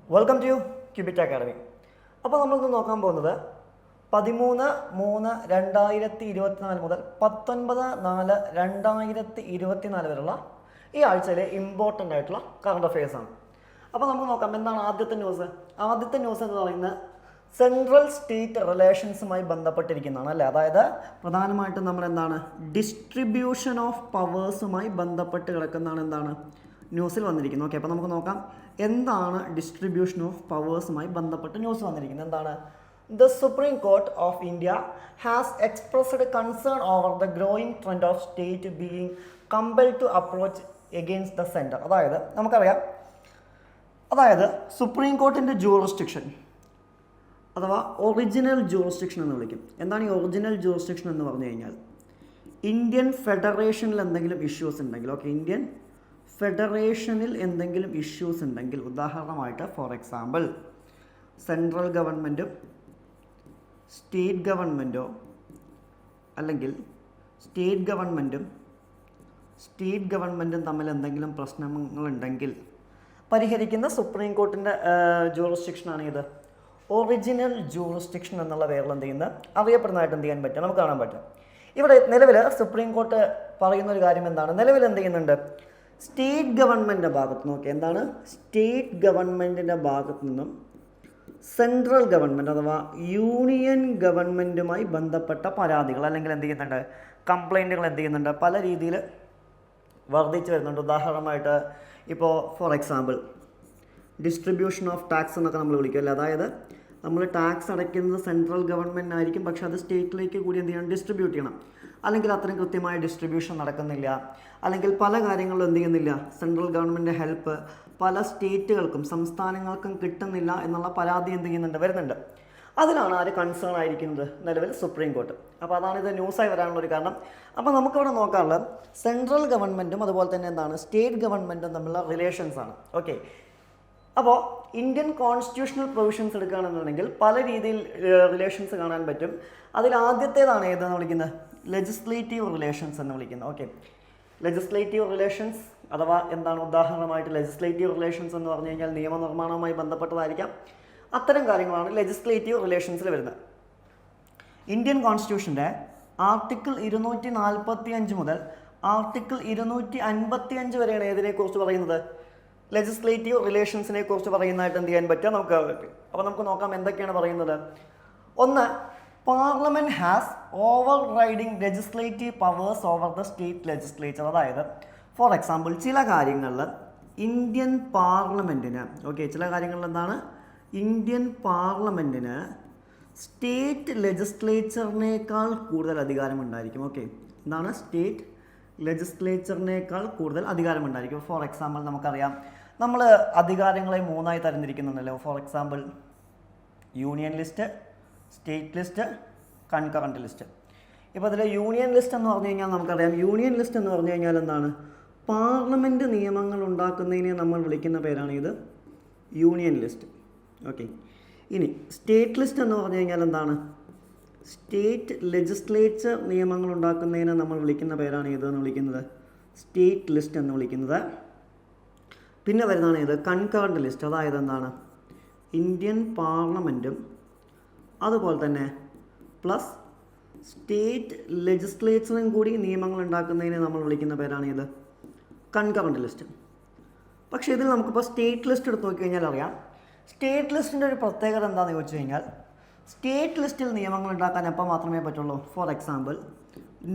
Welcome to cubit academy. അപ്പോൾ നമ്മളിന്ന് നോക്കാൻ പോകുന്നത് 13/3/2024 മുതൽ 19/4/2024 വരെയുള്ള ഈ ആഴ്ചയിലെ ഇമ്പോർട്ടൻ്റ് ആയിട്ടുള്ള കറണ്ട് അഫയേഴ്സ് ആണ്. അപ്പോൾ നമുക്ക് നോക്കാം എന്താണ് ആദ്യത്തെ ന്യൂസ്. ആദ്യത്തെ ന്യൂസ് എന്ന് പറയുന്നത് സെൻട്രൽ സ്റ്റേറ്റ് റിലേഷൻസുമായി ബന്ധപ്പെട്ടിരിക്കുന്നതാണ് അല്ലേ. അതായത് പ്രധാനമായിട്ടും നമ്മൾ എന്താണ് ഡിസ്ട്രിബ്യൂഷൻ ഓഫ് പവേഴ്സുമായി ബന്ധപ്പെട്ട് കിടക്കുന്നതാണ് എന്താണ് ന്യൂസിൽ വന്നിരിക്കുന്നത്. ഓക്കെ, അപ്പോൾ നമുക്ക് നോക്കാം എന്താണ് ഡിസ്ട്രിബ്യൂഷൻ ഓഫ് പവേഴ്സുമായി ബന്ധപ്പെട്ട് ന്യൂസ് വന്നിരിക്കുന്നത്. എന്താണ് the supreme court of India has expressed concern over the growing trend of state being compelled to approach against the centre. അതായത് നമുക്കറിയാം, അതായത് സുപ്രീം കോർട്ടിൻ്റെ ജൂറിസ്ഡിക്ഷൻ അഥവാ ഒറിജിനൽ ജൂറിസ്ഡിക്ഷൻ എന്ന് വിളിക്കും. എന്താണ് ഈ ഒറിജിനൽ ജൂറിസ്ഡിക്ഷൻ എന്ന് പറഞ്ഞു കഴിഞ്ഞാൽ ഇന്ത്യൻ ഫെഡറേഷനിൽ എന്തെങ്കിലും ഇഷ്യൂസ് ഉണ്ടെങ്കിൽ, ഓക്കെ, ഇന്ത്യൻ ഫെഡറേഷനിൽ എന്തെങ്കിലും ഇഷ്യൂസ് ഉണ്ടെങ്കിൽ, ഉദാഹരണമായിട്ട് ഫോർ എക്സാമ്പിൾ സെൻട്രൽ ഗവൺമെൻറ്റും സ്റ്റേറ്റ് ഗവൺമെൻറ്റോ അല്ലെങ്കിൽ സ്റ്റേറ്റ് ഗവൺമെൻറ്റും തമ്മിൽ എന്തെങ്കിലും പ്രശ്നങ്ങളുണ്ടെങ്കിൽ പരിഹരിക്കുന്ന സുപ്രീം കോർട്ടിൻ്റെ ജൂറിസ്ഡിക്ഷനാണ് ഇത് ഒറിജിനൽ ജൂറിസ്ഡിക്ഷൻ എന്നുള്ള പേരിൽ എന്ത് ചെയ്യുന്നത് അറിയപ്പെടുന്നതായിട്ട് എന്ത് ചെയ്യാൻ പറ്റും, നമുക്ക് കാണാൻ പറ്റും. ഇവിടെ നിലവിൽ സുപ്രീം കോർട്ട് പറയുന്ന ഒരു കാര്യം എന്താണ്, നിലവിൽ എന്ത് ചെയ്യുന്നുണ്ട്, സ്റ്റേറ്റ് ഗവൺമെൻറ്റിൻ്റെ ഭാഗത്ത് നോക്കി എന്താണ് സ്റ്റേറ്റ് ഗവൺമെൻറ്റിൻ്റെ ഭാഗത്തു നിന്നും സെൻട്രൽ ഗവൺമെൻറ് അഥവാ യൂണിയൻ ഗവൺമെൻറ്റുമായി ബന്ധപ്പെട്ട പരാതികൾ അല്ലെങ്കിൽ എന്ത് ചെയ്യുന്നുണ്ട് കംപ്ലൈൻറ്റുകൾ എന്ത് ചെയ്യുന്നുണ്ട് പല രീതിയിൽ വർദ്ധിച്ചു വരുന്നുണ്ട്. ഉദാഹരണമായിട്ട് ഇപ്പോൾ for example distribution of tax എന്നൊക്കെ നമ്മൾ വിളിക്കുമല്ലോ. അതായത് നമ്മൾ ടാക്സ് അടയ്ക്കുന്നത് സെൻട്രൽ ഗവൺമെൻറ് ആയിരിക്കും, പക്ഷേ അത് സ്റ്റേറ്റിലേക്ക് കൂടി എന്ത് ചെയ്യണം, ഡിസ്ട്രിബ്യൂട്ട് ചെയ്യണം. അല്ലെങ്കിൽ അത്രയും കൃത്യമായ ഡിസ്ട്രിബ്യൂഷൻ നടക്കുന്നില്ല, അല്ലെങ്കിൽ പല കാര്യങ്ങളും എന്ത് ചെയ്യുന്നില്ല, സെൻട്രൽ ഗവൺമെൻറ് ഹെൽപ്പ് പല സ്റ്റേറ്റുകൾക്കും സംസ്ഥാനങ്ങൾക്കും കിട്ടുന്നില്ല എന്നുള്ള പരാതി എന്ത് ചെയ്യുന്നുണ്ട് വരുന്നുണ്ട്. അതിലാണ് ആര് കൺസേൺ ആയിരിക്കുന്നത്, നിലവിൽ സുപ്രീം കോർട്ട്. അപ്പോൾ അതാണ് ഇത് ന്യൂസായി വരാനുള്ളൊരു കാരണം. അപ്പോൾ നമുക്കിവിടെ നോക്കാനുള്ളത് സെൻട്രൽ ഗവൺമെൻറ്റും അതുപോലെ തന്നെ എന്താണ് സ്റ്റേറ്റ് ഗവൺമെൻറ്റും തമ്മിലുള്ള റിലേഷൻസ് ആണ്. ഓക്കെ, അപ്പോൾ ഇന്ത്യൻ കോൺസ്റ്റിറ്റ്യൂഷണൽ പ്രൊവിഷൻസ് എടുക്കുകയാണെന്നുണ്ടെങ്കിൽ പല രീതിയിൽ റിലേഷൻസ് കാണാൻ പറ്റും. അതിൽ ആദ്യത്തേതാണ് ഏതെന്ന് വിളിക്കുന്നത് ലെജിസ്ലേറ്റീവ് റിലേഷൻസ് എന്ന് വിളിക്കുന്നത്. ഓക്കെ, ലെജിസ്ലേറ്റീവ് റിലേഷൻസ് അഥവാ എന്താണ് ഉദാഹരണമായിട്ട് ലെജിസ്ലേറ്റീവ് റിലേഷൻസ് എന്ന് പറഞ്ഞു കഴിഞ്ഞാൽ നിയമനിർമ്മാണവുമായി ബന്ധപ്പെട്ടതായിരിക്കാം. അത്തരം കാര്യങ്ങളാണ് ലെജിസ്ലേറ്റീവ് റിലേഷൻസിൽ വരുന്നത്. ഇന്ത്യൻ കോൺസ്റ്റിറ്റ്യൂഷൻ്റെ ആർട്ടിക്കിൾ 245 മുതൽ ആർട്ടിക്കിൾ 255 വരെയാണ് ഏതിനെക്കുറിച്ച് പറയുന്നത്, ലെജിസ്ലേറ്റീവ് റിലേഷൻസിനെ കുറിച്ച് പറയുന്നതായിട്ട് എന്ത് ചെയ്യാൻ പറ്റുക നമുക്ക്. അപ്പോൾ നമുക്ക് നോക്കാം എന്തൊക്കെയാണ് പറയുന്നത്. ഒന്ന്, parliament has over riding legislative powers over the state legislature. അതായത് ഫോർ എക്സാമ്പിൾ ചില കാര്യങ്ങളിൽ ഇന്ത്യൻ പാർലമെൻറ്റിന്, ഓക്കെ, ചില കാര്യങ്ങളിൽ എന്താണ് ഇന്ത്യൻ പാർലമെൻറ്റിന് സ്റ്റേറ്റ് ലെജിസ്ലേച്ചറിനേക്കാൾ കൂടുതൽ അധികാരമുണ്ടായിരിക്കും. ഓക്കെ, എന്താണ് സ്റ്റേറ്റ് ലെജിസ്ലേച്ചറിനേക്കാൾ കൂടുതൽ അധികാരമുണ്ടായിരിക്കും. ഫോർ എക്സാമ്പിൾ നമുക്കറിയാം, നമ്മൾ അധികാരങ്ങളെ മൂന്നായി തരംതിരിക്കുന്നുണ്ടല്ലോ. For example union list, state list, concurrent list. ഇപ്പോൾ അതിൽ യൂണിയൻ ലിസ്റ്റ് എന്ന് പറഞ്ഞു കഴിഞ്ഞാൽ നമുക്കറിയാം, യൂണിയൻ ലിസ്റ്റ് എന്ന് പറഞ്ഞു കഴിഞ്ഞാൽ എന്താണ് പാർലമെൻറ്റ് നിയമങ്ങൾ ഉണ്ടാക്കുന്നതിനെ നമ്മൾ വിളിക്കുന്ന പേരാണ് ഇത് യൂണിയൻ ലിസ്റ്റ്. ഓക്കെ, ഇനി സ്റ്റേറ്റ് ലിസ്റ്റ് എന്ന് പറഞ്ഞു കഴിഞ്ഞാൽ എന്താണ് സ്റ്റേറ്റ് ലെജിസ്ലേച്ചർ നിയമങ്ങൾ ഉണ്ടാക്കുന്നതിനെ നമ്മൾ വിളിക്കുന്ന പേരാണ് ഇതെന്ന് വിളിക്കുന്നത് സ്റ്റേറ്റ് ലിസ്റ്റ് എന്ന് വിളിക്കുന്നത്. പിന്നെ വരുന്നതാണ് ഇത് കൺകറൻറ്റ് ലിസ്റ്റ്. അതായത് എന്താണ് ഇന്ത്യൻ പാർലമെൻറ്റും അതുപോലെ തന്നെ പ്ലസ് സ്റ്റേറ്റ് ലെജിസ്ലേച്ചറും കൂടി നിയമങ്ങൾ ഉണ്ടാക്കുന്നതിനെ നമ്മൾ വിളിക്കുന്ന പേരാണ് ഇത് കൺകറൻറ്റ് ലിസ്റ്റ്. പക്ഷേ ഇതിൽ നമുക്കിപ്പോൾ സ്റ്റേറ്റ് ലിസ്റ്റ് എടുത്ത് നോക്കിക്കഴിഞ്ഞാൽ അറിയാം, സ്റ്റേറ്റ് ലിസ്റ്റിൻ്റെ ഒരു പ്രത്യേകത എന്താണെന്ന് ചോദിച്ചു കഴിഞ്ഞാൽ സ്റ്റേറ്റ് ലിസ്റ്റിൽ നിയമങ്ങൾ ഉണ്ടാക്കാൻ എപ്പോൾ മാത്രമേ പറ്റുള്ളൂ. ഫോർ എക്സാമ്പിൾ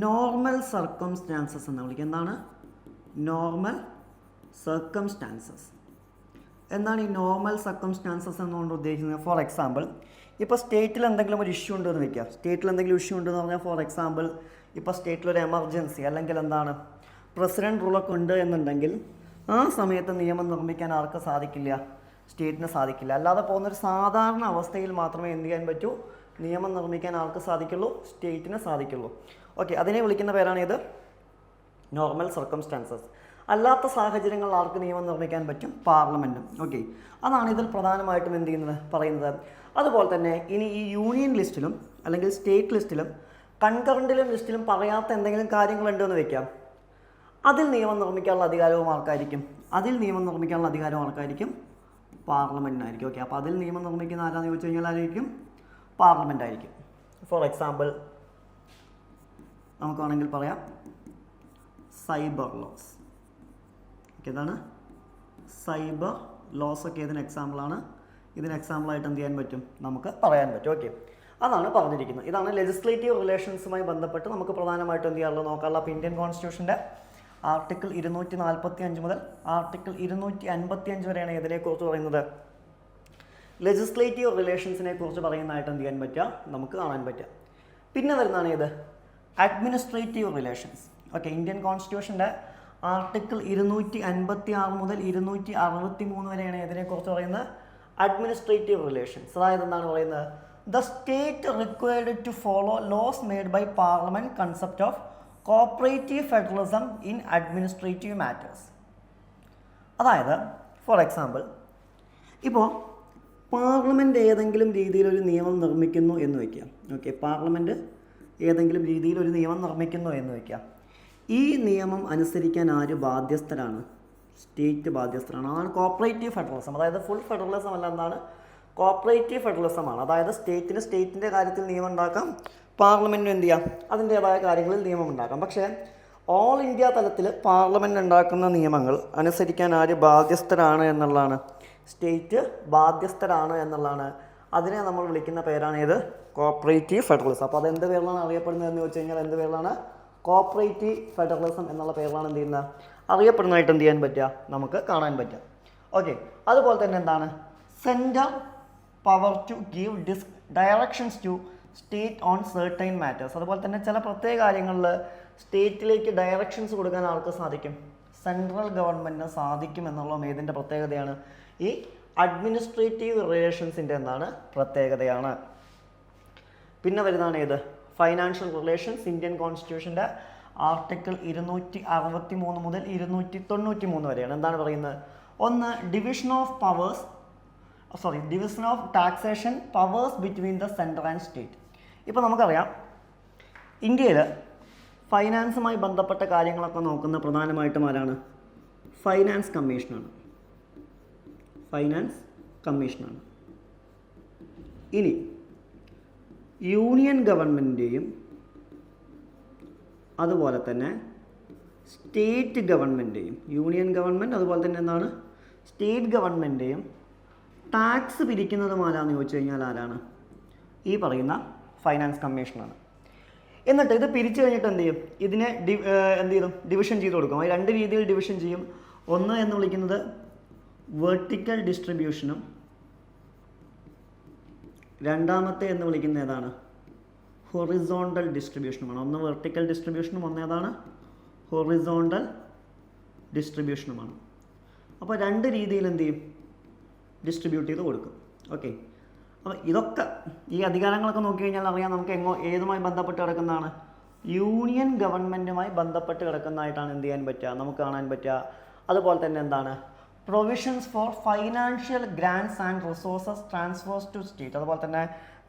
നോർമൽ സർക്കംസ്റ്റാൻസസ് എന്ന് വിളിക്കുക. എന്താണ് നോർമൽ സർക്കംസ്റ്റാൻസസ്? എന്താണ് ഈ നോർമൽ സർക്കംസ്റ്റാൻസസ് എന്നുകൊണ്ട് ഉദ്ദേശിക്കുന്നത്? ഫോർ എക്സാമ്പിൾ ഇപ്പോൾ സ്റ്റേറ്റിൽ എന്തെങ്കിലും ഒരു ഇഷ്യൂ ഉണ്ടെന്ന് വയ്ക്കുക. സ്റ്റേറ്റിൽ എന്തെങ്കിലും ഇഷ്യൂ ഉണ്ടെന്ന് പറഞ്ഞാൽ ഫോർ എക്സാമ്പിൾ ഇപ്പോൾ സ്റ്റേറ്റിലൊരു എമർജൻസി അല്ലെങ്കിൽ എന്താണ് പ്രസിഡൻറ്റ് റൂളൊക്കെ ഉണ്ട് എന്നുണ്ടെങ്കിൽ ആ സമയത്ത് നിയമം നിർമ്മിക്കാൻ ആർക്ക് സാധിക്കില്ല, സ്റ്റേറ്റിന് സാധിക്കില്ല. അല്ലാതെ പോകുന്നൊരു സാധാരണ അവസ്ഥയിൽ മാത്രമേ എന്ത് ചെയ്യാൻ പറ്റൂ, നിയമം നിർമ്മിക്കാൻ ആർക്ക് സാധിക്കുള്ളൂ, സ്റ്റേറ്റിന് സാധിക്കുള്ളൂ. ഓക്കെ, അതിനെ വിളിക്കുന്ന പേരാണ് ഇത് നോർമൽ സർക്കംസ്റ്റാൻസസ്. അല്ലാത്ത സാഹചര്യങ്ങളിൽ ആർക്ക് നിയമം നിർമ്മിക്കാൻ പറ്റും, പാർലമെൻറ്റും. ഓക്കെ, അതാണ് ഇതിൽ പ്രധാനമായിട്ടും എന്ത് ചെയ്യുന്നത് പറയുന്നത്. അതുപോലെ തന്നെ ഇനി ഈ യൂണിയൻ ലിസ്റ്റിലും അല്ലെങ്കിൽ സ്റ്റേറ്റ് ലിസ്റ്റിലും കൺകറൻറ്റിലും ലിസ്റ്റിലും പറയാത്ത എന്തെങ്കിലും കാര്യങ്ങളുണ്ടെന്ന് വയ്ക്കാം, അതിൽ നിയമം നിർമ്മിക്കാനുള്ള അധികാരവും ആർക്കായിരിക്കും, പാർലമെൻറ്റിനായിരിക്കും. ഓക്കെ, അപ്പോൾ അതിൽ നിയമം നിർമ്മിക്കുന്ന ആരാന്ന് ചോദിച്ചു കഴിഞ്ഞാൽ ആരായിരിക്കും? പാർലമെൻ്റ് ആയിരിക്കും. ഫോർ എക്സാമ്പിൾ നമുക്ക് വേണമെങ്കിൽ പറയാം സൈബർ ലോസ്. ഓക്കെ, ഇതാണ് സൈബർ ലോസ് ഒക്കെ ഇതിന് എക്സാമ്പിളാണ്. ഇതിന് എക്സാമ്പിളായിട്ട് എന്ത് ചെയ്യാൻ പറ്റും? നമുക്ക് പറയാൻ പറ്റും. ഓക്കെ, അതാണ് പറഞ്ഞിരിക്കുന്നത്. ഇതാണ് ലെജിസ്ലേറ്റീവ് റിലേഷൻസുമായി ബന്ധപ്പെട്ട് നമുക്ക് പ്രധാനമായിട്ടും എന്ത് ചെയ്യാറുള്ളത് നോക്കാനുള്ള. അപ്പോൾ ഇന്ത്യൻ കോൺസ്റ്റിറ്റ്യൂഷൻ്റെ ആർട്ടിക്കിൾ 245 മുതൽ ആർട്ടിക്കിൾ 255 വരെയാണ് ഇതിനെക്കുറിച്ച് പറയുന്നത്. ലെജിസ്ലേറ്റീവ് റിലേഷൻസിനെ കുറിച്ച് പറയുന്നതായിട്ട് എന്ത് ചെയ്യാൻ പറ്റുക? നമുക്ക് കാണാൻ പറ്റുക. പിന്നെ വരുന്നതാണ് ഇത് അഡ്മിനിസ്ട്രേറ്റീവ് റിലേഷൻസ്. ഓക്കെ, ഇന്ത്യൻ കോൺസ്റ്റിറ്റ്യൂഷൻ്റെ ആർട്ടിക്കിൾ 256 മുതൽ 263 വരെയാണ് ഇതിനെക്കുറിച്ച് പറയുന്നത് അഡ്മിനിസ്ട്രേറ്റീവ് റിലേഷൻസ്. അതായത് എന്താണ് പറയുന്നത്? The state required to follow laws made by parliament concept of cooperative federalism in administrative matters. അതായത് ഫോർ എക്സാമ്പിൾ ഇപ്പോൾ പാർലമെൻറ്റ് ഏതെങ്കിലും രീതിയിലൊരു നിയമം നിർമ്മിക്കുന്നു എന്ന് വയ്ക്കുക. ഓക്കെ, പാർലമെൻറ്റ് ഏതെങ്കിലും രീതിയിൽ ഒരു നിയമം നിർമ്മിക്കുന്നു എന്ന് വയ്ക്കുക. ഈ നിയമം അനുസരിക്കാൻ ആര് ബാധ്യസ്ഥരാണ്? സ്റ്റേറ്റ് ബാധ്യസ്ഥരാണ്. അതാണ് കോപ്പറേറ്റീവ് ഫെഡറലിസം. അതായത് ഫുൾ ഫെഡറലിസം അല്ല, എന്താണ്? കോപ്പറേറ്റീവ് ഫെഡറലിസമാണ്. അതായത് സ്റ്റേറ്റിൻ്റെ കാര്യത്തിൽ നിയമം ഉണ്ടാക്കാം, പാർലമെൻറ്റിന് എന്ത് ചെയ്യാം? അതിൻ്റേതായ കാര്യങ്ങളിൽ നിയമം ഉണ്ടാക്കാം. പക്ഷേ ഓൾ ഇന്ത്യ തലത്തിൽ പാർലമെൻറ്റ് ഉണ്ടാക്കുന്ന നിയമങ്ങൾ അനുസരിക്കാൻ ആര് ബാധ്യസ്ഥരാണ് എന്നുള്ളതാണ്. സ്റ്റേറ്റ് ബാധ്യസ്ഥരാണ് എന്നുള്ളതാണ്. അതിനെ നമ്മൾ വിളിക്കുന്ന പേരാണ് ഏത്? Cooperative federalism. അപ്പോൾ അതെന്ത് പേരിലാണ് അറിയപ്പെടുന്നത് എന്ന് വെച്ച് കഴിഞ്ഞാൽ എന്ത് പേരിലാണ്? കോപ്പറേറ്റീവ് ഫെഡറലിസം എന്നുള്ള പേരിലാണ് എന്ത് ചെയ്യുന്നത്? അറിയപ്പെടുന്നതായിട്ട് എന്ത് ചെയ്യാൻ പറ്റുക? നമുക്ക് കാണാൻ പറ്റുക. ഓക്കെ, അതുപോലെ തന്നെ എന്താണ്? Centre power to give directions to state on certain matters. അതുപോലെ തന്നെ ചില പ്രത്യേക കാര്യങ്ങളിൽ സ്റ്റേറ്റിലേക്ക് ഡയറക്ഷൻസ് കൊടുക്കാൻ ആൾക്ക് സാധിക്കും, സെൻട്രൽ ഗവൺമെൻറ്റിന് സാധിക്കും എന്നുള്ളതും ഏതിൻ്റെ പ്രത്യേകതയാണ്? ഈ അഡ്മിനിസ്ട്രേറ്റീവ് റിലേഷൻസിൻ്റെ എന്താണ്? പ്രത്യേകതയാണ്. പിന്നെ വരുന്നതാണ് ഏത്? Financial relations. ഇന്ത്യൻ കോൺസ്റ്റിറ്റ്യൂഷൻ്റെ ആർട്ടിക്കിൾ 263 മുതൽ 293 വരെയാണ്. എന്താണ് പറയുന്നത്? ഒന്ന്, division of taxation powers between the central and state. ഇപ്പോൾ നമുക്കറിയാം ഇന്ത്യയിൽ ഫൈനാൻസുമായി ബന്ധപ്പെട്ട കാര്യങ്ങളൊക്കെ നോക്കുന്ന പ്രധാനമായിട്ടും ആരാണ്? ഫൈനാൻസ് കമ്മീഷനാണ്. ഇനി യൂണിയൻ ഗവൺമെൻറ്റിൻ്റെയും അതുപോലെ തന്നെ സ്റ്റേറ്റ് ഗവൺമെൻറ്റിൻ്റെയും, യൂണിയൻ ഗവൺമെൻറ് അതുപോലെ തന്നെ എന്താണ് സ്റ്റേറ്റ് ഗവൺമെൻറ്റിൻ്റെയും ടാക്സ് പിരിക്കുന്നതും ആരാന്ന് ചോദിച്ചു കഴിഞ്ഞാൽ ആരാണ്? ഈ പറയുന്ന ഫൈനാൻസ് കമ്മീഷനാണ്. എന്നിട്ട് ഇത് പിരിച്ചു കഴിഞ്ഞിട്ട് എന്ത് ചെയ്യും? ഇതിനെ ഡിവിഷൻ ചെയ്ത് കൊടുക്കും. അത് രണ്ട് രീതിയിൽ ഡിവിഷൻ ചെയ്യും. ഒന്ന് എന്ന് വിളിക്കുന്നത് വെർട്ടിക്കൽ ഡിസ്ട്രിബ്യൂഷനും രണ്ടാമത്തെ എന്ന് വിളിക്കുന്നത് ഏതാണ്? ഹൊറിസോണ്ടൽ ഡിസ്ട്രിബ്യൂഷനുമാണ്. ഒന്ന് വെർട്ടിക്കൽ ഡിസ്ട്രിബ്യൂഷനും ഒന്ന് ഏതാണ്? ഹൊറിസോണ്ടൽ ഡിസ്ട്രിബ്യൂഷനുമാണ്. അപ്പോൾ രണ്ട് രീതിയിൽ എന്ത് ചെയ്യും? ഡിസ്ട്രിബ്യൂട്ട് ചെയ്ത് കൊടുക്കും. ഓക്കെ, അപ്പോൾ ഇതൊക്കെ ഈ അധികാരങ്ങളൊക്കെ നോക്കി കഴിഞ്ഞാൽ അറിയാം നമുക്ക് ഏതുമായി ബന്ധപ്പെട്ട് കിടക്കുന്നതാണ്? യൂണിയൻ ഗവൺമെൻറ്റുമായി ബന്ധപ്പെട്ട് കിടക്കുന്നതായിട്ടാണ് എന്ത് ചെയ്യാൻ പറ്റുക? നമുക്ക് കാണാൻ പറ്റുക. അതുപോലെ തന്നെ എന്താണ്? Provisions for financial grants and resources transfers to state. അതുപോലെ തന്നെ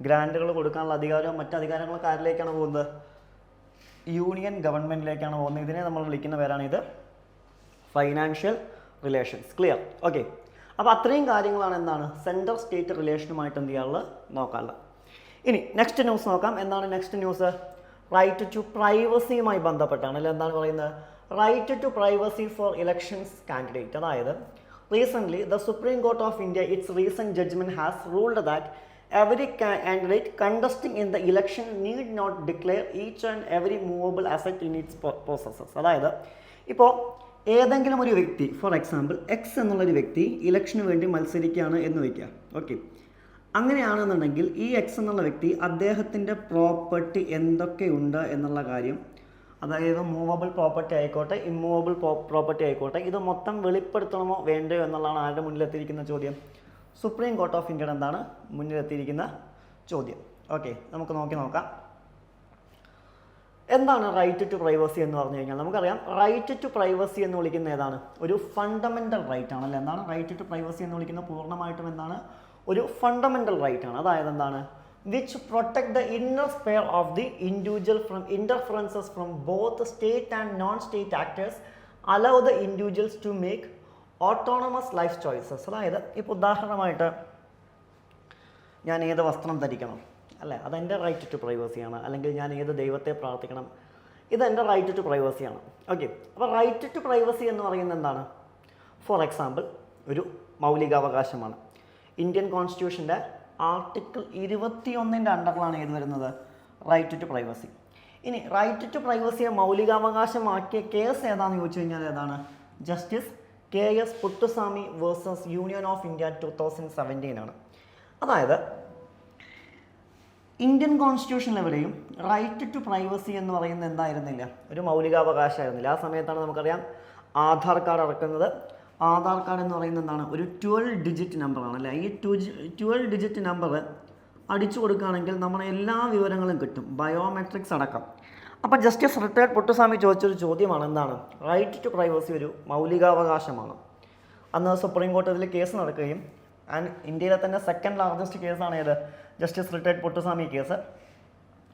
ഗ്രാൻറ്റുകൾ കൊടുക്കാനുള്ള അധികാരവും മറ്റ് അധികാരങ്ങളൊക്കെ ആരിലേക്കാണ് പോകുന്നത്? യൂണിയൻ ഗവൺമെൻറ്റിലേക്കാണ് പോകുന്നത്. ഇതിനെ നമ്മൾ വിളിക്കുന്ന പേരാണ് ഇത് ഫൈനാൻഷ്യൽ റിലേഷൻസ്. ക്ലിയർ? ഓക്കെ, അപ്പോൾ അത്രയും കാര്യങ്ങളാണ് എന്താണ് സെൻട്രൽ സ്റ്റേറ്റ് റിലേഷനുമായിട്ട് എന്ത് ചെയ്യാനുള്ളത് നോക്കാനുള്ളത്. ഇനി നെക്സ്റ്റ് ന്യൂസ് നോക്കാം. എന്താണ് നെക്സ്റ്റ് ന്യൂസ്? റൈറ്റ് ടു പ്രൈവസിയുമായി ബന്ധപ്പെട്ടാണ്. അല്ലെ എന്താണ് പറയുന്നത്? Right to privacy for elections candidate. അതായത് recently the supreme court of India its recent judgment has ruled that every candidate contesting in the election need not declare each and every movable asset in its possesses. അതായത് ഇപ്പോൾ ഏതെങ്കിലും ഒരു വ്യക്തി, for example X എന്നുള്ളൊരു വ്യക്തി ഇലക്ഷന് വേണ്ടി മത്സരിക്കുകയാണ് എന്ന് വയ്ക്കുക. ഓക്കെ, അങ്ങനെയാണെന്നുണ്ടെങ്കിൽ ഈ എക്സ് എന്നുള്ള വ്യക്തി അദ്ദേഹത്തിൻ്റെ പ്രോപ്പർട്ടി എന്തൊക്കെയുണ്ട് എന്നുള്ള കാര്യം, അതായത് മൂവബിൾ പ്രോപ്പർട്ടി ആയിക്കോട്ടെ ഇമ്മൂവബിൾ പ്രോപ്പർട്ടി ആയിക്കോട്ടെ, ഇത് മൊത്തം വെളിപ്പെടുത്തണമോ വേണ്ടയോ എന്നുള്ളതാണ് ആരുടെ മുന്നിലെത്തിയിരിക്കുന്ന ചോദ്യം? സുപ്രീം കോർട്ട് ഓഫ് ഇന്ത്യയുടെ എന്താണ് മുന്നിലെത്തിയിരിക്കുന്ന ചോദ്യം. ഓക്കെ, നമുക്ക് നോക്കാം എന്താണ് റൈറ്റ് ടു പ്രൈവസി എന്ന് പറഞ്ഞു കഴിഞ്ഞാൽ നമുക്കറിയാം റൈറ്റ് ടു പ്രൈവസി എന്ന് വിളിക്കുന്ന ഏതാണ്? ഒരു ഫണ്ടമെൻ്റൽ റൈറ്റ് ആണല്ലേ. എന്താണ് റൈറ്റ് ടു പ്രൈവസി എന്ന് വിളിക്കുന്നത്? പൂർണ്ണമായിട്ടും എന്താണ്? ഒരു ഫണ്ടമെൻ്റൽ റൈറ്റ് ആണ്. അതായത് എന്താണ്? which protect the inner sphere of the individual from interferences from both state and non-state actors, allow the individuals to make autonomous life choices, അതായത് ഇപ്പോൾ ഉദാഹരണമായിട്ട് ഞാൻ ഏത് വസ്ത്രം ധരിക്കണം അല്ലേ, അതെൻ്റെ റൈറ്റ് ടു പ്രൈവസിയാണ്. അല്ലെങ്കിൽ ഞാൻ ഏത് ദൈവത്തെ പ്രാർത്ഥിക്കണം, ഇതെൻ്റെ റൈറ്റ് ടു പ്രൈവസിയാണ്. ഓക്കെ, അപ്പോൾ റൈറ്റ് ടു പ്രൈവസി എന്ന് പറയുന്നത് എന്താണ്? ഫോർ എക്സാമ്പിൾ ഒരു മൗലികാവകാശമാണ്. ഇന്ത്യൻ കോൺസ്റ്റിറ്റ്യൂഷൻ്റെ ആർട്ടിക്കിൾ 21 അണ്ടറിലാണ് ഏത് വരുന്നത്? Right to privacy. ഇനി റൈറ്റ് ടു പ്രൈവസിയെ മൗലികാവകാശമാക്കിയ കേസ് ഏതാണെന്ന് ചോദിച്ചു കഴിഞ്ഞാൽ ഏതാണ്? Justice KS Puttaswamy versus union of India 2017 ആണ്. അതായത് ഇന്ത്യൻ കോൺസ്റ്റിറ്റ്യൂഷനിലെവിടെയും റൈറ്റ് ടു പ്രൈവസി എന്ന് പറയുന്നത് എന്തായിരുന്നില്ല, ഒരു മൗലികാവകാശമായിരുന്നില്ല. ആ സമയത്താണ് നമുക്കറിയാം ആധാർ കാർഡ് ഇറക്കുന്നത്. ആധാർ കാർഡ് എന്ന് പറയുന്നത് എന്താണ്? ഒരു 12 ഡിജിറ്റ് നമ്പറാണ് അല്ലേ. ഈ 12 ഡിജിറ്റ് നമ്പർ അടിച്ചു കൊടുക്കുകയാണെങ്കിൽ നമ്മുടെ എല്ലാ വിവരങ്ങളും കിട്ടും, ബയോമെട്രിക്സ് അടക്കം. അപ്പോൾ ജസ്റ്റിസ് റിട്ടയർഡ് പുട്ടുസ്വാമി ചോദിച്ചൊരു ചോദ്യമാണ്, എന്താണ് റൈറ്റ് ടു പ്രൈവസി ഒരു മൗലികാവകാശമാണ്. അന്ന് സുപ്രീം കോടതിയിൽ കേസ് നടക്കുകയും ആൻഡ് ഇന്ത്യയിലെ തന്നെ സെക്കൻഡ് ലാർജസ്റ്റ് കേസാണ് ഏത്? Justice retired Puttaswamy case.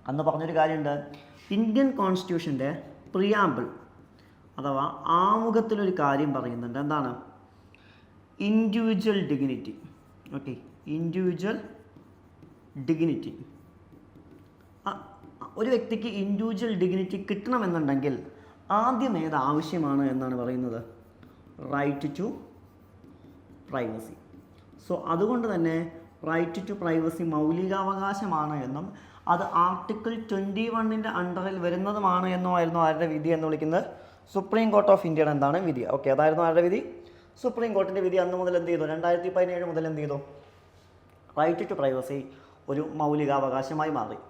അന്ന് പറഞ്ഞൊരു കാര്യമുണ്ട്, ഇന്ത്യൻ കോൺസ്റ്റിറ്റ്യൂഷൻ്റെ പ്രിയാമ്പിൾ അഥവാ ആമുഖത്തിലൊരു കാര്യം പറയുന്നുണ്ട്, എന്താണ്? Individual dignity. Okay, individual dignity. ഒരു വ്യക്തിക്ക് ഇൻഡിവിജ്വൽ ഡിഗ്നിറ്റി കിട്ടണമെന്നുണ്ടെങ്കിൽ ആദ്യം ഏത് ആവശ്യമാണ് എന്നാണ് പറയുന്നത്? Right to privacy. സോ അതുകൊണ്ട് തന്നെ റൈറ്റ് ടു പ്രൈവസി മൗലികാവകാശമാണ് എന്നും അത് ആർട്ടിക്കിൾ 21 അണ്ടറിൽ വരുന്നതുമാണ് എന്നോ ആയിരുന്നു ആരുടെ വിധി എന്ന് വിളിക്കുന്നത്? സുപ്രീം കോർട്ട് ഓഫ് ഇന്ത്യയുടെ എന്താണ് വിധി. ഓക്കെ, അതായിരുന്നു ആരുടെ വിധി? സുപ്രീം കോർട്ടിൻ്റെ വിധി. അന്ന് മുതൽ എന്ത് ചെയ്തു? 2017 മുതൽ എന്ത് ചെയ്തു? റൈറ്റ് ടു പ്രൈവസി ഒരു മൗലികാവകാശമായി മാറി.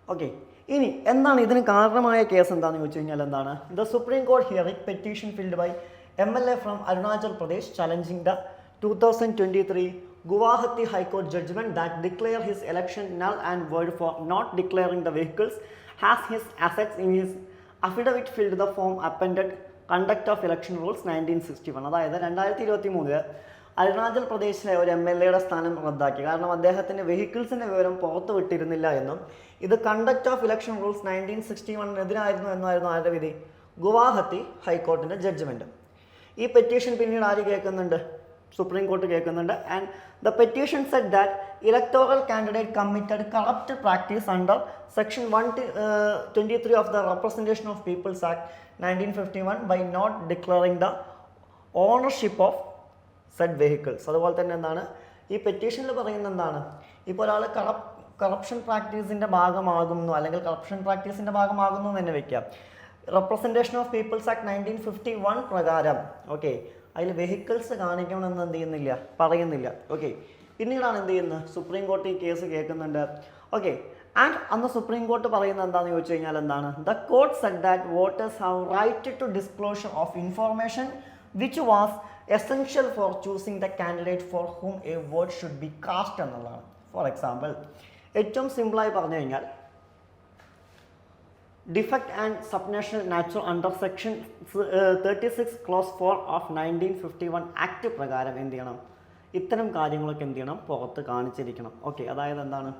ഓക്കെ, ഇനി എന്താണ് ഇതിന് കാരണമായ കേസ് എന്താണെന്ന് ചോദിച്ചു കഴിഞ്ഞാൽ എന്താണ്? The supreme court hearing petition filed by MLA from Arunachal Pradesh challenging the 2023 Guwahati High Court judgment that declare his election null and void for not declaring the vehicles has his assets in his affidavit filled the form appended conduct of election rules 1961. അതായത് 2023 അരുണാചൽ പ്രദേശിലെ ഒരു MLAയുടെ സ്ഥാനം റദ്ദാക്കി. കാരണം അദ്ദേഹത്തിൻ്റെ വെഹിക്കിൾസിൻ്റെ വിവരം പുറത്ത് വിട്ടിരുന്നില്ല എന്നും ഇത് കണ്ടക്ട് ഓഫ് ഇലക്ഷൻ റൂൾസ് 1961 എന്നായിരുന്നു ആരുടെ വിധി? ഗുവാഹത്തി ഹൈക്കോർട്ടിൻ്റെ ജഡ്ജ്മെൻറ്റ്. ഈ പെറ്റീഷൻ പിന്നീട് ആര് കേൾക്കുന്നുണ്ട്? സുപ്രീം കോർട്ട് കേൾക്കുന്നുണ്ട്. And the petition said that electoral candidate committed corrupt practice under section 123 of the representation of people's act 1951 by not declaring the ownership of said vehicles. അതുപോലെ തന്നെ എന്താണ് ഈ പെറ്റീഷനിൽ പറയുന്നത്? എന്താണ് ഇപ്പോൾ ഒരാൾ കറപ്ഷൻ പ്രാക്ടീസിൻ്റെ ഭാഗമാകുന്നു അല്ലെങ്കിൽ കറപ്ഷൻ പ്രാക്ടീസിൻ്റെ ഭാഗമാകുന്നു എന്ന് തന്നെ വയ്ക്കാം. റെപ്രസെൻറ്റേഷൻ ഓഫ് പീപ്പിൾസ് ആക്ട് 1951 പ്രകാരം ഓക്കെ അതിൽ വെഹിക്കിൾസ് കാണിക്കണമെന്ന് എന്ത് ചെയ്യുന്നില്ല, പറയുന്നില്ല. ഓക്കെ, പിന്നീടാണ് എന്ത് ചെയ്യുന്നത്? സുപ്രീം കോർട്ട് ഈ കേസ് കേൾക്കുന്നുണ്ട്. ഓക്കെ, ആൻഡ് അന്ന് സുപ്രീം കോർട്ട് പറയുന്നത് എന്താണെന്ന് ചോദിച്ചു കഴിഞ്ഞാൽ എന്താണ്? The court said that voters have right to disclosure of information which was essential for choosing the candidate for whom a vote should be cast എന്നുള്ളതാണ്. For example, ഏറ്റവും സിമ്പിളായി പറഞ്ഞു കഴിഞ്ഞാൽ defect and subnational natural under section 36 clause 4 of 1951 act പ്രകാരം എന്ത് ചെയ്യണം? ഇത്തരം കാര്യങ്ങളൊക്കെ എന്ത് ചെയ്യണം? പുറത്ത് കാണിച്ചിരിക്കണം. ഓക്കെ, അതായത് എന്താണ്?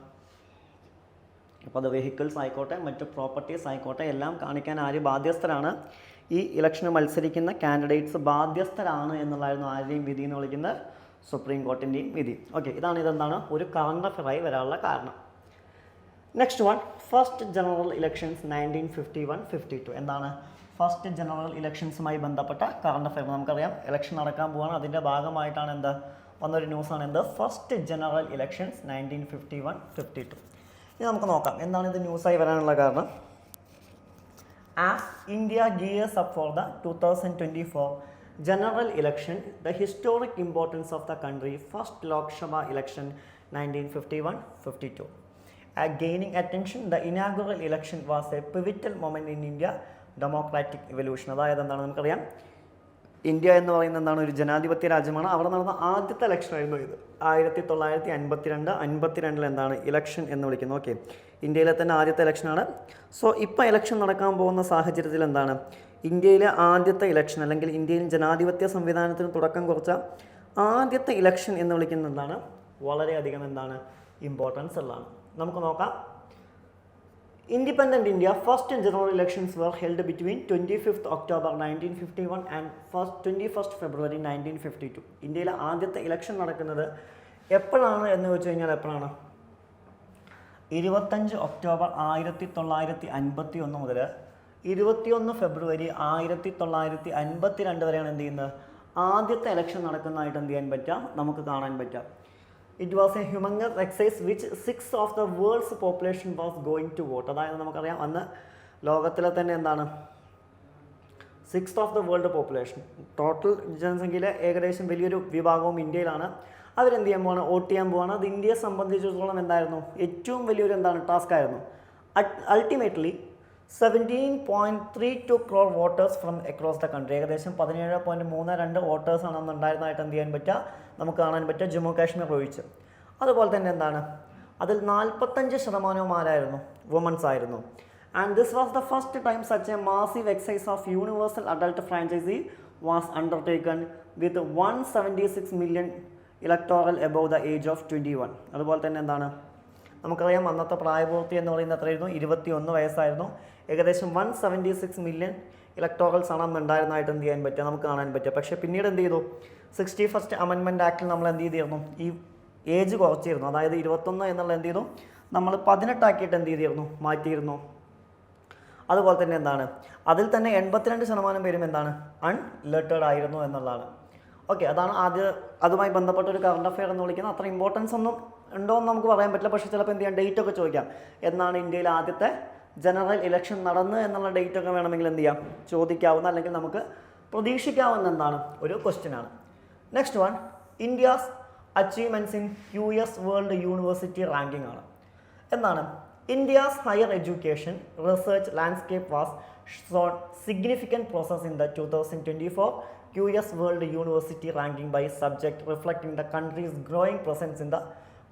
അപ്പോൾ അത് വെഹിക്കിൾസ് ആയിക്കോട്ടെ മറ്റു പ്രോപ്പർട്ടീസ് ആയിക്കോട്ടെ എല്ലാം കാണിക്കാൻ ആര് ബാധ്യസ്ഥരാണ്? ഈ ഇലക്ഷന് മത്സരിക്കുന്ന കാൻഡിഡേറ്റ്സ് ബാധ്യസ്ഥരാണ് എന്നുള്ളതായിരുന്നു ആരുടെയും വിധി എന്ന് വിളിക്കുന്നത്? സുപ്രീം കോർട്ടിൻ്റെയും വിധി. ഓക്കെ, ഇതെന്താണ് ഒരു കറണ്ട് അഫയറായി വരാനുള്ള കാരണം. Next one, first general elections 1951-52. എന്താണ് ഫസ്റ്റ് ജനറൽ ഇലക്ഷൻസുമായി ബന്ധപ്പെട്ട കറണ്ട് അഫയർ? നമുക്കറിയാം ഇലക്ഷൻ നടക്കാൻ പോവാണ്, അതിൻ്റെ ഭാഗമായിട്ടാണ് എന്ത് വന്നൊരു ന്യൂസാണ് എന്ത്? First general elections 1951-52. ഇനി നമുക്ക് നോക്കാം എന്താണ് ഇത് ന്യൂസായി വരാനുള്ള കാരണം. As India gears up for the 2024 general election, the historic importance of the country, first Lok Sabha election 1951-52. Gaining attention, the inaugural election was a pivotal moment in India democratic evolution. അതായത് എന്താണ് നമുക്കറിയാം, India എന്ന് പറയുന്നത് എന്താണ്? ഒരു ജനാധിപത്യ രാജ്യമാണ്. അവിടെ നടന്ന ആദ്യത്തെ ഇലക്ഷൻ ആയിരുന്നു ഇത്. 1952 എന്താണ് ഇലക്ഷൻ എന്ന് വിളിക്കുന്നത്. ഓക്കെ, ഇന്ത്യയിലെ തന്നെ ആദ്യത്തെ ഇലക്ഷനാണ്. സോ ഇപ്പോൾ ഇലക്ഷൻ നടക്കാൻ പോകുന്ന സാഹചര്യത്തിൽ എന്താണ് ഇന്ത്യയിലെ ആദ്യത്തെ ഇലക്ഷൻ അല്ലെങ്കിൽ ഇന്ത്യയിൽ ജനാധിപത്യ സംവിധാനത്തിന് തുടക്കം കുറിച്ച ആദ്യത്തെ ഇലക്ഷൻ എന്ന് വിളിക്കുന്നത് എന്താണ്? വളരെയധികം എന്താണ് ഇമ്പോർട്ടൻസ് ഉള്ളതാണ്. നമുക്ക് നോക്കാം Independent India first general elections were held between 25th October 1951 and 21st February 1952. ഇന്ത്യയിലെ ആദ്യത്തെ ഇലക്ഷൻ നടക്കുന്നത് എപ്പോഴാണ് എന്ന് വെച്ച് കഴിഞ്ഞാൽ എപ്പോഴാണ് 25 ഒക്ടോബർ 1951 മുതൽ 21 ഫെബ്രുവരി 1952 വരെയാണ് എന്ത് ചെയ്യുന്നത് ആദ്യത്തെ ഇലക്ഷൻ നടക്കുന്നതായിട്ട് എന്ത് ചെയ്യാൻ പറ്റുക നമുക്ക് കാണാൻ പറ്റുക. It was a humongous exercise which 6 of the world's population was going to vote. അതായത് നമുക്കറിയാം അന്ന് ലോകത്തിലെ തന്നെ എന്താണ് 6th of the world population, total ജനസംഖ്യയിലെ ഏകദേശം വലിയൊരു വിഭാഗവും ഇന്ത്യയിലാണ്. അവരെന്ത് ചെയ്യാൻ പോവാണ്, വോട്ട് ചെയ്യാൻ പോവാണ്. അത് ഇന്ത്യയെ സംബന്ധിച്ചിടത്തോളം എന്തായിരുന്നു ഏറ്റവും വലിയൊരു എന്താണ് ടാസ്ക് ആയിരുന്നു. Ultimately 17.32 crore voters from across the country, ഏകദേശം 17.32 വോട്ടേഴ്സാണ് അന്ന് ഉണ്ടായിരുന്നതായിട്ട് എന്ത് ചെയ്യാൻ പറ്റുക നമുക്ക് കാണാൻ പറ്റുക ജമ്മു കാശ്മീർ ഒഴിച്ച്. അതുപോലെ തന്നെ എന്താണ് അതിൽ 45% ആരായിരുന്നു, വുമൻസ് ആയിരുന്നു. And this was the first time such a massive exercise of universal adult franchise was undertaken with 176 million electoral above the age of 21. അതുപോലെ തന്നെ എന്താണ് നമുക്കറിയാം അന്നത്തെ പ്രായപൂർത്തി എന്ന് പറയുന്നത് എത്രയായിരുന്നു, 21 വയസ്സായിരുന്നു. ഏകദേശം 176 മില്യൺ ഇലക്ടോറൽസ് ആണ് അന്ന് ഉണ്ടായിരുന്നതായിട്ട് എന്ത് ചെയ്യാൻ പറ്റുക നമുക്ക് കാണാൻ പറ്റുക. പക്ഷേ പിന്നീട് എന്ത് ചെയ്തു, 61st അമെൻമെൻറ്റ് ആക്ടിൽ നമ്മൾ എന്ത് ചെയ്തിരുന്നു, ഈ ഏജ് കുറച്ചിരുന്നു. അതായത് 21 എന്നുള്ള എന്ത് ചെയ്തു നമ്മൾ 18 ആക്കിയിട്ട് എന്ത് ചെയ്തിരുന്നു മാറ്റിയിരുന്നു. അതുപോലെ തന്നെ എന്താണ് അതിൽ തന്നെ 82% പേരും എന്താണ് അൺഇലക്റ്റഡ് ആയിരുന്നു എന്നുള്ളതാണ്. ഓക്കെ, അതാണ് അതുമായി ബന്ധപ്പെട്ട ഒരു കറണ്ട് അഫെയർ എന്ന് വിളിക്കുന്നത്. അത്ര ഇമ്പോർട്ടൻസ് ഒന്നും ഉണ്ടോ എന്ന് നമുക്ക് പറയാൻ പറ്റില്ല. പക്ഷേ ചിലപ്പോൾ എന്ത് ചെയ്യാം ഡേറ്റ് ഒക്കെ ചോദിക്കാം. എന്നാണ് ഇന്ത്യയിൽ ആദ്യത്തെ ജനറൽ ഇലക്ഷൻ നടന്ന് എന്നുള്ള ഡേറ്റ് ഒക്കെ വേണമെങ്കിൽ എന്ത് ചെയ്യാം ചോദിക്കാവുന്ന, അല്ലെങ്കിൽ നമുക്ക് പ്രതീക്ഷിക്കാവുന്ന എന്താണ് ഒരു ക്വസ്റ്റ്യൻ ആണ്. Next one, India's achievements in US world university ranking ആണ്. എന്താണ് India's higher education research landscape was shown significant process in the 2024 US world university ranking by subject reflecting the country's growing presence in the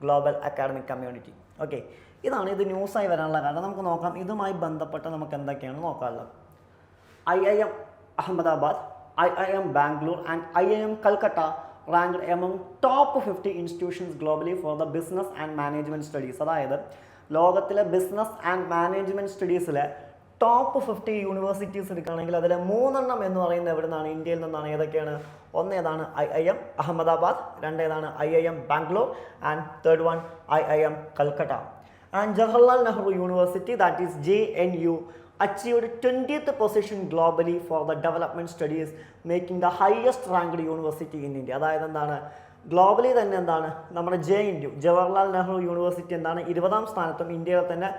global academic community. Okay, ഇതാണ് ഇത് ന്യൂസായി വരാനുള്ള കാരണം. നമുക്ക് നോക്കാം ഇതുമായി ബന്ധപ്പെട്ട് നമുക്ക് എന്തൊക്കെയാണ് നോക്കാനുള്ളത്. IIM Ahmedabad, IIM Bangalore and IIM Calcutta ranked among top 50 institutions globally for the business and management studies. അതായത് ലോകത്തിലെ ബിസിനസ് ആൻഡ് മാനേജ്മെൻറ്റ് സ്റ്റഡീസിലെ ടോപ്പ് 50 യൂണിവേഴ്സിറ്റീസ് എടുക്കുകയാണെങ്കിൽ അതിലെ 3 എന്ന് പറയുന്നത് എവിടെ നിന്നാണ്, ഇന്ത്യയിൽ നിന്നാണ്. ഏതൊക്കെയാണ്, ഒന്ന് ഏതാണ് IIM അഹമ്മദാബാദ്, രണ്ട് ഏതാണ് IIM Bangalore and third one IIM Calcutta. And Jawaharlal Nehru university that is JNU achieved 20th position globally for the development studies, making the highest ranked university in India. അതായത് എന്താണ് ഗ്ലോബലി തന്നെ എന്താണ് നമ്മുടെ JNU ജവഹർലാൽ നെഹ്റു യൂണിവേഴ്സിറ്റി എന്താണ് 20ാം സ്ഥാനത്തും ഇന്ത്യയിലെ തന്നെ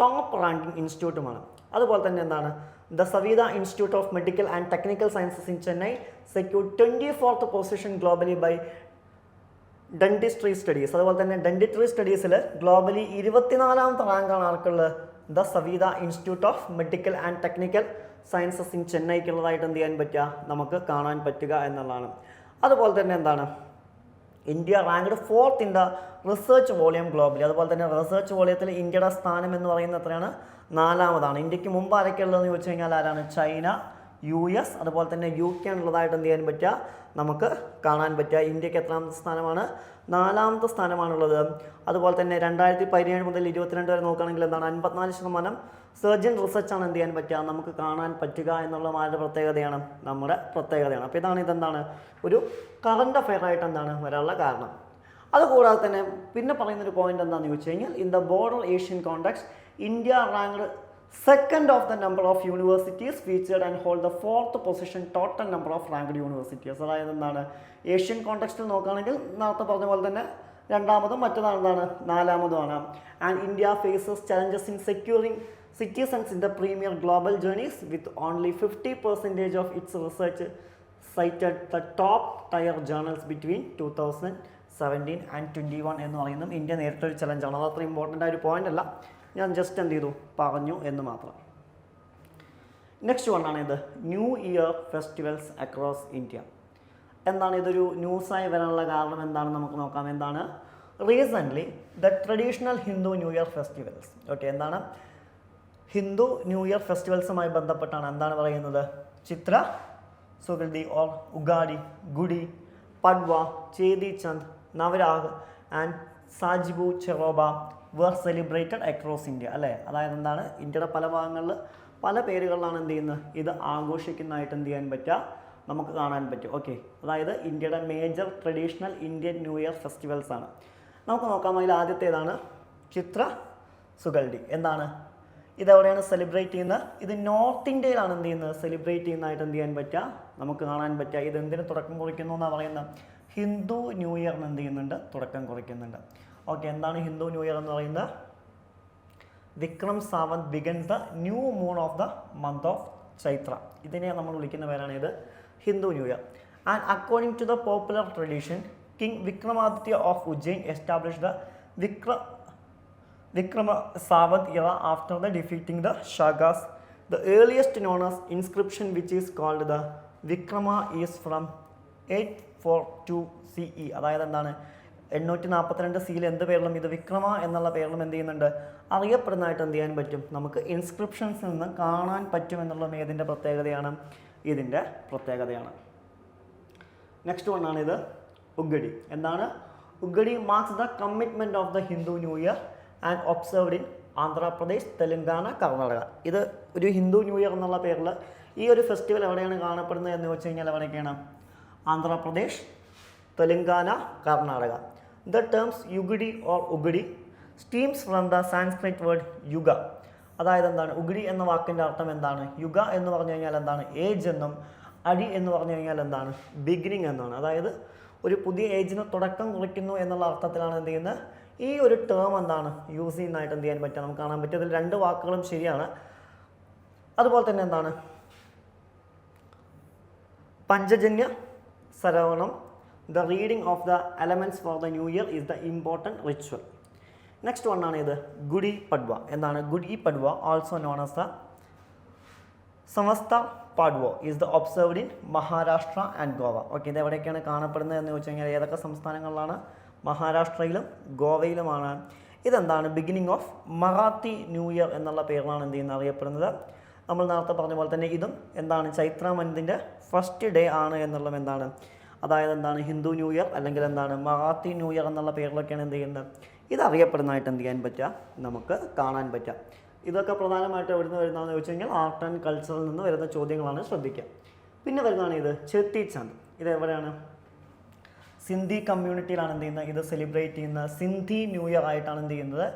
ടോപ്പ് റാങ്കിങ് ഇൻസ്റ്റിറ്റ്യൂട്ടുമാണ്. അതുപോലെ തന്നെ എന്താണ് the Saveetha Institute of Medical and Technical Sciences in Chennai secured 24th position globally by dentistry studies. അതുപോലെ തന്നെ ഡെന്റിസ്ട്രി സ്റ്റഡീസിൽ ഗ്ലോബലി 24ാമത്തെ റാങ്കാണ് ആർക്കുള്ളത്, the Saveetha Institute of Medical and Technical Sciences in ചെന്നൈക്കുള്ളതായിട്ട് എന്ത് ചെയ്യാൻ പറ്റുക നമുക്ക് കാണാൻ പറ്റുക എന്നുള്ളതാണ്. അതുപോലെ തന്നെ എന്താണ് India ranked 4th in the research volume globally. അതുപോലെ തന്നെ റിസർച്ച് വോളിയത്തിൽ ഇന്ത്യയുടെ സ്ഥാനം എന്ന് പറയുന്നത് എത്രയാണ്, 4ാമതാണ്. ഇന്ത്യക്ക് മുമ്പ് ആരൊക്കെ ഉള്ളതെന്ന് ചോദിച്ചു കഴിഞ്ഞാൽ ആരാണ്, ചൈന, US അതുപോലെ തന്നെ UK ഉള്ളതായിട്ട് എന്ത് ചെയ്യാൻ പറ്റുക നമുക്ക് കാണാൻ പറ്റുക. ഇന്ത്യക്ക് എത്രാമത്തെ സ്ഥാനമാണ്, 4ാമത്തെ സ്ഥാനമാണുള്ളത്. അതുപോലെ തന്നെ 2017 മുതൽ 22 വരെ നോക്കുകയാണെങ്കിൽ എന്താണ് 54% സർജൻ റിസർച്ചാണ് എന്ത് ചെയ്യാൻ പറ്റുക നമുക്ക് കാണാൻ പറ്റുക എന്നുള്ള ആരുടെ പ്രത്യേകതയാണ്, നമ്മുടെ പ്രത്യേകതയാണ്. അപ്പോൾ ഇതെന്താണ് ഒരു കറണ്ട് അഫെയർ ആയിട്ട് എന്താണ് വരാനുള്ള കാരണം. അതുകൂടാതെ തന്നെ പിന്നെ പറയുന്നൊരു പോയിന്റ് എന്താണെന്ന് ചോദിച്ചു കഴിഞ്ഞാൽ in the border Asian context India ranked second of the number of universities featured and hold the 4th position total number of ranked universities. അതായത് എന്താണ് ഏഷ്യൻ കോണ്ടെക്സ്റ്റിൽ നോക്കുകയാണെങ്കിൽ നേരത്തെ പറഞ്ഞ പോലെ തന്നെ 2ാമതും മറ്റേതാണ് എന്താണ് 4ാമതുമാണ്. And India faces challenges in securing citizens in the premier global journeys with only 50% of its research cited the top tier journals between 2017 and 21 എന്ന് പറയുന്നതും ഇന്ത്യ നേരിട്ടൊരു ചലഞ്ചാണ്. അത് അത്ര ഇമ്പോർട്ടൻ്റ് ആയ ഒരു പോയിന്റ് അല്ല, ഞാൻ ജസ്റ്റ് എന്ത് ചെയ്തു പറഞ്ഞു എന്ന് മാത്രം. നെക്സ്റ്റ് വണ്ണാണ് ഇത് new year festivals across India. എന്താണ് ഇതൊരു ന്യൂസായി വരാനുള്ള കാരണം എന്താണെന്ന് നമുക്ക് നോക്കാം. എന്താണ് recently the traditional Hindu new year festivals. Okay, എന്താണ് ഹിന്ദു ന്യൂ ഇയർ ഫെസ്റ്റിവൽസുമായി ബന്ധപ്പെട്ടാണ് എന്താണ് പറയുന്നത്, Chaitra Sukladi or Ugadi, Gudi Padwa, Cheti Chand, Navreh and Sajibu Cheiraoba were celebrated across India അല്ലേ. അതായത് എന്താണ്, ഇന്ത്യയുടെ പല ഭാഗങ്ങളിൽ പല പേരുകളിലാണ് എന്ത് ചെയ്യുന്നത്, ഇത് ആഘോഷിക്കുന്നതായിട്ട് എന്ത് ചെയ്യാൻ പറ്റുക, നമുക്ക് കാണാൻ പറ്റും. ഓക്കെ, അതായത് ഇന്ത്യയുടെ major traditional Indian new year festivals ആണ്. നമുക്ക് നോക്കാം. അതിൽ ആദ്യത്തേതാണ് ചിത്ര സുഗൽഡി. എന്താണ്, ഇതെവിടെയാണ് സെലിബ്രേറ്റ് ചെയ്യുന്നത്? ഇത് നോർത്ത് ഇന്ത്യയിലാണ് എന്ത് ചെയ്യുന്നത്, സെലിബ്രേറ്റ് ചെയ്യുന്നതായിട്ട് എന്ത് ചെയ്യാൻ പറ്റുക, നമുക്ക് കാണാൻ പറ്റുക. ഇത് എന്തിന് തുടക്കം കുറിക്കുന്നു എന്നാണ് പറയുന്നത്? ഹിന്ദു ന്യൂ ഇയറിന് എന്ത് ചെയ്യുന്നുണ്ട്, തുടക്കം കുറിക്കുന്നുണ്ട്. ഓക്കെ, എന്താണ് ഹിന്ദു ന്യൂ ഇയർ എന്ന് പറയുന്നത്? Vikram Samvat begins the new moon of the month of Chaitra. ഇതിനെ നമ്മൾ വിളിക്കുന്ന പേരാണ് ഇത് Hindu new year. And according to the popular tradition, king Vikramaditya of Ujjain establish the Vikrama Savat era after the defeating the Shagas. The earliest known as inscription, which is called the Vikrama, is from 842 CE. അതായത് എന്താണ്, 842 സിയിൽ എന്ത് പേരിലും ഇത് വിക്രമ എന്നുള്ള പേരിലും എന്ത് ചെയ്യുന്നുണ്ട്, അറിയപ്പെടുന്നതായിട്ട് എന്ത് ചെയ്യാൻ പറ്റും, നമുക്ക് ഇൻസ്ക്രിപ്ഷൻസിൽ നിന്ന് കാണാൻ പറ്റും എന്നുള്ളത് ഏതിൻ്റെ പ്രത്യേകതയാണ്, ഇതിൻ്റെ പ്രത്യേകതയാണ്. നെക്സ്റ്റ് വൺ ആണ് ഇത് ഉഗഡി. എന്താണ്, ഉഗഡി marks the commitment of the Hindu new year and observed in Andhra Pradesh, Telangana, Karnataka. ഇത് ഒരു ഹിന്ദു ന്യൂ ഇയർ എന്നുള്ള പേരിൽ ഈ ഒരു ഫെസ്റ്റിവൽ എവിടെയാണ് കാണപ്പെടുന്നത് എന്ന് വെച്ച് കഴിഞ്ഞാൽ എവിടെയൊക്കെയാണ്? Andhra Pradesh, Telangana, Karnataka. The terms യുഗഡി or ഉഗഡി സ്റ്റീംസ് from the Sanskrit word യുഗ. അതായത് എന്താണ്, ഉഗഡി എന്ന വാക്കിൻ്റെ അർത്ഥം എന്താണ്? യുഗ എന്ന് പറഞ്ഞു കഴിഞ്ഞാൽ എന്താണ്, ഏജ് എന്നും, അടി എന്ന് പറഞ്ഞു കഴിഞ്ഞാൽ എന്താണ്, ബിഗിനിങ് എന്നാണ്. അതായത് ഒരു പുതിയ ഏജിന് തുടക്കം കുറിക്കുന്നു എന്നുള്ള അർത്ഥത്തിലാണ് എന്ത് ചെയ്യുന്നത്, ഈ ഒരു ടേം എന്താണ് യൂസ് ചെയ്യുന്നതായിട്ട് എന്ത് ചെയ്യാൻ പറ്റുക, നമുക്ക് കാണാൻ പറ്റും. അതിൽ രണ്ട് വാക്കുകളും ശരിയാണ്. അതുപോലെ തന്നെ എന്താണ്, Panchanga Shravanam, the reading of the elements for the new year is the important ritual. Next one ആണ് ഇത് ഗുഡി പഡ്വ. എന്താണ്, Gudi Padwa also known as the Samvatsar Padvo is the observed in Maharashtra and Goa. Okay, ഇത് എവിടെയൊക്കെയാണ് കാണപ്പെടുന്നത് എന്ന് വെച്ച് കഴിഞ്ഞാൽ ഏതൊക്കെ സംസ്ഥാനങ്ങളിലാണ്? മഹാരാഷ്ട്രയിലും ഗോവയിലുമാണ്. ഇതെന്താണ്, beginning of Marathi new year എന്നുള്ള പേരിലാണ് എന്ത് ചെയ്യുന്നത്, അറിയപ്പെടുന്നത്. നമ്മൾ നേരത്തെ പറഞ്ഞ പോലെ തന്നെ ഇതും എന്താണ്, ചൈത്ര മന്തിൻ്റെ ഫസ്റ്റ് ഡേ ആണ് എന്നുള്ളത് എന്താണ്, അതായത് എന്താണ്, ഹിന്ദു ന്യൂ ഇയർ അല്ലെങ്കിൽ എന്താണ് മറാത്തി ന്യൂ ഇയർ എന്നുള്ള പേരിലൊക്കെയാണ് എന്ത് ചെയ്യുന്നത്, ഇത് അറിയപ്പെടുന്നതായിട്ട് എന്ത് ചെയ്യാൻ പറ്റുക, നമുക്ക് കാണാൻ പറ്റുക. ഇതൊക്കെ പ്രധാനമായിട്ട് എവിടെ നിന്ന് വരുന്നതെന്ന് വെച്ച് കഴിഞ്ഞാൽ ആർട്ട് ആൻഡ് കൾച്ചറിൽ നിന്ന് വരുന്ന ചോദ്യങ്ങളാണ്, ശ്രദ്ധിക്കുക. പിന്നെ വരുന്നതാണ് ഇത് ചേത്തി ചന്ദ്. ഇത് എവിടെയാണ്? സിന്ധി കമ്മ്യൂണിറ്റിയിലാണ് എന്ത് ചെയ്യുന്നത്, ഇത് സെലിബ്രേറ്റ് ചെയ്യുന്നത്. സിന്ധി ന്യൂ ഇയർ ആയിട്ടാണ് എന്ത് ചെയ്യുന്നത്,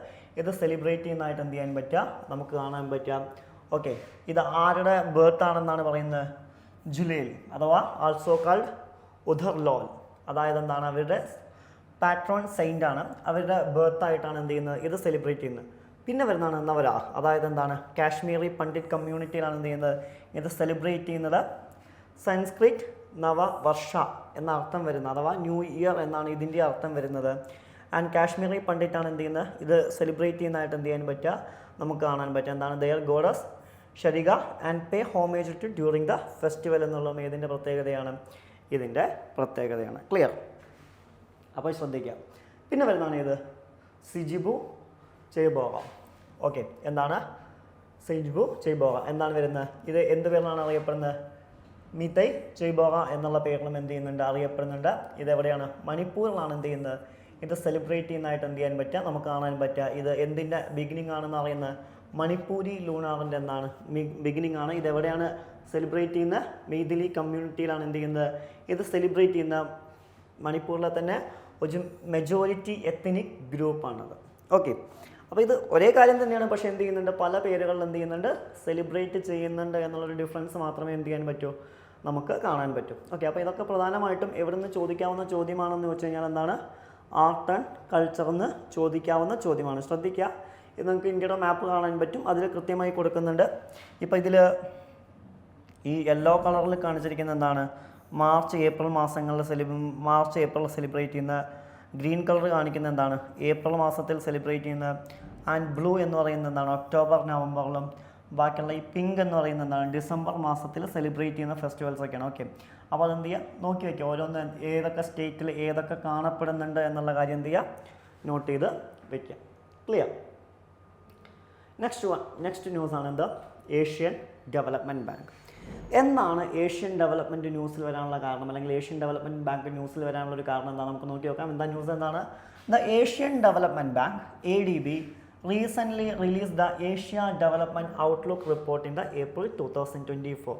ഇത് സെലിബ്രേറ്റ് ചെയ്യുന്നതായിട്ട് എന്ത് ചെയ്യാൻ പറ്റുക, നമുക്ക് കാണാൻ പറ്റുക. ഓക്കെ, ഇത് ആരുടെ ബർത്ത് ആണെന്നാണ് പറയുന്നത്? ജുലൈൽ അഥവാ ആൾസോ കാൾഡ് ഉധർലോൽ. അതായത് എന്താണ്, അവരുടെ പാട്രോൺ സെയിൻ്റ് ആണ്, അവരുടെ ബർത്ത് ആയിട്ടാണ് എന്ത് ചെയ്യുന്നത്, ഇത് സെലിബ്രേറ്റ് ചെയ്യുന്നത്. പിന്നെ വരുന്നതാണ് നവരാഹ്. അതായത് എന്താണ്, കാശ്മീരി പണ്ഡിറ്റ് കമ്മ്യൂണിറ്റിയിലാണ് എന്ത് ചെയ്യുന്നത്, ഇത് സെലിബ്രേറ്റ് ചെയ്യുന്നത്. സംസ്കൃത് നവവർഷ എന്ന അർത്ഥം വരുന്നത്, അഥവാ ന്യൂ ഇയർ എന്നാണ് ഇതിൻ്റെ അർത്ഥം വരുന്നത്. ആൻഡ് കാശ്മീരി പണ്ഡിറ്റാണ് എന്ത് ചെയ്യുന്നത്, ഇത് സെലിബ്രേറ്റ് ചെയ്യുന്നതായിട്ട് എന്ത് ചെയ്യാൻ പറ്റുക, നമുക്ക് കാണാൻ പറ്റുക. എന്താണ്, their goddess Sharika and pay homage to during the festival എന്നുള്ളത് ഏതിൻ്റെ പ്രത്യേകതയാണ്, ഇതിൻ്റെ പ്രത്യേകതയാണ്. ക്ലിയർ? അപ്പോൾ ശ്രദ്ധിക്കുക. പിന്നെ വരുന്നതാണ് ഇത് സിജിബു ചെയ്ബോറ. ഓക്കെ, എന്താണ് സിജിബു ചെയ്ബോറ എന്താണ് വരുന്നത്, ഇത് എന്ത് പേരിലാണ് അറിയപ്പെടുന്നത്? മിതൈ ചെയ്ബോറ എന്നുള്ള പേരിലും എന്ത് ചെയ്യുന്നുണ്ട്, അറിയപ്പെടുന്നുണ്ട്. ഇതെവിടെയാണ്? മണിപ്പൂരിലാണ് എന്ത് ചെയ്യുന്നത്, ഇത് സെലിബ്രേറ്റ് ചെയ്യുന്നതായിട്ട് എന്ത് ചെയ്യാൻ പറ്റുക, നമുക്ക് കാണാൻ പറ്റുക. ഇത് എന്തിൻ്റെ ബിഗിനിങ് ആണെന്ന് അറിയുന്നത്? മണിപ്പൂരി ലൂണാറിൻ്റെ എന്താണ് ബിഗിനിങ് ആണ്. ഇതെവിടെയാണ് സെലിബ്രേറ്റ് ചെയ്യുന്നത്? മെയ്തിലി കമ്മ്യൂണിറ്റിയിലാണ് എന്ത് ചെയ്യുന്നത്, ഇത് സെലിബ്രേറ്റ് ചെയ്യുന്ന. മണിപ്പൂരിലെ തന്നെ ഒരു മെജോറിറ്റി എത്നിക് ഗ്രൂപ്പാണത്. ഓക്കെ, അപ്പോൾ ഇത് ഒരേ കാര്യം തന്നെയാണ്, പക്ഷേ എന്ത് ചെയ്യുന്നുണ്ട്, പല പേരുകളിൽ എന്ത് ചെയ്യുന്നുണ്ട്, സെലിബ്രേറ്റ് ചെയ്യുന്നുണ്ട് എന്നുള്ളൊരു ഡിഫറൻസ് മാത്രമേ എന്ത് ചെയ്യാൻ പറ്റൂ, നമുക്ക് കാണാൻ പറ്റും. ഓക്കെ, അപ്പോൾ ഇതൊക്കെ പ്രധാനമായിട്ടും എവിടെ നിന്ന് ചോദിക്കാവുന്ന ചോദ്യമാണെന്ന് വെച്ച് കഴിഞ്ഞാൽ എന്താണ്, ആർട്ട് ആൻഡ് കൾച്ചറിൽ നിന്ന് ചോദിക്കാവുന്ന ചോദ്യമാണ്. ശ്രദ്ധിക്കുക, ഇത് നമുക്ക് ഇന്ത്യയുടെ മാപ്പ് കാണാൻ പറ്റും, അതിൽ കൃത്യമായി കൊടുക്കുന്നുണ്ട്. ഇപ്പോൾ ഇതിൽ ഈ യെല്ലോ കളറിൽ കാണിച്ചിരിക്കുന്ന എന്താണ്, മാർച്ച് ഏപ്രിൽ മാസങ്ങളിൽ മാർച്ച് ഏപ്രിൽ സെലിബ്രേറ്റ് ചെയ്യുന്ന. ഗ്രീൻ കളർ കാണിക്കുന്ന എന്താണ്, ഏപ്രിൽ മാസത്തിൽ സെലിബ്രേറ്റ് ചെയ്യുന്ന. ആൻഡ് ബ്ലൂ എന്ന് പറയുന്നത് എന്താണ്, ഒക്ടോബർ നവംബറിലും. ബാക്കിയുള്ള ഈ പിങ്ക് എന്ന് പറയുന്നത് എന്താണ്, ഡിസംബർ മാസത്തിൽ സെലിബ്രേറ്റ് ചെയ്യുന്ന ഫെസ്റ്റിവൽസ് ഒക്കെയാണ്. ഓക്കെ, അപ്പോൾ അതെന്ത് ചെയ്യുക, നോക്കി വയ്ക്കുക, ഓരോന്ന് ഏതൊക്കെ സ്റ്റേറ്റിൽ ഏതൊക്കെ കാണപ്പെടുന്നുണ്ട് എന്നുള്ള കാര്യം എന്ത് ചെയ്യുക, നോട്ട് ചെയ്ത് വയ്ക്കുക. ക്ലിയർ? നെക്സ്റ്റ് ന്യൂസാണ് എന്ത്, ഏഷ്യൻ ഡെവലപ്മെൻറ്റ് ബാങ്ക്. എന്നാണ് ഏഷ്യൻ ഡെവലപ്മെൻറ്റ് ന്യൂസിൽ വരാനുള്ള കാരണം, അല്ലെങ്കിൽ ഏഷ്യൻ ഡെവലപ്മെൻറ്റ് ബാങ്ക് ന്യൂസിൽ വരാനുള്ള ഒരു കാരണം എന്താണ് നമുക്ക് നോക്കി നോക്കാം. എന്താ ന്യൂസ് എന്താണ്? The Asian development bank ADB recently release the Asia development outlook report in the April 2024.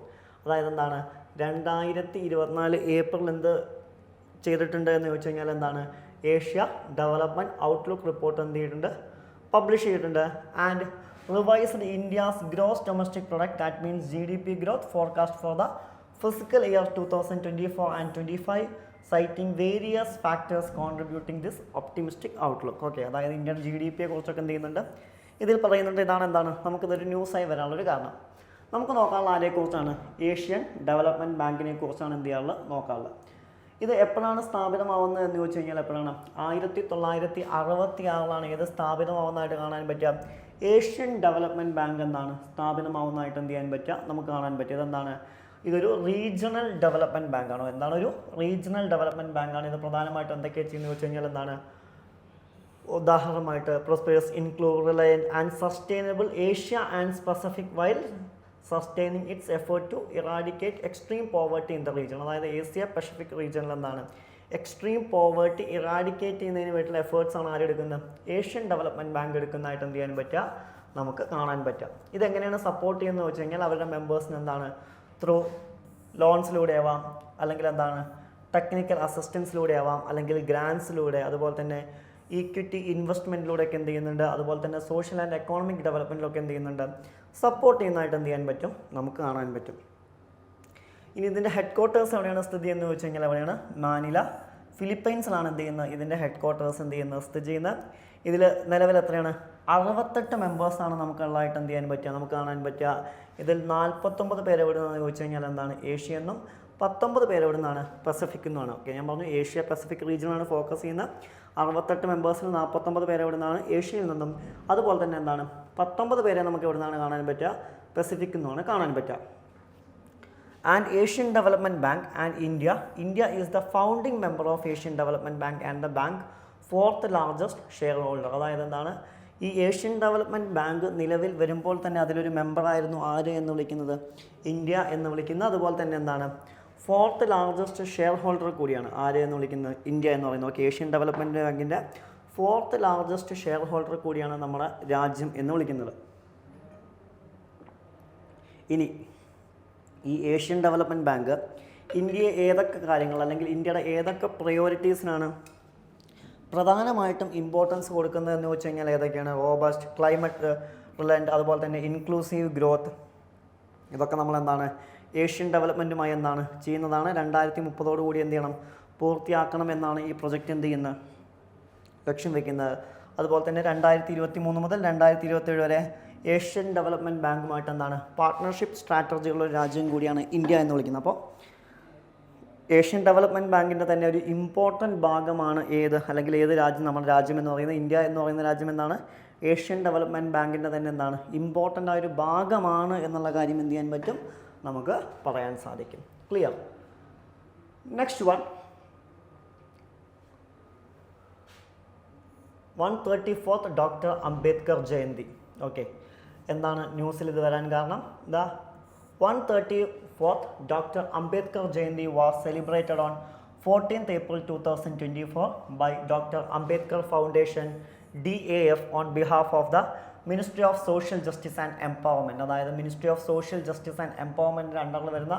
അതായത് എന്താണ് 2024 ഏപ്രിൽ എന്ത് ചെയ്തിട്ടുണ്ട് എന്ന് ചോദിച്ചു കഴിഞ്ഞാൽ എന്താണ് ഏഷ്യ ഡെവലപ്മെൻറ്റ് ഔട്ട്ലുക്ക് റിപ്പോർട്ട് എന്ത് ചെയ്തിട്ടുണ്ട്, പബ്ലിഷ് ചെയ്തിട്ടുണ്ട്. And revised India's gross domestic product, that means GDP growth forecast for the physical year 2024 and 25, citing various factors contributing this optimistic outlook. Okay, അതായത് ഇന്ത്യൻ GDP കുറിച്ചൊക്കെ എന്ത് ചെയ്യുന്നുണ്ട്, ഇതിൽ പറയുന്നുണ്ട്. എന്താണ് നമുക്കിതൊരു ന്യൂസായി വരാനുള്ളൊരു കാരണം. നമുക്ക് നോക്കാനുള്ള ആരെക്കുറിച്ചാണ്? ഏഷ്യൻ ഡെവലപ്മെൻറ്റ് ബാങ്കിനെ കുറിച്ചാണ് എന്ത് ചെയ്യാറുള്ളത്, നോക്കാറുള്ളത്. ഇത് എപ്പോഴാണ് സ്ഥാപിതമാവുന്നത് എന്ന് ചോദിച്ചു കഴിഞ്ഞാൽ എപ്പോഴാണ്? 1966 ഇത് സ്ഥാപിതമാവുന്നതായിട്ട് കാണാൻ പറ്റുക. ഏഷ്യൻ ഡെവലപ്മെൻറ്റ് ബാങ്ക് എന്നാണ് സ്ഥാപിതമാവുന്നതായിട്ട് എന്ത് ചെയ്യാൻ പറ്റുക, നമുക്ക് കാണാൻ പറ്റുക. ഇതെന്താണ്? ഇതൊരു റീജിയണൽ ഡെവലപ്മെൻറ്റ് ബാങ്കാണോ? എന്താണ്? ഒരു റീജിയണൽ ഡെവലപ്മെൻറ്റ് ബാങ്കാണ്. ഇത് പ്രധാനമായിട്ടും എന്തൊക്കെയാണ് ചെയ്യുന്നത് വെച്ച് കഴിഞ്ഞാൽ എന്താണ്? ഉദാഹരണമായിട്ട് prosperous, include, reliant and sustainable Asia and Pacific while sustaining its effort to eradicate extreme poverty in the region. അതായത് ഏഷ്യ പസഫിക് റീജിയനിൽ എന്താണ് എക്സ്ട്രീം പോവർട്ടി ഇറാഡിക്കേറ്റ് ചെയ്യുന്നതിന് വേണ്ടിയിട്ടുള്ള എഫേർട്സ് ആണ് ആരെടുക്കുന്നത്? ഏഷ്യൻ ഡെവലപ്മെൻറ്റ് ബാങ്ക് എടുക്കുന്നതായിട്ട് എന്ത് ചെയ്യാൻ പറ്റുക, നമുക്ക് കാണാൻ പറ്റുക. ഇതെങ്ങനെയാണ് സപ്പോർട്ട് ചെയ്യുന്നത് വെച്ച് കഴിഞ്ഞാൽ അവരുടെ മെമ്പേഴ്സിന് എന്താണ് ത്രൂ ലോൺസിലൂടെ ആവാം, അല്ലെങ്കിൽ എന്താണ് ടെക്നിക്കൽ അസിസ്റ്റൻസിലൂടെ ആവാം, അല്ലെങ്കിൽ ഗ്രാൻസിലൂടെ, അതുപോലെ തന്നെ ഈക്വിറ്റി ഇൻവെസ്റ്റ്മെൻറ്റിലൂടെയൊക്കെ എന്ത് ചെയ്യുന്നുണ്ട്, അതുപോലെ തന്നെ സോഷ്യൽ ആൻഡ് എക്കോണമിക് ഡെവലപ്മെൻറ്റിലൊക്കെ എന്ത് ചെയ്യുന്നുണ്ട്, സപ്പോർട്ട് ചെയ്യുന്നതായിട്ട് എന്ത് ചെയ്യാൻ പറ്റും, നമുക്ക് കാണാൻ പറ്റും. ഇനി ഇതിൻ്റെ ഹെഡ് ക്വാർട്ടേഴ്സ് എവിടെയാണ് സ്ഥിതി എന്ന് വെച്ച് കഴിഞ്ഞാൽ എവിടെയാണ്? മാനില, ഫിലിപ്പൈൻസിലാണ് എന്ത് ചെയ്യുന്നത്, ഇതിൻ്റെ ഹെഡ് ക്വാർട്ടേഴ്സ് എന്ത് ചെയ്യുന്നത്, സ്ഥിതി ചെയ്യുന്നത്. ഇതിൽ നിലവിൽ എത്രയാണ്? 68 മെമ്പേഴ്സാണ് നമുക്കുള്ളതായിട്ട് എന്ത് ചെയ്യാൻ പറ്റുക, നമുക്ക് കാണാൻ പറ്റുക. ഇതിൽ 49 പേര് എവിടെ നിന്നാണ് ചോദിച്ചു കഴിഞ്ഞാൽ എന്താണ് ഏഷ്യ എന്നും 19 പേര് എവിടെ നിന്നാണ് പസഫിക് എന്നുമാണ്. ഓക്കെ, ഞാൻ പറഞ്ഞു ഏഷ്യ പസഫിക് റീജിയനാണ് ഫോക്കസ് ചെയ്യുന്നത്. 68 മെമ്പേഴ്സിൽ 49 പേര് എവിടെ നിന്നാണ് ഏഷ്യയിൽ നിന്നും, അതുപോലെ തന്നെ എന്താണ് 19 പേരെ നമുക്ക് എവിടെ നിന്നാണ് കാണാൻ പറ്റുക, പസഫിക് എന്നുമാണ് കാണാൻ പറ്റുക. And Asian development bank and India is the founding member of Asian development bank and the bank 4th largest share holder. അതായത് എന്താണ് ഈ ഏഷ്യൻ ഡെവലപ്മെൻറ്റ് ബാങ്ക് നിലവിൽ വരുമ്പോൾ തന്നെ അതിലൊരു മെമ്പറായിരുന്നു ആര് എന്ന് വിളിക്കുന്നത്, ഇന്ത്യ എന്ന് വിളിക്കുന്നത്. അതുപോലെ തന്നെ എന്താണ് 4th ലാർജസ്റ്റ് ഷെയർ ഹോൾഡർ കൂടിയാണ് ആര് എന്ന് വിളിക്കുന്നത്, ഇന്ത്യ എന്ന് പറയുന്നത്. ഓക്കെ, ഏഷ്യൻ ഡെവലപ്മെൻറ്റ് ബാങ്കിൻ്റെ 4th ലാർജസ്റ്റ് ഷെയർ ഹോൾഡർ കൂടിയാണ് നമ്മുടെ രാജ്യം എന്ന് വിളിക്കുന്നത്. ഇനി ഈ ഏഷ്യൻ ഡെവലപ്മെൻറ്റ് ബാങ്ക് ഇന്ത്യയെ ഏതൊക്കെ കാര്യങ്ങൾ, അല്ലെങ്കിൽ ഇന്ത്യയുടെ ഏതൊക്കെ പ്രയോറിറ്റീസിനാണ് പ്രധാനമായിട്ടും ഇമ്പോർട്ടൻസ് കൊടുക്കുന്നതെന്ന് വെച്ച് കഴിഞ്ഞാൽ ഏതൊക്കെയാണ്? റോബസ്റ്റ്, ക്ലൈമറ്റ് റിലയൻറ്റ്, അതുപോലെ തന്നെ ഇൻക്ലൂസീവ് ഗ്രോത്ത്. ഇതൊക്കെ നമ്മൾ എന്താണ് ഏഷ്യൻ ഡെവലപ്മെൻറ്റുമായി എന്താണ് ചെയ്യുന്നതാണ്. 2030 എന്ത് ചെയ്യണം, പൂർത്തിയാക്കണം എന്നാണ് ഈ പ്രൊജക്റ്റ് എന്ത് ചെയ്യുന്നത്, ലക്ഷ്യം വയ്ക്കുന്നത്. അതുപോലെ തന്നെ 2023 മുതൽ 2027 വരെ ഏഷ്യൻ ഡെവലപ്മെൻറ്റ് ബാങ്കുമായിട്ട് എന്താണ് പാർട്ട്ണർഷിപ്പ് സ്ട്രാറ്റജിയുള്ള ഒരു രാജ്യം കൂടിയാണ് ഇന്ത്യ എന്ന് വിളിക്കുന്നത്. അപ്പോൾ ഏഷ്യൻ ഡെവലപ്മെൻറ്റ് ബാങ്കിൻ്റെ തന്നെ ഒരു ഇമ്പോർട്ടൻറ്റ് ഭാഗമാണ് ഏത്, അല്ലെങ്കിൽ ഏത് രാജ്യം, നമ്മുടെ രാജ്യം എന്ന് പറയുന്നത് ഇന്ത്യ എന്ന് പറയുന്ന രാജ്യം എന്താണ് ഏഷ്യൻ ഡെവലപ്മെൻറ്റ് ബാങ്കിൻ്റെ തന്നെ എന്താണ് ഇമ്പോർട്ടൻ്റ് ആയൊരു ഭാഗമാണ് എന്നുള്ള കാര്യം എന്ത് ചെയ്യാൻ പറ്റും, നമുക്ക് പറയാൻ സാധിക്കും. Clear? Next 134th doctor Ambedkar Jayanti. Okay, എന്താണ് ന്യൂസിൽ ഇത് വരാൻ കാരണം? The 134th doctor Ambedkar Jayanti was celebrated on 14th April 2024 by Dr. Ambedkar Foundation DAF on behalf of the Ministry of Social Justice and Empowerment. അതായത് ministry of social justice and എംപവർമെൻറ്റിൻ്റെ അണ്ടറിൽ വരുന്ന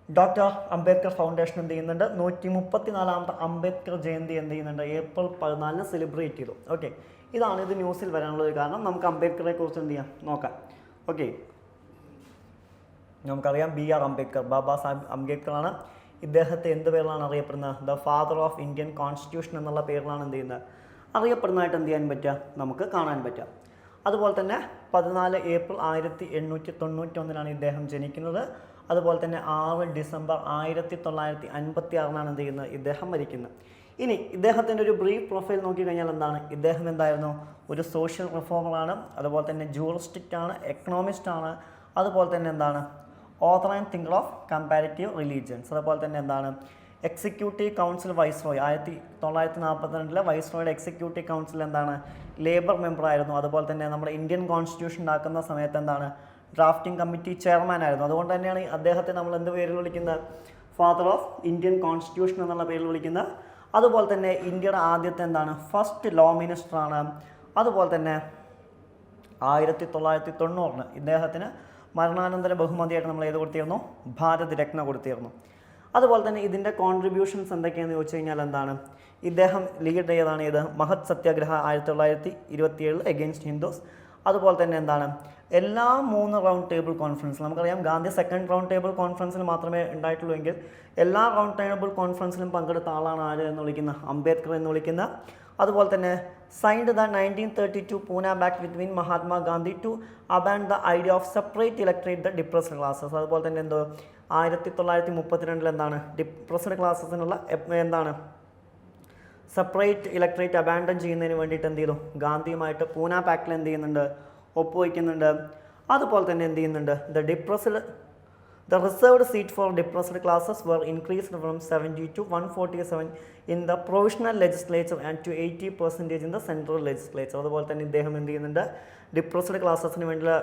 doctor Ambedkar foundation എന്ത് ചെയ്യുന്നുണ്ട്, 134ാമത്തെ അംബേദ്കർ ജയന്തി എന്ത് ചെയ്യുന്നുണ്ട്, ഏപ്രിൽ 14 സെലിബ്രേറ്റ് ചെയ്തു. Okay, ഇതാണ് ഇത് ന്യൂസിൽ വരാനുള്ളൊരു കാരണം. നമുക്ക് അംബേദ്കറെ കുറിച്ച് എന്ത് ചെയ്യാം, നോക്കാം. ഓക്കെ, നമുക്കറിയാം BR അംബേദ്കർ, ബാബാ സാഹിബ് അംബേദ്കറാണ്. ഇദ്ദേഹത്തെ എന്ത് പേരിലാണ് അറിയപ്പെടുന്നത്? The father of Indian constitution എന്നുള്ള പേരിലാണ് എന്ത് ചെയ്യുന്നത്, അറിയപ്പെടുന്നതായിട്ട് എന്ത് ചെയ്യാൻ പറ്റുക, നമുക്ക് കാണാൻ പറ്റുക. അതുപോലെ തന്നെ 14 ഏപ്രിൽ 1891 ഇദ്ദേഹം ജനിക്കുന്നത്. അതുപോലെ തന്നെ 6 ഡിസംബർ 1956 എന്ത് ചെയ്യുന്നത്, ഇദ്ദേഹം മരിക്കുന്നത്. ഇനി ഇദ്ദേഹത്തിൻ്റെ ഒരു ബ്രീഫ് പ്രൊഫൈൽ നോക്കിക്കഴിഞ്ഞാൽ എന്താണ്, ഇദ്ദേഹം എന്തായിരുന്നു, ഒരു സോഷ്യൽ റിഫോമറാണ്, അതുപോലെ തന്നെ ജൂറിസ്റ്റിക്റ്റാണ്, എക്കണോമിസ്റ്റാണ്, അതുപോലെ തന്നെ എന്താണ് author and thinker of comparative religions, അതുപോലെ തന്നെ എന്താണ് എക്സിക്യൂട്ടീവ് കൗൺസിൽ വൈസ്രോയ്, 1942 വൈസ്രോയുടെ എക്സിക്യൂട്ടീവ് കൗൺസിൽ എന്താണ് ലേബർ മെമ്പറായിരുന്നു. അതുപോലെ തന്നെ നമ്മുടെ ഇന്ത്യൻ കോൺസ്റ്റിറ്റ്യൂഷൻ ഉണ്ടാക്കുന്ന സമയത്ത് എന്താണ് ഡ്രാഫ്റ്റിംഗ് കമ്മിറ്റി ചെയർമാൻ ആയിരുന്നു. അതുകൊണ്ട് തന്നെയാണ് അദ്ദേഹത്തെ നമ്മൾ എന്ത് പേരിൽ വിളിക്കുന്നത്? ഫാദർ ഓഫ് ഇന്ത്യൻ കോൺസ്റ്റിറ്റ്യൂഷൻ എന്നുള്ള പേരിൽ വിളിക്കുന്നത്. അതുപോലെ തന്നെ ഇന്ത്യയുടെ ആദ്യത്തെ എന്താണ്? ഫസ്റ്റ് ലോ മിനിസ്റ്ററാണ്. അതുപോലെ തന്നെ 1990 ഇദ്ദേഹത്തിന് മരണാനന്തര ബഹുമതിയായിട്ട് നമ്മൾ ഏത് കൊടുത്തിരുന്നു? ഭാരത് രത്ന കൊടുത്തിരുന്നു. അതുപോലെ തന്നെ ഇതിൻ്റെ കോൺട്രിബ്യൂഷൻസ് എന്തൊക്കെയാണെന്ന് ചോദിച്ചു കഴിഞ്ഞാൽ എന്താണ്? ഇദ്ദേഹം ലീഡ് ചെയ്തതാണ് ഇത് മഹത് സത്യാഗ്രഹ 1927 എഗെയിൻസ്റ്റ് ഹിന്ദുസ്. അതുപോലെ തന്നെ എന്താണ്? എല്ലാ 3 റൗണ്ട് ടേബിൾ കോൺഫറൻസിലും നമുക്കറിയാം ഗാന്ധി സെക്കൻഡ് റൗണ്ട് ടേബിൾ കോൺഫറൻസിൽ മാത്രമേ ഉണ്ടായിട്ടുള്ളൂ എങ്കിൽ എല്ലാ റൗണ്ട് ടേബിൾ കോൺഫറൻസിലും പങ്കെടുത്ത ആളാണ് ആര് എന്ന് വിളിക്കുന്ന? അംബേദ്കർ എന്ന് വിളിക്കുന്ന. അതുപോലെ തന്നെ signed the 1932 Pune pact between Mahatma Gandhi to അബാൻഡ് the idea of separate electorate the depressed classes. അതുപോലെ തന്നെ എന്തോ 1932 എന്താണ്? ഡിപ്രസ്ഡ് ക്ലാസസിനുള്ള എന്താണ്? സെപ്പറേറ്റ് ഇലക്ട്രേറ്റ് അബാൻഡൻ ചെയ്യുന്നതിന് വേണ്ടിയിട്ട് എന്ത് ചെയ്തു? ഗാന്ധിയുമായിട്ട് പൂന പാക്റ്റിൽ എന്ത് ചെയ്യുന്നുണ്ട്? ഒപ്പുവയ്ക്കുന്നുണ്ട്. അതുപോലെ തന്നെ എന്ത് ചെയ്യുന്നുണ്ട്? The reserved seat for depressed classes were increased from 70 to 147 in the provisional legislature and to 80% in the central legislature. അതുപോലെ തന്നെ ഇദ്ദേഹം എന്ത് ചെയ്യുന്നുണ്ട്? ഡിപ്രസ്ഡ് ക്ലാസസിന് വേണ്ടിയുള്ള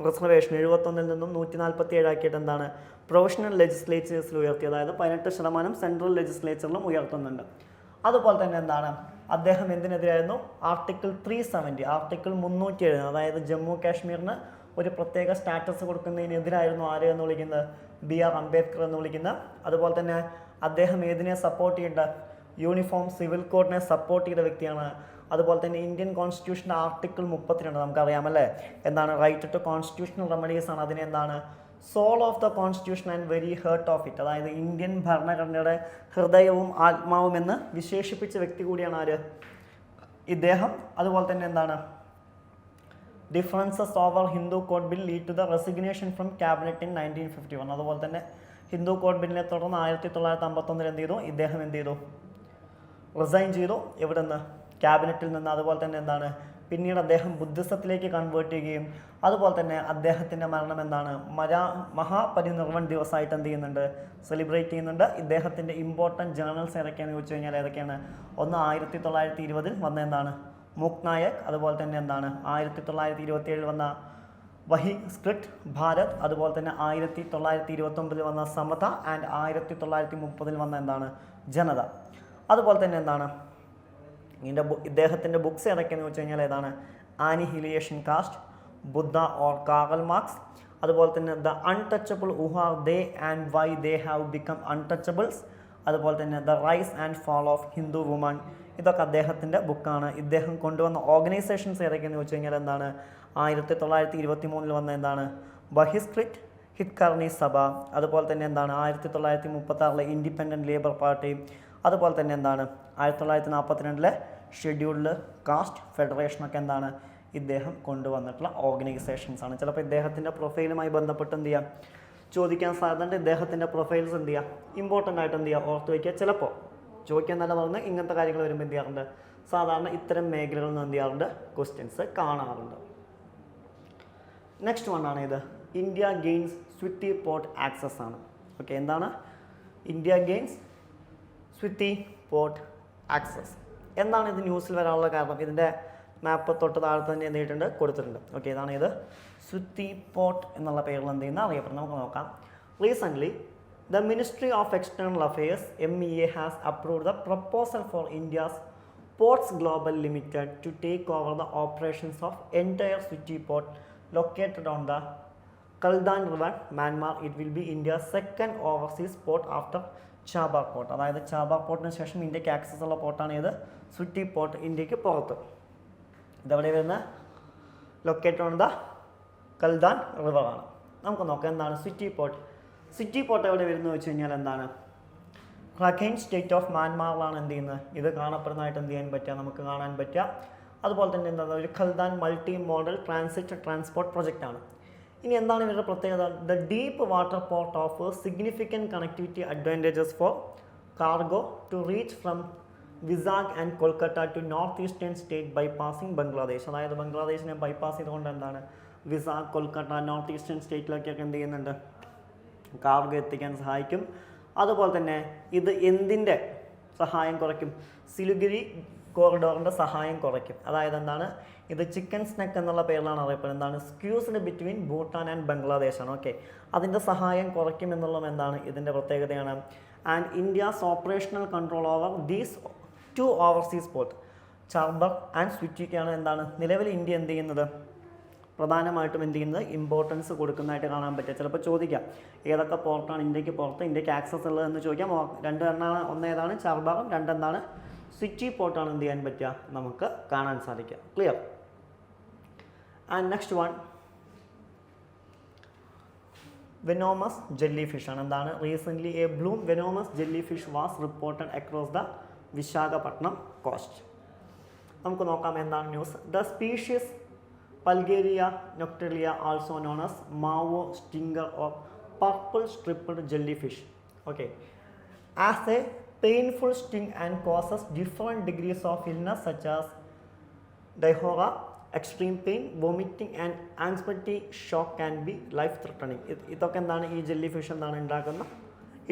റിസർവേഷൻ 71 നിന്നും 147 ആക്കിയിട്ട് എന്താണ്? പ്രൊവിഷണൽ ലെജിസ്ലേച്ചേഴ്സിൽ ഉയർത്തി. അതായത് 18% സെൻട്രൽ ലെജിസ്ലേച്ചറിലും ഉയർത്തുന്നുണ്ട്. അതുപോലെ തന്നെ എന്താണ്? അദ്ദേഹം എന്തിനെതിരായിരുന്നു? ആർട്ടിക്കിൾ 370 ആർട്ടിക്കിൾ 307 അതായത് ജമ്മു കാശ്മീരിന് ഒരു പ്രത്യേക സ്റ്റാറ്റസ് കൊടുക്കുന്നതിനെതിരായിരുന്നു ആര് എന്ന് വിളിക്കുന്നത്? BR അംബേദ്കർ എന്ന് വിളിക്കുന്ന. അതുപോലെ തന്നെ അദ്ദേഹം ഏതിനെ സപ്പോർട്ട് ചെയ്യേണ്ട? യൂണിഫോം സിവിൽ കോഡിനെ സപ്പോർട്ട് ചെയ്ത വ്യക്തിയാണ്. അതുപോലെ തന്നെ ഇന്ത്യൻ കോൺസ്റ്റിറ്റ്യൂഷൻ്റെ ആർട്ടിക്കിൾ 32 നമുക്കറിയാമല്ലേ എന്താണ്? റൈറ്റ് ടു കോൺസ്റ്റിറ്റ്യൂഷണൽ റെമഡീസ് ആണ്. അതിനെന്താണ്? Soul of the constitution and very heart of it അതായത് ഇന്ത്യൻ ഭരണഘടനയുടെ ഹൃദയവും ആത്മാവും എന്ന് വിശേഷിപ്പിച്ച വ്യക്തി കൂടിയാണ് ആര്? ഇദ്ദേഹം. അതുപോലെ തന്നെ എന്താണ്? Differences over Hindu code bill lead to the resignation from cabinet in 1951. അതുപോലെ തന്നെ ഹിന്ദു കോഡ് ബില്ലിനെ തുടർന്ന് 1951 എന്ത് ചെയ്തു? ഇദ്ദേഹം എന്ത് ചെയ്തു? റിസൈൻ ചെയ്തു. എവിടെ നിന്ന്? ക്യാബിനറ്റിൽ നിന്ന്. അതുപോലെ തന്നെ എന്താണ്? പിന്നീട് അദ്ദേഹം ബുദ്ധിസത്തിലേക്ക് കൺവേർട്ട് ചെയ്യുകയും അതുപോലെ തന്നെ അദ്ദേഹത്തിൻ്റെ മരണം എന്താണ്? മഹാപരിനിർവൺ ദിവസമായിട്ട് എന്ത് ചെയ്യുന്നുണ്ട്? സെലിബ്രേറ്റ് ചെയ്യുന്നുണ്ട്. ഇദ്ദേഹത്തിൻ്റെ ഇമ്പോർട്ടൻറ്റ് ജേർണൽസ് ഏതൊക്കെയാണെന്ന് ചോദിച്ചു കഴിഞ്ഞാൽ ഏതൊക്കെയാണ്? ഒന്ന് 1920 വന്ന എന്താണ്? മുക്നായക്. അതുപോലെ തന്നെ എന്താണ്? 1927 വന്ന വഹി സ്ക്രിപ്റ്റ് ഭാരത്. അതുപോലെ തന്നെ 1929 വന്ന സമത ആൻഡ് 1930 വന്ന എന്താണ്? ജനത. അതുപോലെ തന്നെ എന്താണ്? ഇദ്ദേഹത്തിൻ്റെ ബുക്സ് ഏതൊക്കെയാണെന്ന് വെച്ച് കഴിഞ്ഞാൽ ഏതാണ്? Annihilation caste, Buddha or Karl Marx. അതുപോലെ തന്നെ the untouchable who are they and why they have become untouchables. അതുപോലെ തന്നെ the rise and fall of Hindu woman. ഇതൊക്കെ അദ്ദേഹത്തിൻ്റെ ബുക്കാണ്. ഇദ്ദേഹം കൊണ്ടുവന്ന ഓർഗനൈസേഷൻസ് ഏതൊക്കെയെന്ന് വെച്ച് കഴിഞ്ഞാൽ എന്താണ്? 1923 വന്ന എന്താണ്? ബഹിസ്ക്രിറ്റ് ഹിത്കർണി സഭ. അതുപോലെ തന്നെ എന്താണ്? 1936 ഇൻഡിപെൻഡൻറ്റ് ലേബർ പാർട്ടി. അതുപോലെ തന്നെ എന്താണ്? 1942 ഷെഡ്യൂൾഡ് കാസ്റ്റ് ഫെഡറേഷനൊക്കെ എന്താണ്? ഇദ്ദേഹം കൊണ്ടുവന്നിട്ടുള്ള ഓർഗനൈസേഷൻസ് ആണ്. ചിലപ്പോൾ ഇദ്ദേഹത്തിൻ്റെ പ്രൊഫൈലുമായി ബന്ധപ്പെട്ട് എന്ത് ചെയ്യാം? ചോദിക്കാൻ സാധ്യതയുണ്ട്. ഇദ്ദേഹത്തിൻ്റെ പ്രൊഫൈൽസ് എന്ത് ചെയ്യുക? ഇമ്പോർട്ടൻ്റ് ആയിട്ട് എന്ത് ചെയ്യുക? ഓർത്ത് വയ്ക്കുക. ചിലപ്പോൾ ചോദിക്കാൻ തന്നെ പറഞ്ഞ് ഇങ്ങനത്തെ കാര്യങ്ങൾ വരുമ്പോൾ എന്ത് ചെയ്യാറുണ്ട്? സാധാരണ ഇത്തരം മേഖലകളിൽ നിന്ന് എന്ത് ചെയ്യാറുണ്ട്? ക്വസ്റ്റ്യൻസ് കാണാറുണ്ട്. നെക്സ്റ്റ് വണ്ണാണ് ഇത് India gains Sittwe port access ആണ്. ഓക്കെ, എന്താണ്? India gains Sittwe port access. എന്താണ് ഇത് ന്യൂസിൽ വരാനുള്ള കാരണം? ഇതിൻ്റെ മാപ്പ് തൊട്ട് താഴത്ത് തന്നെ എന്ത് ചെയ്തിട്ടുണ്ട്? കൊടുത്തിട്ടുണ്ട്. ഓക്കെ, ഇതാണ് ഇത് സ്വിറ്റി പോർട്ട് എന്നുള്ള പേരിൽ എന്ത് ചെയ്യുന്ന അറിയപ്പെടുന്നത്. നമുക്ക് നോക്കാം. Recently the Ministry of External Affairs MEA has approved the proposal for India's Ports Global Limited to take over the operations of entire Switi port located on the Kaldan River, Myanmar. It will be India's second overseas port after Chabbar port. അതായത് ചാബാർ പോർട്ടിന് ശേഷം ഇന്ത്യക്ക് access ഉള്ള പോർട്ടാണ് ഇത് സ്വിറ്റി port. ഇന്ത്യക്ക് പുറത്ത് ഇതെവിടെ വരുന്ന? Located on the Kaladan റിവറാണ്. നമുക്ക് നോക്കാം എന്താണ് സ്വിറ്റി പോർട്ട്. സിറ്റി പോർട്ട് എവിടെ വരുന്നത് വെച്ച് കഴിഞ്ഞാൽ എന്താണ്? റഖൈൻ സ്റ്റേറ്റ് ഓഫ് മ്യാൻമാറിലാണ് എന്ത് ചെയ്യുന്നത്? ഇത് കാണപ്പെടുന്നതായിട്ട് എന്ത് ചെയ്യാൻ പറ്റുക? നമുക്ക് കാണാൻ പറ്റുക. അതുപോലെ തന്നെ എന്താണ്? ഒരു ഖൽദാൻ മൾട്ടി മോഡൽ ട്രാൻസ്പോർട്ട് പ്രൊജക്റ്റാണ്. ഇനി എന്താണ് ഇവരുടെ പ്രത്യേകത? The deep water port of significant connectivity advantages for cargo to reach from Vizag and Kolkata to north eastern state bypassing Bangladesh. അതായത് ബംഗ്ലാദേശിനെ ബൈപ്പാസ് ചെയ്തുകൊണ്ട് എന്താണ്? വിസാഗ്, കൊൽക്കത്ത, നോർത്ത് ഈസ്റ്റേൺ സ്റ്റേറ്റിലൊക്കെയൊക്കെ എന്ത് ചെയ്യുന്നുണ്ട്? കാർഗോ എത്തിക്കാൻ സഹായിക്കും. അതുപോലെ തന്നെ ഇത് എന്തിൻ്റെ സഹായം കുറയ്ക്കും? സിലിഗുരി കോറിഡോറിൻ്റെ സഹായം കുറയ്ക്കും. അതായത് എന്താണ്, ഇത് ചിക്കൻ സ്നെക്ക് എന്നുള്ള പേരിലാണ് അറിയപ്പെടുന്നത്. എന്താണ്, സ്ക്യൂസ്ഡ് ബിറ്റ്വീൻ ഭൂട്ടാൻ ആൻഡ് ബംഗ്ലാദേശാണ്. ഓക്കെ, അതിൻ്റെ സഹായം കുറയ്ക്കും എന്നുള്ളത് എന്താണ് ഇതിൻ്റെ പ്രത്യേകതയാണ്. And India's operational control over these 2 overseas port Chabahar and സ്വിറ്റിക്കാണ് എന്താണ് നിലവിൽ ഇന്ത്യ എന്ത് ചെയ്യുന്നത്, പ്രധാനമായിട്ടും എന്ത് ചെയ്യുന്നത്, ഇമ്പോർട്ടൻസ് കൊടുക്കുന്നതായിട്ട് കാണാൻ പറ്റുക. ചിലപ്പോൾ ചോദിക്കാം ഏതൊക്കെ പോർട്ടാണ് ഇന്ത്യക്ക് പുറത്ത് ഇന്ത്യക്ക് ആക്സസ് ഉള്ളതെന്ന് ചോദിക്കാം. 2 എണ്ണമാണ്, ഒന്ന് ഏതാണ് ചാർബാറും, 2 എന്താണ് സ്വിറ്റി പോർട്ടാണ് എന്ത് ചെയ്യാൻ പറ്റുക, നമുക്ക് കാണാൻ സാധിക്കുക. Clear. And next one venomous jellyfish ആണ്. എന്താണ്, recently a bloom venomous jellyfish was reported across the Visakhapatnam coast. നമുക്ക് നോക്കാം എന്താണ് news. The species Pelagia noctiluca also known as mauve stinger or purple striped jellyfish. Okay, as a painful sting and causes different degrees of illness such as diarrhoea, extreme pain, vomiting and anxiety, shock can be life threatening. ഇതൊക്കെ എന്താണ് ഈ jelly fish എന്താണ് ഉണ്ടാക്കുന്ന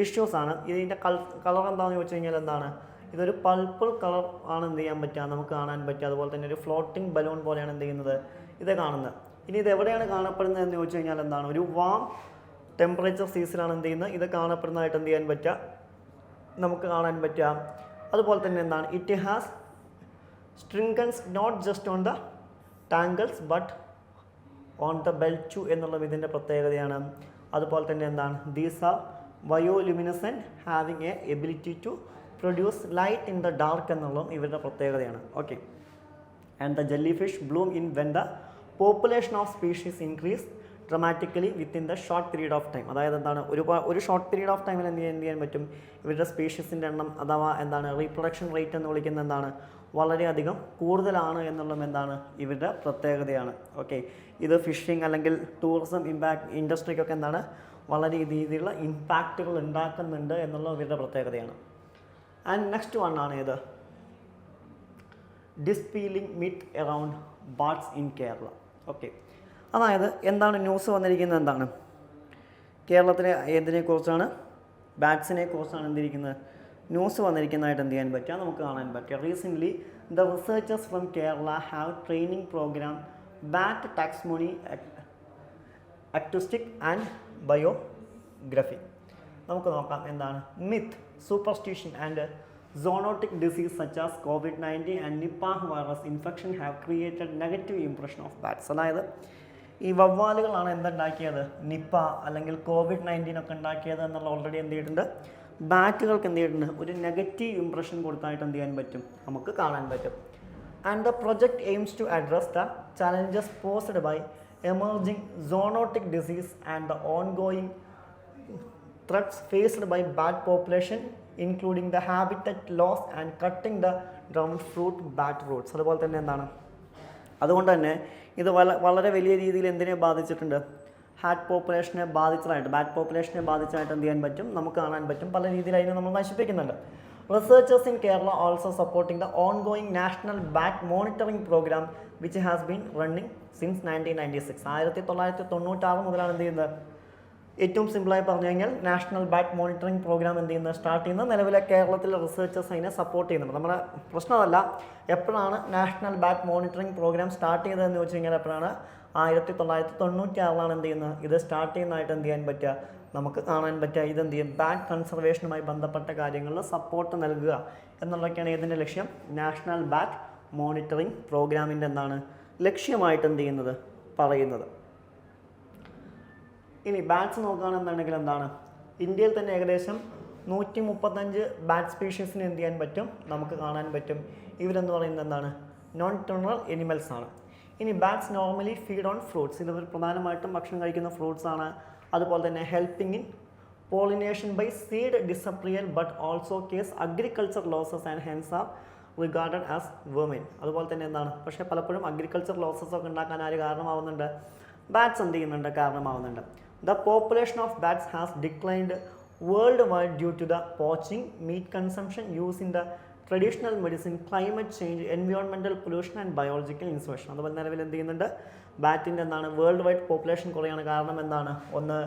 ഇഷ്യൂസാണ്. ഇതിൻ്റെ colour എന്താണെന്ന് ചോദിച്ചു കഴിഞ്ഞാൽ എന്താണ്, ഇതൊരു പൾപ്പിൾ കളർ ആണ് എന്ത് ചെയ്യാൻ പറ്റുക, നമുക്ക് കാണാൻ പറ്റുക. അതുപോലെ തന്നെ ഒരു ഫ്ലോട്ടിംഗ് ബലൂൺ പോലെയാണ് എന്ത് ചെയ്യുന്നത്, ഇത് കാണുന്നത്. ഇനി ഇത് എവിടെയാണ് കാണപ്പെടുന്നത് എന്ന് ചോദിച്ചു കഴിഞ്ഞാൽ എന്താണ്, ഒരു വാം ടെമ്പറേച്ചർ സീസണിലാണ് എന്ത് ചെയ്യുന്നത്, ഇത് കാണപ്പെടുന്നതായിട്ട് എന്ത് ചെയ്യാൻ പറ്റുക, നമുക്ക് കാണാൻ പറ്റുക. അതുപോലെ തന്നെ എന്താണ്, it has stingers not just on the tentacles but on the belt എന്നുള്ള ഇതിൻ്റെ പ്രത്യേകതയാണ്. അതുപോലെ തന്നെ എന്താണ്, these are bioluminescent having a ability to produce light in the dark എന്നുള്ളതും ഇവരുടെ പ്രത്യേകതയാണ്. Okay, and the jellyfish bloom in when the population of species increase dramatically within the short period of time. അതായത് എന്താണ്, ഒരു short period of ടൈമിൽ എന്ത് ചെയ്യാൻ പറ്റും, ഇവരുടെ സ്പീഷീസിൻ്റെ എണ്ണം അഥവാ എന്താണ് റീപ്രൊഡക്ഷൻ റേറ്റ് എന്ന് വിളിക്കുന്ന എന്താണ് വളരെയധികം കൂടുതലാണ് എന്നുള്ളതും എന്താണ് ഇവരുടെ പ്രത്യേകതയാണ്. ഓക്കെ, ഇത് ഫിഷിംഗ് അല്ലെങ്കിൽ ടൂറിസം ഇൻഡസ്ട്രിക്കൊക്കെ എന്താണ് വളരെ രീതിയിലുള്ള ഇമ്പാക്റ്റുകൾ ഉണ്ടാക്കുന്നുണ്ട് എന്നുള്ള ഇവരുടെ പ്രത്യേകതയാണ്. ആൻഡ് നെക്സ്റ്റ് വൺ ആണ് ഇത് dispelling myth around bats in Kerala. Okay, അതായത് എന്താണ് ന്യൂസ് വന്നിരിക്കുന്നത്, എന്താണ് കേരളത്തിലെ ഏതിനെക്കുറിച്ചാണ്, ബാറ്റ്സിനെ കുറിച്ചാണ് എന്തിരിക്കുന്നത് ന്യൂസ് വന്നിരിക്കുന്നതായിട്ട് എന്ത് ചെയ്യാൻ പറ്റുക, നമുക്ക് കാണാൻ പറ്റുക. Recently the researchers from Kerala have training program bat taxonomy acoustic and biography. നമുക്ക് നോക്കാം എന്താണ് myth, superstition and zoonotic disease such as COVID-19 and Nipah virus infection have created negative impression of bats. അതായത് ഈ വവ്വാലുകളാണ് എന്തുണ്ടാക്കിയത്, നിപ്പ അല്ലെങ്കിൽ COVID-19 ഒക്കെ ഉണ്ടാക്കിയത് എന്നുള്ള already എന്ത് ചെയ്തിട്ടുണ്ട്, ബാറ്റുകൾക്ക് എന്ത് ചെയ്തിട്ടുണ്ട്, ഒരു നെഗറ്റീവ് ഇംപ്രഷൻ കൊടുത്തായിട്ട് എന്ത് ചെയ്യാൻ പറ്റും, നമുക്ക് കാണാൻ പറ്റും. And the project aims to address the challenges posed by emerging zoonotic disease and the ongoing threats faced by bat population including the habitat loss and cutting the drum fruit bat roots. അതുപോലെ തന്നെ എന്താണ്, അതുകൊണ്ട് തന്നെ ഇത് വളരെ വലിയ രീതിയിൽ എന്തിനെ ബാധിച്ചിട്ടുണ്ട്, ബാറ്റ് പോപ്പുലേഷനെ ബാധിച്ചതായിട്ട് എന്ത് ചെയ്യാൻ പറ്റും, നമുക്ക് കാണാൻ പറ്റും. പല രീതിയിൽ അതിനെ നമ്മൾ നശിപ്പിക്കുന്നുണ്ട്. Researchers in Kerala also supporting the ongoing national bat monitoring program which has been running since 1996. 1996 മുതലാണ് എന്ത് ചെയ്യുന്നത്, ഏറ്റവും സിമ്പിളായി പറഞ്ഞു കഴിഞ്ഞാൽ നാഷണൽ ബാറ്റ് മോണിറ്ററിംഗ് പ്രോഗ്രാം എന്ത് ചെയ്യുന്നത്, സ്റ്റാർട്ട് ചെയ്യുന്നത്. നിലവിലെ കേരളത്തിലെ റിസർച്ചേഴ്സ് അതിനെ സപ്പോർട്ട് ചെയ്യുന്നുണ്ട്. നമ്മുടെ പ്രശ്നമല്ല എപ്പോഴാണ് national bat monitoring programme start ചെയ്തതെന്ന് വെച്ച് കഴിഞ്ഞാൽ എപ്പോഴാണ് 1996 എന്ത് ചെയ്യുന്നത്, ഇത് സ്റ്റാർട്ട് ചെയ്യുന്നതായിട്ട് എന്ത് ചെയ്യാൻ പറ്റുക, നമുക്ക് കാണാൻ പറ്റുക. ഇതെന്ത് ചെയ്യും, ബാറ്റ് കൺസർവേഷനുമായി ബന്ധപ്പെട്ട കാര്യങ്ങളിൽ സപ്പോർട്ട് നൽകുക എന്നുള്ളതൊക്കെയാണ് ഇതിൻ്റെ ലക്ഷ്യം. നാഷണൽ ബാറ്റ് മോണിറ്ററിംഗ് പ്രോഗ്രാമിൻ്റെ എന്താണ് ലക്ഷ്യമായിട്ട് എന്ത് ചെയ്യുന്നത് പറയുന്നത്. ഇനി ബാറ്റ്സ് നോക്കുകയാണെന്നുണ്ടെങ്കിൽ എന്താണ്, ഇന്ത്യയിൽ തന്നെ ഏകദേശം 135 ബാറ്റ് സ്പീഷീസിന് എന്ത് ചെയ്യാൻ പറ്റും, നമുക്ക് കാണാൻ പറ്റും. ഇവരെന്ന് പറയുന്നത് എന്താണ്, നോൺ ടെർമിനൽ എനിമൽസ് ആണ്. ഇനി bats normally feed on fruits, ഇവർ പ്രധാനമായിട്ടും ഭക്ഷണം കഴിക്കുന്ന ഫ്രൂട്ട്സ് ആണ്. അതുപോലെ തന്നെ helping in pollination by seed dispersal but also cause agriculture losses and hence are regarded as vermin. അതുപോലെ തന്നെ എന്താണ്, പക്ഷേ പലപ്പോഴും അഗ്രികൾച്ചർ ലോസസ് ഒക്കെ ഉണ്ടാക്കാൻ ആര് കാരണമാവുന്നുണ്ട്, ബാറ്റ്സ് എന്ത് ചെയ്യുന്നുണ്ട്, കാരണമാവുന്നുണ്ട്. The population of bats has declined worldwide due to the poaching, meat consumption, use in the traditional medicine, climate change, environmental pollution and biological insertion. അതുപോലെ നിലവിൽ എന്ത് ചെയ്യുന്നുണ്ട്, ബാറ്റിൻ്റെ എന്താണ് വേൾഡ് വൈഡ് പോപ്പുലേഷൻ കുറയാണ്. കാരണം എന്താണ്, ഒന്ന്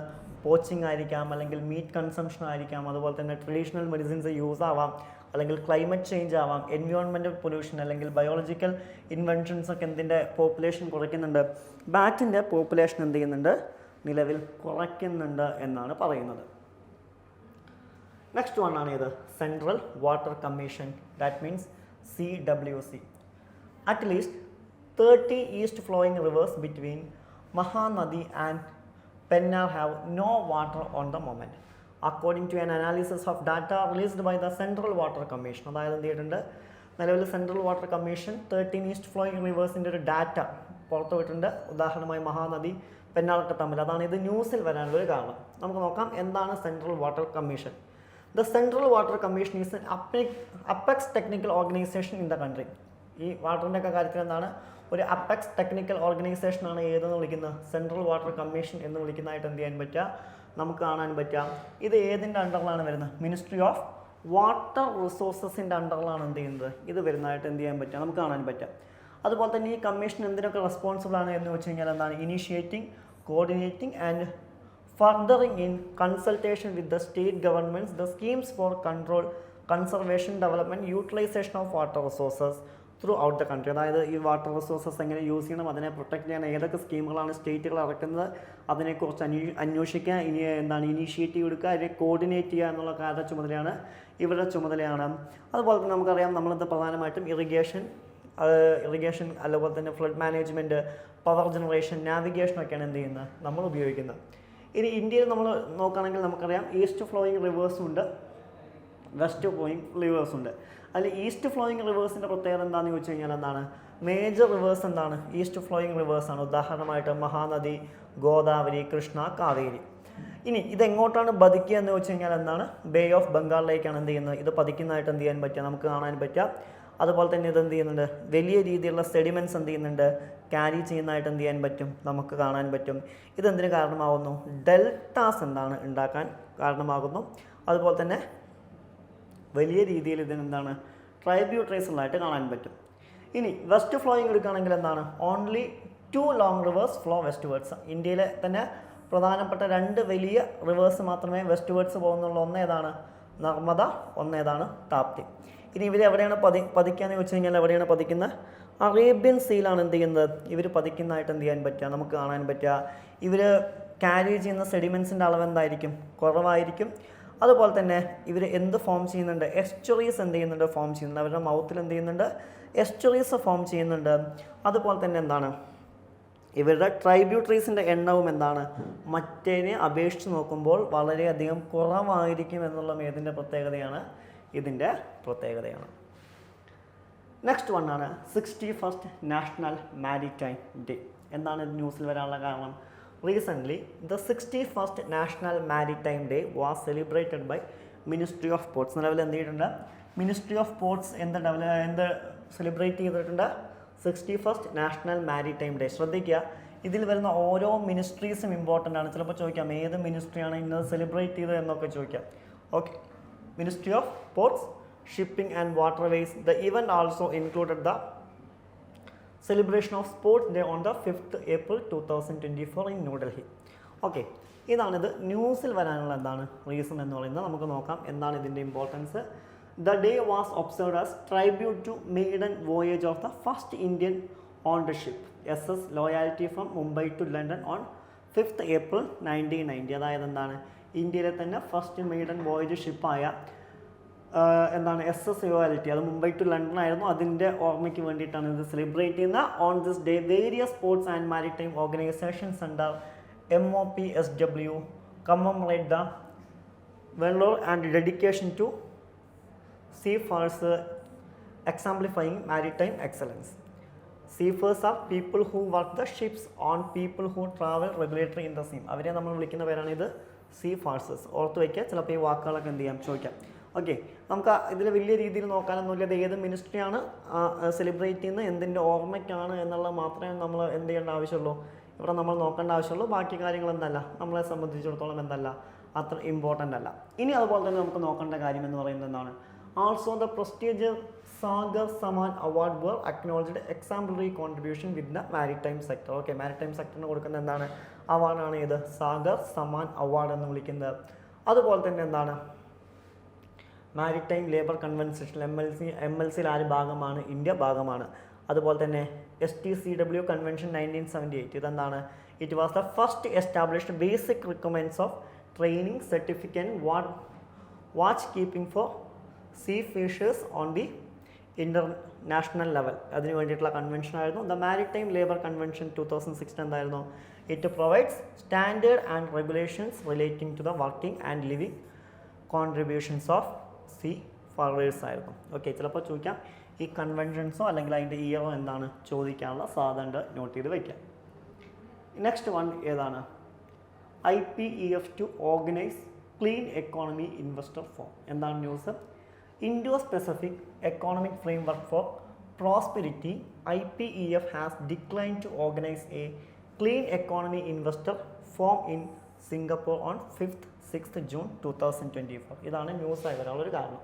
പോച്ചിങ് ആയിരിക്കാം, അല്ലെങ്കിൽ മീറ്റ് കൺസംഷൻ ആയിരിക്കാം, അതുപോലെ തന്നെ ട്രഡീഷണൽ മെഡിസിൻസ് യൂസ് ആവാം, അല്ലെങ്കിൽ ക്ലൈമറ്റ് ചേഞ്ച് ആവാം, എൻവയോൺമെൻറ്റൽ പൊല്യൂഷൻ അല്ലെങ്കിൽ ബയോളജിക്കൽ ഇൻവെൻഷൻസ് ഒക്കെ എന്തിൻ്റെ പോപ്പുലേഷൻ കുറയ്ക്കുന്നുണ്ട്, ബാറ്റിൻ്റെ പോപ്പുലേഷൻ എന്ത് ചെയ്യുന്നുണ്ട്, നിലവിൽ കുറയ്ക്കുന്നുണ്ട് എന്നാണ് പറയുന്നത്. നെക്സ്റ്റ് വൺ ആണ് ഇത് central water commission, that means CWC. At least 30 east flowing rivers between Mahanadi and Pennar have no water on the moment, according to an analysis of data released by the Central Water Commission. അതായത് എന്ത് ചെയ്തിട്ടുണ്ട്, നിലവിൽ central water commission 13 east flowing റിവേഴ്സിൻ്റെ ഒരു data പുറത്തുവിട്ടിട്ടുണ്ട്. ഉദാഹരണമായി മഹാനദി, പെന്നാറൊക്കെ തമ്മിൽ. അതാണ് ഇത് ന്യൂസിൽ വരാനുള്ള ഒരു കാരണം. നമുക്ക് നോക്കാം എന്താണ് central water commission. The Central Water Commission is an apex technical organization in the country. ഈ വാട്ടറിൻ്റെ ഒക്കെ കാര്യത്തിൽ എന്താണ്, ഒരു അപ്പെക്സ് ടെക്നിക്കൽ ഓർഗനൈസേഷനാണ് ഏതെന്ന് വിളിക്കുന്നത്, സെൻട്രൽ വാട്ടർ കമ്മീഷൻ എന്ന് വിളിക്കുന്നതായിട്ട് എന്ത് ചെയ്യാൻ പറ്റുക, നമുക്ക് കാണാൻ പറ്റുക. ഇത് ഏതിൻ്റെ അണ്ടറിലാണ് വരുന്നത്, മിനിസ്ട്രി ഓഫ് വാട്ടർ റിസോഴ്സസിൻ്റെ അണ്ടറിലാണ് എന്ത് ചെയ്യുന്നത്, ഇത് വരുന്നതായിട്ട് എന്ത് ചെയ്യാൻ പറ്റുക, നമുക്ക് കാണാൻ പറ്റുക. അതുപോലെ തന്നെ ഈ കമ്മീഷൻ എന്തിനൊക്കെ റെസ്പോൺസിബിൾ ആണ് എന്ന് വെച്ച് കഴിഞ്ഞാൽ എന്താണ്, initiating, coordinating and furthering in consultation with the state governments the schemes for control, conservation, development, utilization of water resources through out the country. അതായത് ഈ വാട്ടർ റിസോഴ്സസ് എങ്ങനെ യൂസ് ചെയ്യണം, അതിനെ പ്രൊട്ടക്ട് ചെയ്യാൻ ഏതൊക്കെ സ്കീമുകളാണ് സ്റ്റേറ്റുകൾ ഇറക്കുന്നത്, അതിനെക്കുറിച്ച് അന്വേഷിക്കുക, എന്താണ് ഇനീഷ്യേറ്റീവ് എടുക്കുക, അതിനെ കോർഡിനേറ്റ് ചെയ്യുക എന്നുള്ള കാര്യ ചുമതലയാണ് ഇവരുടെ ചുമതലയാണ്. അതുപോലെ തന്നെ നമുക്കറിയാം നമ്മളിത് പ്രധാനമായിട്ടും ഇറിഗേഷൻ അതുപോലെ തന്നെ ഫ്ലഡ് മാനേജ്മെൻറ്റ്, പവർ ജനറേഷൻ, നാവിഗേഷനൊക്കെയാണ് എന്ത് ചെയ്യുന്നത്, നമ്മൾ ഉപയോഗിക്കുന്നത്. ഇനി ഇന്ത്യയിൽ നമ്മൾ നോക്കുകയാണെങ്കിൽ നമുക്കറിയാം ഈസ്റ്റ് ഫ്ലോയിങ് റിവേഴ്സും ഉണ്ട്, വെസ്റ്റ് ഫ്ലോയിങ് റിവേഴ്സും ഉണ്ട്. അതിൽ ഈസ്റ്റ് ഫ്ലോയിങ് റിവേഴ്സിൻ്റെ പ്രത്യേകത എന്താണെന്ന് ചോദിച്ചു കഴിഞ്ഞാൽ എന്താണ്, മേജർ റിവേഴ്സ് എന്താണ്, ഈസ്റ്റ് ഫ്ലോയിങ് റിവേഴ്സാണ്. ഉദാഹരണമായിട്ട് മഹാനദി, ഗോദാവരി, കൃഷ്ണ, കാവേരി. ഇനി ഇതെങ്ങോട്ടാണ് പതിക്കുക എന്ന് വെച്ച് കഴിഞ്ഞാൽ എന്താണ്, ബേ ഓഫ് ബംഗാളിലേക്കാണ് എന്ത് ചെയ്യുന്നത്, ഇത് പതിക്കുന്നതായിട്ട് എന്ത് ചെയ്യാൻ പറ്റുക, നമുക്ക് കാണാൻ പറ്റുക. അതുപോലെ തന്നെ ഇത് എന്ത് ചെയ്യുന്നുണ്ട്, വലിയ രീതിയിലുള്ള സെഡിമെൻറ്റ്സ് എന്ത് ചെയ്യുന്നുണ്ട്, ക്യാരി ചെയ്യുന്നതായിട്ട് എന്ത് ചെയ്യാൻ പറ്റും, നമുക്ക് കാണാൻ പറ്റും. ഇതെന്തിന് കാരണമാകുന്നു, ഡെൽറ്റാസ് എന്താണ് ഉണ്ടാക്കാൻ കാരണമാകുന്നു. അതുപോലെ തന്നെ വലിയ രീതിയിൽ ഇതിനെന്താണ് ട്രൈബ്യൂട്ടറീസുകളായിട്ട് കാണാൻ പറ്റും. ഇനി വെസ്റ്റ് ഫ്ലോയിങ് എടുക്കുകയാണെങ്കിൽ എന്താണ്, only 2 long reverse flow west words. ഇന്ത്യയിലെ തന്നെ പ്രധാനപ്പെട്ട 2 വലിയ റിവേഴ്സ് മാത്രമേ വെസ്റ്റ് വേർഡ്സ് പോകുന്നുള്ളൂ. ഒന്നേതാണ് നർമ്മദ, ഒന്നേതാണ് താപ്തി. ഇനി ഇവർ എവിടെയാണ് പതിക്കാന്ന് ചോദിച്ചു കഴിഞ്ഞാൽ എവിടെയാണ് പതിക്കുന്നത്, അറേബ്യൻ സീലാണ് എന്ത് ചെയ്യുന്നത്, ഇവർ പതിക്കുന്നതായിട്ട് എന്ത് ചെയ്യാൻ പറ്റുക, നമുക്ക് കാണാൻ പറ്റുക. ഇവർ ക്യാരി ചെയ്യുന്ന സെഡിമെൻസിൻ്റെ അളവ് എന്തായിരിക്കും, കുറവായിരിക്കും. അതുപോലെ തന്നെ ഇവർ എന്ത് ഫോം ചെയ്യുന്നുണ്ട്, എസ്റ്റുറീസ് എന്ത് ചെയ്യുന്നുണ്ട്, ഫോം ചെയ്യുന്നുണ്ട്. അവരുടെ മൗത്തിൽ എന്ത് ചെയ്യുന്നുണ്ട്, എസ്റ്റുറീസ് ഫോം ചെയ്യുന്നുണ്ട്. അതുപോലെ തന്നെ എന്താണ്, ഇവരുടെ ട്രൈബ്യൂട്ടറീസിൻ്റെ എണ്ണവും എന്താണ്, മറ്റേതിനെ അപേക്ഷിച്ച് നോക്കുമ്പോൾ വളരെയധികം കുറവായിരിക്കും എന്നുള്ളത് ഏതിൻ്റെ പ്രത്യേകതയാണ്, ഇതിൻ്റെ പ്രത്യേകതയാണ്. നെക്സ്റ്റ് വൺ ആണ് 61st നാഷണൽ മാരിടൈം ഡേ. എന്താണ് ഇത് ന്യൂസിൽ വരാനുള്ള കാരണം, recently the 61st national maritime day was celebrated by ministry of ports. നിലവിൽ എന്ത് ചെയ്തിട്ടുണ്ട്, മിനിസ്ട്രി ഓഫ് പോർട്സ് എന്ത് സെലിബ്രേറ്റ് ചെയ്തിട്ടുണ്ട്, 61st നാഷണൽ മാരിടൈം ഡേ. ശ്രദ്ധിക്കുക, ഇതിൽ വരുന്ന ഓരോ മിനിസ്ട്രീസും ഇമ്പോർട്ടൻ്റ് ആണ്. ചിലപ്പോൾ ചോദിക്കാം ഏത് മിനിസ്ട്രിയാണ് ഇന്നത് സെലിബ്രേറ്റ് ചെയ്തത് എന്നൊക്കെ ചോദിക്കാം. Okay, Ministry of Ports, Shipping and Waterways. The event also included the celebration of Sports Day on the 5th April 2024 in New Delhi. Okay, ഇതാണിത് ന്യൂസിൽ വരാനുള്ള എന്താണ് റീസൺ എന്ന് പറയുന്നത്. നമുക്ക് നോക്കാം എന്താണ് ഇതിൻ്റെ importance. The day was observed as tribute to maiden voyage of the first Indian on the ship SS Loyalty from Mumbai to London on 5th April 1990. അതായത് എന്താണ്, ഇന്ത്യയിലെ തന്നെ ഫസ്റ്റ് മെയ്ഡൻ വോയേജ് ഷിപ്പായ എന്താണ് SS ലോയാലിറ്റി, അത് Mumbai to London ആയിരുന്നു. അതിൻ്റെ ഓർമ്മയ്ക്ക് വേണ്ടിയിട്ടാണ് ഇത് സെലിബ്രേറ്റ് ചെയ്യുന്നത്. On this day various sports and maritime organisations under MOPSW commemorate the valor and dedication to seafarers, exemplifying maritime excellence. Seafarers are people who work the ships on people who travel regularly in the sea. അവരെ നമ്മൾ വിളിക്കുന്ന പേരാണ് ഇത് see ഫാഴ്സേഴ്സ്. ഓർത്ത് വയ്ക്കുക, ചിലപ്പോൾ ഈ വാക്കുകളൊക്കെ എന്ത് ചെയ്യാം, ചോദിക്കാം. ഓക്കെ, നമുക്ക് ഇതിൽ വലിയ രീതിയിൽ നോക്കാനൊന്നുമില്ല. അത് ഏത് മിനിസ്ട്രിയാണ് സെലിബ്രേറ്റ് ചെയ്യുന്നത്, എന്തിൻ്റെ ഓർമ്മയ്ക്കാണ് എന്നുള്ളത് മാത്രമേ നമ്മൾ എന്ത് ചെയ്യേണ്ട ആവശ്യമുള്ളൂ, ഇവിടെ നമ്മൾ നോക്കേണ്ട ആവശ്യമുള്ളൂ. ബാക്കി കാര്യങ്ങൾ എന്തല്ല, നമ്മളെ സംബന്ധിച്ചിടത്തോളം എന്തല്ല, അത്ര ഇമ്പോർട്ടൻ്റ് അല്ല. ഇനി അതുപോലെ തന്നെ നമുക്ക് നോക്കേണ്ട കാര്യം എന്ന് പറയുന്നത് എന്താണ്, also the prestigious Sagar Samman award were acknowledged exemplary contribution with the maritime sector. Okay, maritime സെക്ടറിന് കൊടുക്കുന്ന എന്താണ് അവാർഡാണ് ഇത് സാഗർ സമാൻ അവാർഡ് എന്ന് വിളിക്കുന്നത്. അതുപോലെ തന്നെ എന്താണ് മാരിടൈം ലേബർ കൺവെൻഷൻ MLC ആര് ഭാഗമാണ്? ഇന്ത്യ ഭാഗമാണ്. അതുപോലെ തന്നെ STCW കൺവെൻഷൻ 1978 ഇതെന്താണ്? It was the first established basic requirements of training certificate watch keeping for sea fishers on the international level. അതിന് വേണ്ടിയിട്ടുള്ള കൺവെൻഷൻ ആയിരുന്നു. ദ മാരിടൈം ലേബർ കൺവെൻഷൻ 2006 എന്തായിരുന്നു? It provides standard and regulations relating to the working and living contributions of seafarers ആയിരുന്നു. Okay, ചിലപ്പോൾ ചോദിക്കാം ഈ കൺവെൻഷൻസോ അല്ലെങ്കിൽ അതിൻ്റെ ഇയറോ എന്താണ് ചോദിക്കാനുള്ള സാധ്യത നോട്ട് ചെയ്ത് വയ്ക്കാം. നെക്സ്റ്റ് വൺ ഏതാണ്? IPEF to organise clean economy investor forum. എന്താണ് news? Indo Pacific economic framework for prosperity IPEF has decline to organise a clean economy investor forum in Singapore on 5th 6th June 2024. ഇതാണ് news ആയി വരാനുള്ളൊരു കാരണം.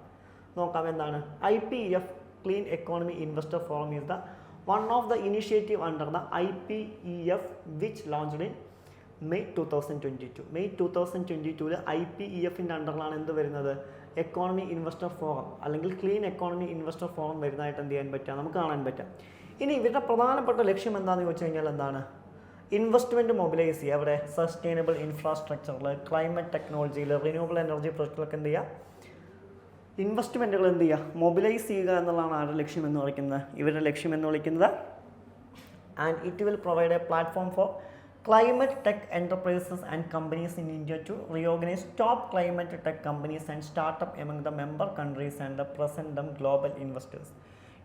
നോക്കാം എന്താണ്? IPEF clean economy investor forum is the one of the initiative under the IPEF which launched in May 2022. May 2022 IPEFിൻ്റെ അണ്ടറിലാണ് എന്ത് വരുന്നത്? Economy investor forum അല്ലെങ്കിൽ clean economy investor forum വരുന്നതായിട്ട് എന്ത് ചെയ്യാൻ പറ്റുക? നമുക്ക് കാണാൻ പറ്റും. ഇനി ഇവരുടെ പ്രധാനപ്പെട്ട ലക്ഷ്യം എന്താണെന്ന് ചോദിച്ചു കഴിഞ്ഞാൽ എന്താണ്? ഇൻവെസ്റ്റ്മെൻറ്റ് മൊബിലൈസ് ചെയ്യുക. അവിടെ സസ്റ്റൈനബിൾ ഇൻഫ്രാസ്ട്രക്ചറിൽ, ക്ലൈമറ്റ് ടെക്നോളജിയിൽ, റിന്യൂവബിൾ എനർജി പ്രൊജക്റ്റുകളൊക്കെ എന്ത് ചെയ്യുക? ഇൻവെസ്റ്റ്മെൻറ്റുകൾ എന്ത് ചെയ്യുക? മൊബിലൈസ് ചെയ്യുക എന്നുള്ളതാണ് ആരുടെ ലക്ഷ്യം എന്ന് വിളിക്കുന്നത്? ഇവരുടെ ലക്ഷ്യം എന്ന് വിളിക്കുന്നത്. And it will provide A platform for climate tech enterprises and companies in India to reorganize top climate tech companies and startup among the member countries and the present them global investors.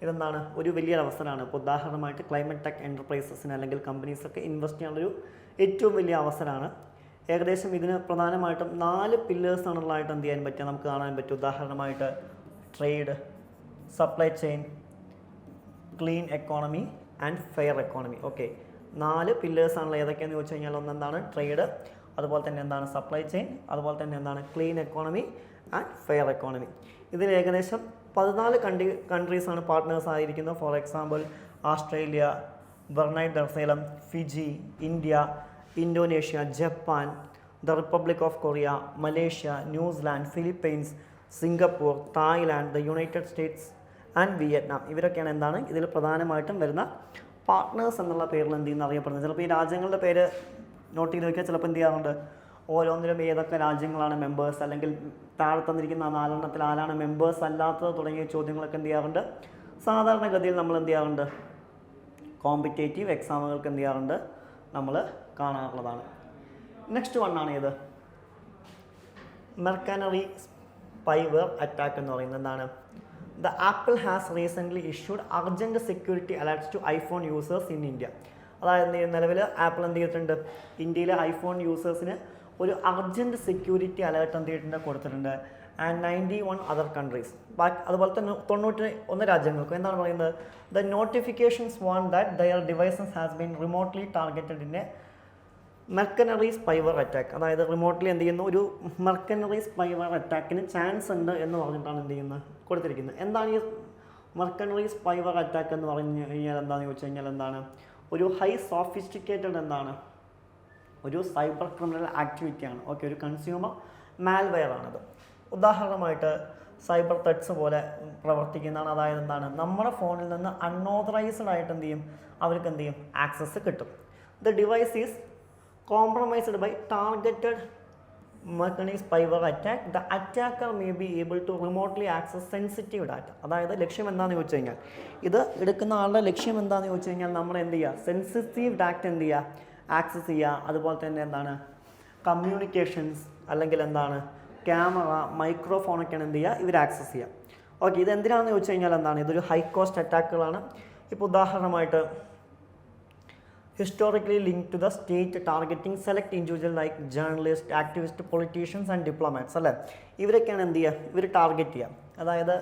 ഇതെന്താണ്? ഒരു വലിയൊരു അവസരമാണ്. ഇപ്പോൾ ഉദാഹരണമായിട്ട് climate tech എൻ്റർപ്രൈസസിന് അല്ലെങ്കിൽ കമ്പനീസൊക്കെ invest ചെയ്യാനുള്ളൊരു ഏറ്റവും വലിയ അവസരമാണ്. ഏകദേശം ഇതിന് പ്രധാനമായിട്ടും 4 പില്ലേഴ്സാണുള്ളതായിട്ട് എന്ത് ചെയ്യാൻ പറ്റുക? നമുക്ക് കാണാൻ പറ്റും. ഉദാഹരണമായിട്ട് trade, supply chain, clean economy and fair economy. Okay, 4 പില്ലേഴ്സാണല്ലോ. ഏതൊക്കെയാണെന്ന് ചോദിച്ചു കഴിഞ്ഞാൽ ഒന്നെന്താണ്? ട്രേഡ്, അതുപോലെ തന്നെ എന്താണ്? സപ്ലൈ ചെയിൻ, അതുപോലെ തന്നെ എന്താണ്? Clean economy and fair economy. ഇതിൽ ഏകദേശം 14 കൺട്രീസാണ് പാർട്ട്നേഴ്സ് ആയിരിക്കുന്നത്. For example Australia, Brunei Darussalam, Fiji, India, Indonesia, Japan, the Republic of Korea, Malaysia, New Zealand, Philippines, Singapore, Thailand, the United States and Vietnam. ഇവരൊക്കെയാണ് എന്താണ് ഇതിൽ പ്രധാനമായിട്ടും വരുന്ന പാർട്ട്നേഴ്സ് എന്നുള്ള പേരിൽ എന്ത് ചെയ്യുന്ന അറിയപ്പെടുന്നത്. ചിലപ്പോൾ ഈ രാജ്യങ്ങളുടെ പേര് നോട്ട് ചെയ്ത് വയ്ക്കുക. ചിലപ്പോൾ എന്ത് ചെയ്യാറുണ്ട്? ഓരോന്നിലും ഏതൊക്കെ രാജ്യങ്ങളാണ് മെമ്പേഴ്സ്, അല്ലെങ്കിൽ താഴെ തന്നിരിക്കുന്ന 4 എണ്ണത്തിൽ ആരാണ് മെമ്പേഴ്സ് അല്ലാത്തത് തുടങ്ങിയ ചോദ്യങ്ങളൊക്കെ എന്ത് ചെയ്യാറുണ്ട്? സാധാരണഗതിയിൽ നമ്മൾ എന്ത് ചെയ്യാറുണ്ട്? കോമ്പറ്റേറ്റീവ് എക്സാമുകൾക്ക് എന്ത് ചെയ്യാറുണ്ട്? നമ്മൾ കാണാറുള്ളതാണ്. നെക്സ്റ്റ് വണ്ണാണ് ഏത്? മെർക്കനറി സ്പൈവെയർ അറ്റാക്ക് എന്ന് പറയുന്നത് എന്താണ്? The Apple has recently issued urgent security alerts to iPhone users in India. അതായത് നിലവിൽ ആപ്പിൾ എന്ത് ചെയ്തിട്ടുണ്ട്? ഇന്ത്യയിലെ ഐഫോൺ യൂസേഴ്സിന് ഒരു അർജൻറ്റ് സെക്യൂരിറ്റി അലേർട്ട് എന്ത് ചെയ്തിട്ടുണ്ട്? കൊടുത്തിട്ടുണ്ട്. And 91 other countries. അതുപോലെ തന്നെ 91 രാജ്യങ്ങൾക്കും എന്താണ് പറയുന്നത്? The notifications warned that their devices has been remotely targeted in a mercenary spyware attack. അതായത് റിമോട്ട്ലി എന്ത് ചെയ്യുന്നു? ഒരു മെർക്കനറി സ്പൈവർ അറ്റാക്കിന് ചാൻസ് ഉണ്ട് എന്ന് പറഞ്ഞിട്ടാണ് എന്ത് ചെയ്യുന്നത്? കൊടുത്തിരിക്കുന്നത്. എന്താണ് ഈ മെർക്കനറി സ്പൈവർ അറ്റാക്ക് എന്ന് പറഞ്ഞു കഴിഞ്ഞാൽ എന്താണെന്ന് ചോദിച്ചു കഴിഞ്ഞാൽ എന്താണ്? ഒരു ഹൈ സോഫിസ്റ്റിക്കേറ്റഡ് എന്താണ്? ഒരു സൈബർ ക്രിമിനൽ ആക്ടിവിറ്റിയാണ്. ഓക്കെ, ഒരു കൺസ്യൂമർ മാൽവെയർ ആണത്. ഉദാഹരണമായിട്ട് സൈബർ ത്രെറ്റ്സ് പോലെ പ്രവർത്തിക്കുന്നതാണ്. അതായത് എന്താണ്? നമ്മുടെ ഫോണിൽ നിന്ന് അൺഓതറൈസ്ഡ് ആയിട്ട് എന്ത് ചെയ്യും? അവർക്ക് എന്ത് ചെയ്യും? ആക്സസ് കിട്ടും. The device is compromised by targeted Mercantile spyware attack. The attacker may be able to remotely access sensitive data. അതായത് ലക്ഷ്യം എന്താണെന്ന് ചോദിച്ചു കഴിഞ്ഞാൽ ഇത് എടുക്കുന്ന ആളുടെ ലക്ഷ്യം എന്താണെന്ന് ചോദിച്ചു കഴിഞ്ഞാൽ നമ്മൾ എന്ത് ചെയ്യുക? സെൻസിറ്റീവ് ഡാറ്റ എന്ത് ചെയ്യുക? ആക്സസ് ചെയ്യുക. അതുപോലെ തന്നെ എന്താണ്? കമ്മ്യൂണിക്കേഷൻസ് അല്ലെങ്കിൽ എന്താണ്? ക്യാമറ, മൈക്രോഫോണൊക്കെയാണ് എന്ത് ചെയ്യുക? ഇവർ ആക്സസ് ചെയ്യുക. ഓക്കെ, ഇത് എന്തിനാണെന്ന് ചോദിച്ചു കഴിഞ്ഞാൽ എന്താണ്? ഇതൊരു ഹൈ കോസ്റ്റ് അറ്റാക്കുകളാണ്. ഇപ്പോൾ ഉദാഹരണമായിട്ട് historically linked to the state targeting select individual like journalists, activists, politicians and diplomats. അല്ലേ? ഇവരൊക്കെയാണ് എന്ത് ചെയ്യുക? ഇവർ ടാർഗറ്റ് ചെയ്യുക. അതായത്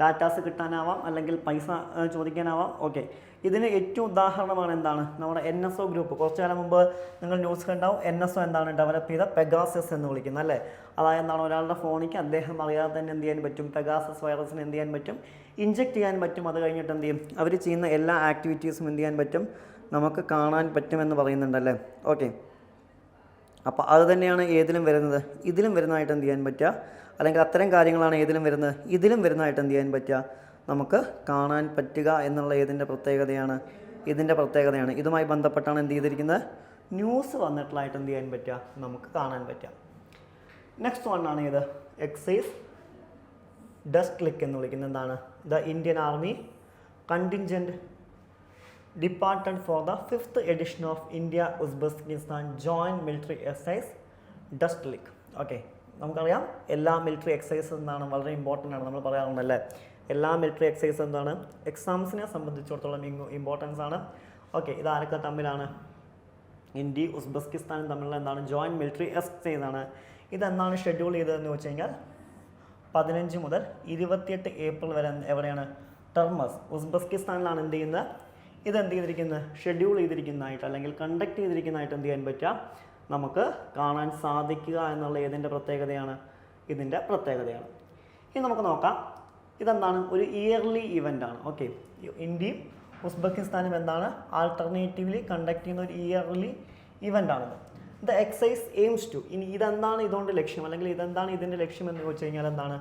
ഡാറ്റാസ് കിട്ടാനാവാം, അല്ലെങ്കിൽ പൈസ ചോദിക്കാനാവാം. ഓക്കെ, ഇതിന് ഏറ്റവും ഉദാഹരണമാണ് എന്താണ്? നമ്മുടെ NSO ഗ്രൂപ്പ്. കുറച്ചു കാലം മുമ്പ് നിങ്ങൾ ന്യൂസ് കണ്ടാവും. NSO എന്താണ്? ഡെവലപ്പ് ചെയ്ത പെഗാസസ് എന്ന് വിളിക്കുന്നത്. അല്ലേ? അതായത് എന്താണ്? ഒരാളുടെ ഫോണിക്ക് അദ്ദേഹം അറിയാതെ തന്നെ എന്ത് ചെയ്യാൻ പറ്റും? പെഗാസസ് വൈറസിന് എന്ത് ചെയ്യാൻ പറ്റും? ഇഞ്ചെക്ട് ചെയ്യാൻ പറ്റും. അത് കഴിഞ്ഞിട്ട് എന്ത് ചെയ്യും? അവർ ചെയ്യുന്ന എല്ലാ ആക്ടിവിറ്റീസും എന്ത് ചെയ്യാൻ പറ്റും? നമുക്ക് കാണാൻ പറ്റുമെന്ന് പറയുന്നുണ്ടല്ലേ? ഓക്കെ, അപ്പോൾ അത് തന്നെയാണ് ഏതിലും വരുന്നത്? ഇതിലും വരുന്നതായിട്ട് എന്ത് ചെയ്യാൻ പറ്റുക? അല്ലെങ്കിൽ അത്തരം കാര്യങ്ങളാണ് ഏതിലും വരുന്നത്, ഇതിലും വരുന്നതായിട്ട് എന്ത് ചെയ്യാൻ പറ്റുക, നമുക്ക് കാണാൻ പറ്റുക എന്നുള്ള ഇതിൻ്റെ പ്രത്യേകതയാണ്. ഇതുമായി ബന്ധപ്പെട്ടാണ് എന്ത് ചെയ്തിരിക്കുന്നത്, ന്യൂസ് വന്നിട്ടുള്ളതായിട്ട് എന്ത് ചെയ്യാൻ പറ്റുക, നമുക്ക് കാണാൻ പറ്റുക. നെക്സ്റ്റ് വണ്ണാണ് ഇത് എക്സൈസ് ഡസ്റ്റ് ക്ലിക്ക് എന്ന് വിളിക്കുന്നത്. എന്താണ്, the Indian army contingent departed for the 5th edition of India-Uzbekistan Joint Military Exercise Dust Lick. Okay, നമുക്കറിയാം എല്ലാ മിലിറ്ററി എക്സസൈസ് എന്താണ് വളരെ ഇമ്പോർട്ടൻ്റ് ആണ്, നമ്മൾ പറയാറുണ്ടല്ലേ. എല്ലാ മിലിറ്ററി എക്സസൈസ് എന്താണ്, എക്സാംസിനെ സംബന്ധിച്ചിടത്തോളം ഇമ്പോർട്ടൻസ് ആണ്. ഓക്കെ, ഇതാരൊക്കെ തമ്മിലാണ്, ഇന്ത്യയും ഉസ്ബെക്കിസ്ഥാനും തമ്മിലുള്ള എന്താണ് ജോയിൻറ്റ് മിലിറ്ററി എക്സസൈസ് ആണ്. ഇതെന്നാണ് ഷെഡ്യൂൾ ചെയ്തതെന്ന് വെച്ച് കഴിഞ്ഞാൽ 15 മുതൽ 28 ഏപ്രിൽ വരെ എവിടെയാണ്, ടർമസ് ഉസ്ബെക്കിസ്ഥാനിലാണ് എന്ത് ചെയ്യുന്നത്, ഇതെന്ത് ചെയ്തിരിക്കുന്നത്, ഷെഡ്യൂൾ ചെയ്തിരിക്കുന്നതായിട്ട് അല്ലെങ്കിൽ കണ്ടക്ട് ചെയ്തിരിക്കുന്നതായിട്ട് എന്ത് ചെയ്യാൻ പറ്റുക, നമുക്ക് കാണാൻ സാധിക്കുക എന്നുള്ള ഇതിൻ്റെ പ്രത്യേകതയാണ്. ഇനി നമുക്ക് നോക്കാം, ഇതെന്താണ്, ഒരു ഇയർലി ഇവൻ്റ് ആണ്. ഓക്കെ, ഇന്ത്യയും ഉസ്ബെക്കിസ്ഥാനും എന്താണ് ആൾട്ടർനേറ്റീവ്ലി കണ്ടക്ട് ചെയ്യുന്ന ഒരു ഇയർലി ഇവൻ്റ് ആണിത്. ദ എക്സൈസ് എയിംസ് ടു, ഇനി ഇതെന്താണ് ഇതുകൊണ്ട് ലക്ഷ്യം, അല്ലെങ്കിൽ ഇതെന്താണ് ഇതിൻ്റെ ലക്ഷ്യം എന്ന് വെച്ച് കഴിഞ്ഞാൽ എന്താണ്,